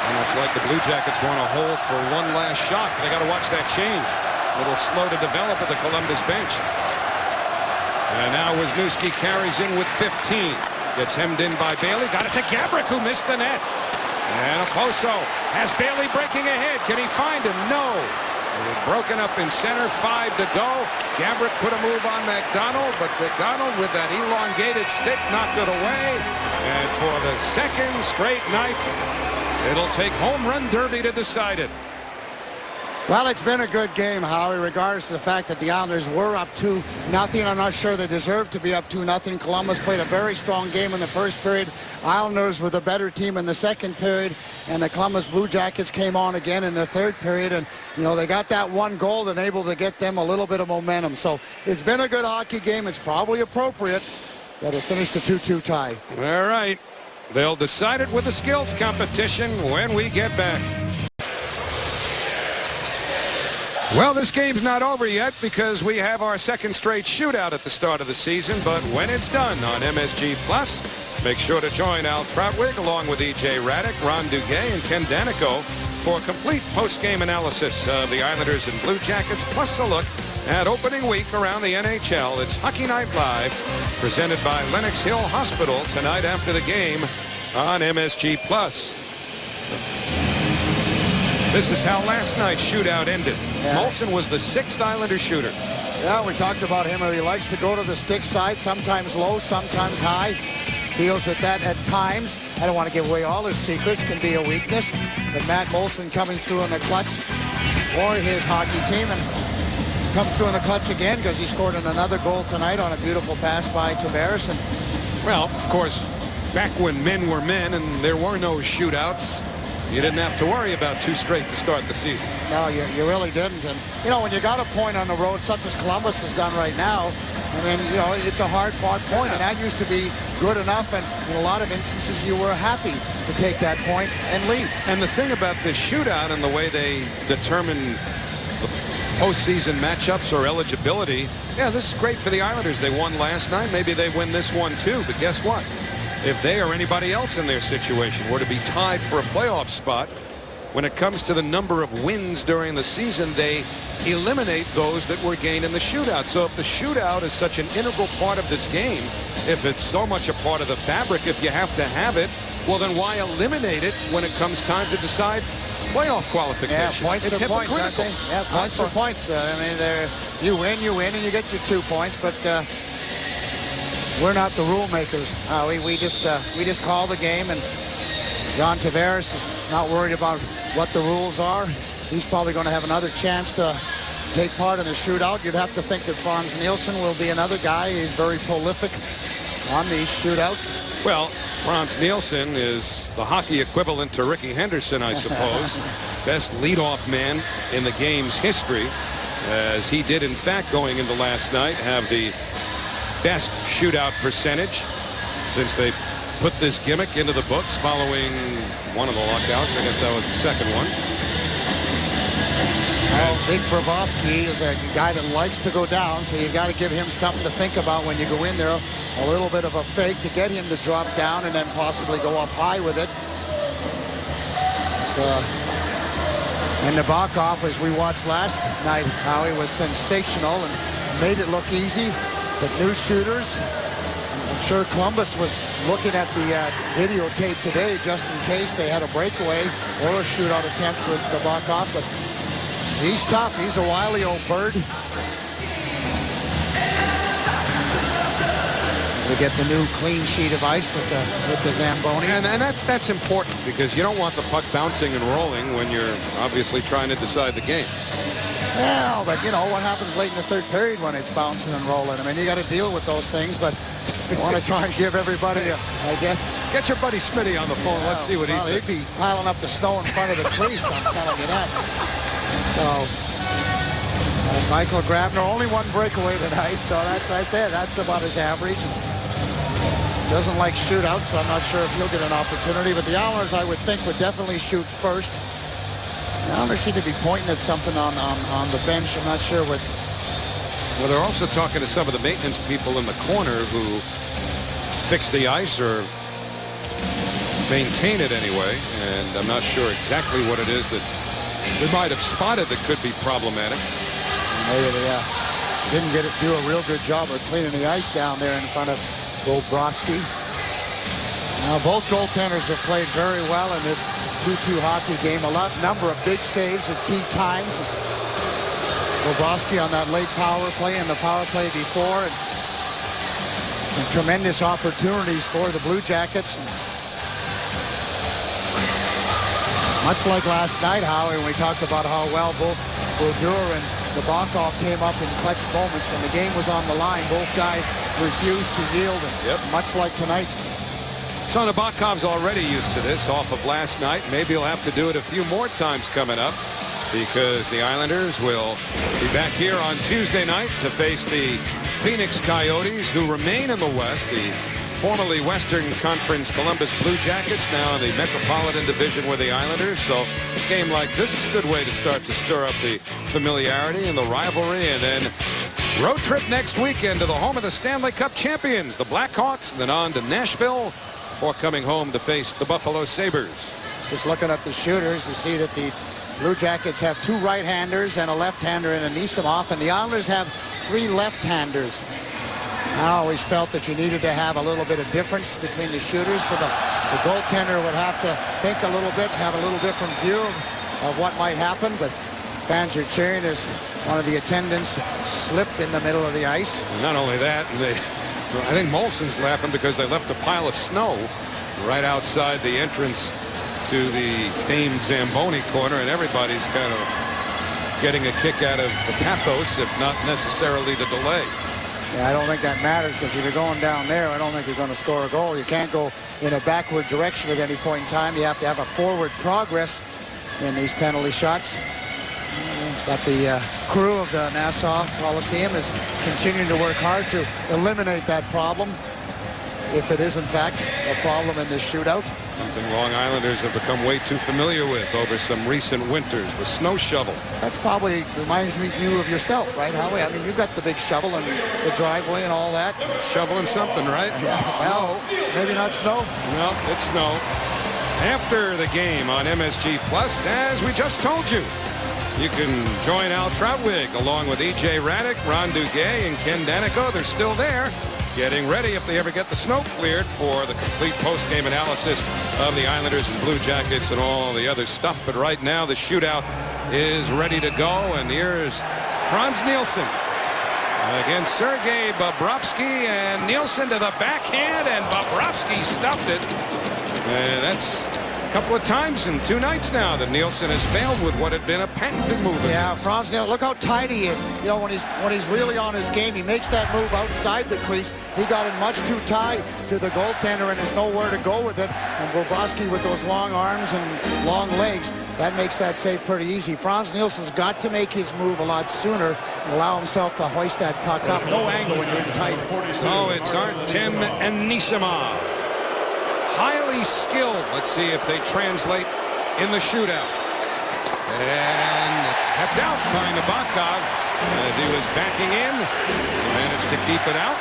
Almost like the Blue Jackets want to hold for one last shot. They got to watch that change. A little slow to develop at the Columbus bench. And now Wisniewski carries in with 15. Gets hemmed in by Bailey. Got it to Gabrick, who missed the net. And Oposo has Bailey breaking ahead. Can he find him? No. It was broken up in center. 5 to go. Gabrick put a move on McDonald, but McDonald with that elongated stick knocked it away. And for the second straight night, it'll take home run derby to decide it. Well, it's been a good game, Howie, regardless of the fact that the Islanders were up 2-0. I'm not sure they deserved to be up 2-0. Columbus played a very strong game in the first period. Islanders were the better team in the second period, and the Columbus Blue Jackets came on again in the third period, and they got that one goal and able to get them a little bit of momentum. So it's been a good hockey game. It's probably appropriate that it finished a 2-2 tie. All right. They'll decide it with the skills competition when we get back. Well, this game's not over yet because we have our second straight shootout at the start of the season, but when it's done on MSG Plus, make sure to join Al Trautwig along with E.J. Raddick, Ron Duguay, and Ken Danico for a complete post-game analysis of the Islanders and Blue Jackets, plus a look at opening week around the NHL. It's Hockey Night Live, presented by Lenox Hill Hospital tonight after the game on MSG Plus. This is how last night's shootout ended. Yeah. Molson was the 6th Islander shooter. Yeah, we talked about him. He likes to go to the stick side, sometimes low, sometimes high. Deals with that at times. I don't want to give away all his secrets. Can be a weakness. But Matt Molson coming through in the clutch for his hockey team. And comes through in the clutch again because he scored another goal tonight on a beautiful pass by Tavares. And well, of course, back when men were men and there were no shootouts, you didn't have to worry about 2 straight to start the season. No, you really didn't. And, when you got a point on the road, such as Columbus has done right now, I mean, it's a hard-fought point, and that used to be good enough, and in a lot of instances, you were happy to take that point and leave. And the thing about this shootout and the way they determine the postseason matchups or eligibility, yeah, this is great for the Islanders. They won last night. Maybe they win this one, too. But guess what? If they or anybody else in their situation were to be tied for a playoff spot, when it comes to the number of wins during the season, they eliminate those that were gained in the shootout. So if the shootout is such an integral part of this game, if it's so much a part of the fabric, if you have to have it, well, then why eliminate it when it comes time to decide playoff qualification? Yeah, points it's are points, aren't they? Yeah, points are points. I mean, you win, and you get your 2 points, but we're not the rule makers. We just call the game, and John Tavares is not worried about what the rules are. He's probably going to have another chance to take part in the shootout. You'd have to think that Franz Nielsen will be another guy. He's very prolific on these shootouts. Well, Frans Nielsen is the hockey equivalent to Ricky Henderson, I suppose. Best leadoff man in the game's history, as he did, in fact, going into last night, have the best shootout percentage since they put this gimmick into the books following one of the lockouts. I guess that was the second one. Well, Nick Bobrovsky is a guy that likes to go down, so you got to give him something to think about when you go in there. A little bit of a fake to get him to drop down and then possibly go up high with it. And Nabokov, as we watched last night, Howie, was sensational and made it look easy. But new shooters, I'm sure Columbus was looking at the videotape today just in case they had a breakaway or a shootout attempt with Nabokov. But he's tough. He's a wily old bird. As we get the new clean sheet of ice with the Zambonis. And that's important, because you don't want the puck bouncing and rolling when you're obviously trying to decide the game. Well, but you know what happens late in the third period when it's bouncing and rolling. I mean, you got to deal with those things, but you want to try and give everybody, I guess. Get your buddy Smitty on the phone. Let's see what he thinks. He'd be piling up the snow in front of the crease, I'm telling you that. So, Michael Grabner, only one breakaway tonight, so that's, I said, that's about his average. Doesn't like shootouts, so I'm not sure if he'll get an opportunity, but the Islanders, I would think, would definitely shoot first. The Islanders seem to be pointing at something on the bench. I'm not sure what. Well, they're also talking to some of the maintenance people in the corner who fix the ice or maintain it anyway, and I'm not sure exactly what it is that they might have spotted that could be problematic. Maybe they didn't do a real good job of cleaning the ice down there in front of Bobrovsky. Now both goaltenders have played very well in this 2-2 hockey game. Number of big saves at key times. Bobrovsky on that late power play and the power play before. And some tremendous opportunities for the Blue Jackets. Much like last night, Howie, when we talked about how well both Brodeur and Nabokov came up in clutch moments when the game was on the line. Both guys refused to yield. Much like tonight. So Nabokov's already used to this off of last night. Maybe he'll have to do it a few more times coming up, because the Islanders will be back here on Tuesday night to face the Phoenix Coyotes, who remain in the West, the formerly Western Conference Columbus Blue Jackets, now in the Metropolitan Division with the Islanders. So a game like this is a good way to start to stir up the familiarity and the rivalry. And then road trip next weekend to the home of the Stanley Cup champions, the Blackhawks, and then on to Nashville before coming home to face the Buffalo Sabres. Just looking at the shooters to see that the Blue Jackets have two right-handers and a left-hander in Anisimov, and the Islanders have three left-handers. I always felt that you needed to have a little bit of difference between the shooters, so the goaltender would have to think a little bit, have a little different view of what might happen, but fans are cheering as one of the attendants slipped in the middle of the ice. And not only that, I think Molson's laughing because they left a pile of snow right outside the entrance to the famed Zamboni corner, and everybody's kind of getting a kick out of the pathos, if not necessarily the delay. Yeah, I don't think that matters, because if you're going down there, I don't think you're going to score a goal. You can't go in a backward direction at any point in time. You have to have a forward progress in these penalty shots. But the crew of the Nassau Coliseum is continuing to work hard to eliminate that problem, if it is in fact a problem in this shootout. Something Long Islanders have become way too familiar with over some recent winters, the snow shovel. That probably reminds you of yourself, right, Howie? I mean, you've got the big shovel and the driveway and all that. Shoveling something, right? Yeah, well, maybe not snow. No, it's snow. After the game on MSG Plus, as we just told you, you can join Al Trautwig along with E.J. Raddick, Ron Duguay, and Ken Danico. They're still there, getting ready if they ever get the snow cleared for the complete post-game analysis of the Islanders and Blue Jackets and all the other stuff. But right now, the shootout is ready to go, and here's Frans Nielsen against Sergei Bobrovsky, and Nielsen to the backhand, and Bobrovsky stopped it. And that's A couple of times in 2 nights now that Nielsen has failed with what had been a patented move. Yeah, Franz Nielsen, look how tight he is. You know, when he's really on his game, he makes that move outside the crease. He got it much too tight to the goaltender, and there's nowhere to go with it. And Bobrovsky with those long arms and long legs, that makes that save pretty easy. Franz Nielsen's got to make his move a lot sooner and allow himself to hoist that puck up. No angle when you're in tight. Oh, it's Artem Anisimov. Highly skilled. Let's see if they translate in the shootout. And it's kept out by Nabokov as he was backing in. He managed to keep it out.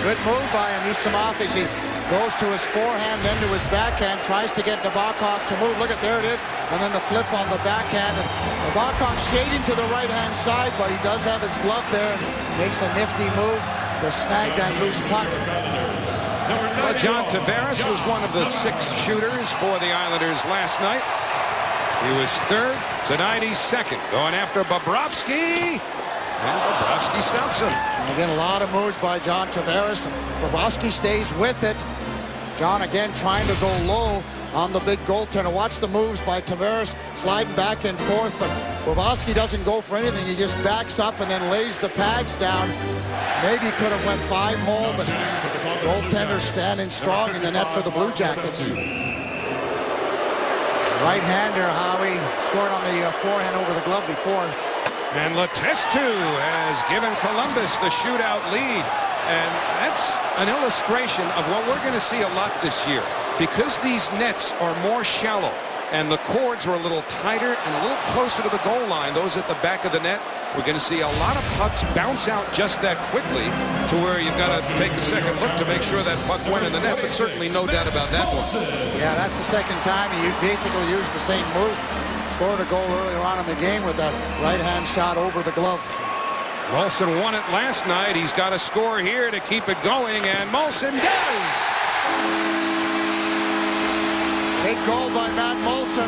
Good move by Anisimov as he goes to his forehand, then to his backhand, tries to get Nabokov to move. Look at, there it is. And then the flip on the backhand. And Nabokov shading to the right-hand side, but he does have his glove there. Makes a nifty move to snag that loose puck. Well, John Tavares was one of the 6 shooters for the Islanders last night. He was 3rd. Tonight he's 2nd. Going after Bobrovsky. And Bobrovsky stops him. And again, a lot of moves by John Tavares. And Bobrovsky stays with it. John again trying to go low on the big goaltender. Watch the moves by Tavares sliding back and forth. But Bobrovsky doesn't go for anything. He just backs up and then lays the pads down. Maybe could have went 5-hole, but goaltender standing strong in the net for the Blue Jackets. Right-hander, Howie, scored on the forehand over the glove before. And Letestu has given Columbus the shootout lead. And that's an illustration of what we're going to see a lot this year. Because these nets are more shallow and the cords are a little tighter and a little closer to the goal line, those at the back of the net, we're going to see a lot of pucks bounce out just that quickly to where you've got to take a second look to make sure that puck went in the net, but certainly no doubt about that one. Yeah, that's the second time he basically used the same move. Scored a goal earlier on in the game with that right-hand shot over the glove. Molson won it last night. He's got a score here to keep it going, and Molson does. Big goal by Matt Molson.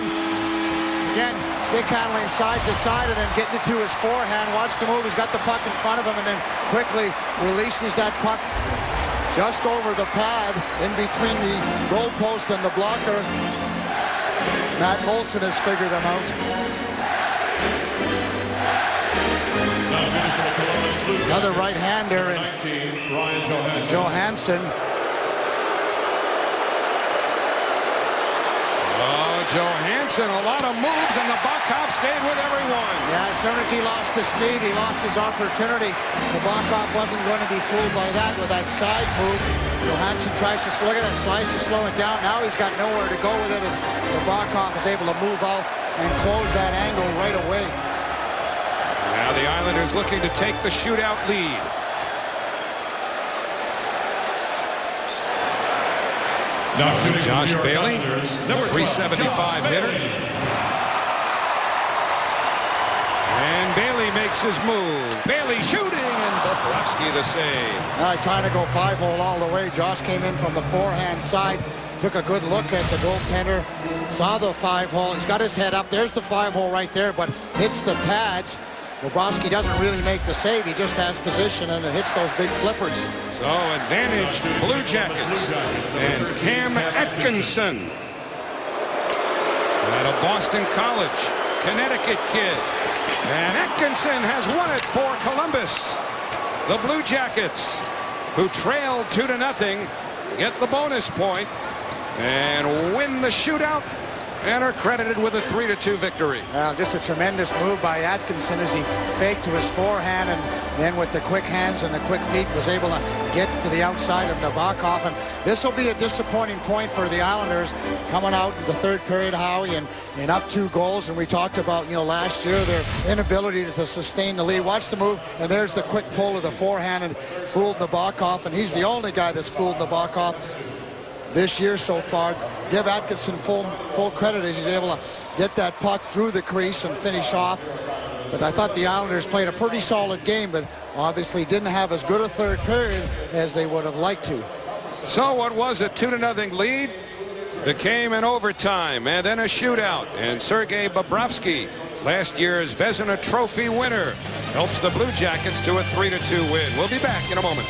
Again, stick handling side to side and then getting it to his forehand. Watch the move. He's got the puck in front of him and then quickly releases that puck just over the pad in between the goal post and the blocker. Matt Molson has figured him out. Another right-hander in Johansson. Johansson, a lot of moves, and Nabokov stayed with everyone. Yeah, as soon as he lost the speed, he lost his opportunity. Nabokov wasn't going to be fooled by that with that side move. Johansson tries to look at it and tries to slow it down. Now he's got nowhere to go with it, and Nabokov is able to move out and close that angle right away. Now the Islanders looking to take the shootout lead. Josh Bailey, number 375 hitter. And Bailey makes his move. Bailey shooting, and Bobrovsky the save. Trying to go 5-hole all the way. Josh came in from the forehand side, took a good look at the goaltender, saw the 5-hole. He's got his head up. There's the 5-hole right there, but hits the pads. Bobrovsky doesn't really make the save. He just has position, and it hits those big flippers. So advantage Blue Jackets. And Cam Atkinson, out of Boston College, Connecticut kid. And Atkinson has won it for Columbus. The Blue Jackets, who trailed 2-0, get the bonus point and win the shootout and are credited with a 3-2 victory. Just a tremendous move by Atkinson as he faked to his forehand and then with the quick hands and the quick feet was able to get to the outside of Nabokov. And this will be a disappointing point for the Islanders coming out in the third period, Howie, and up 2 goals. And we talked about, last year their inability to sustain the lead. Watch the move, and there's the quick pull of the forehand and fooled Nabokov. And he's the only guy that's fooled Nabokov this year so far. Give Atkinson full credit as he's able to get that puck through the crease and finish off. But I thought the Islanders played a pretty solid game, but obviously didn't have as good a third period as they would have liked to. So what was a 2-0 lead became an overtime and then a shootout. And Sergei Bobrovsky, last year's Vezina Trophy winner, helps the Blue Jackets to a 3-2 win. We'll be back in a moment.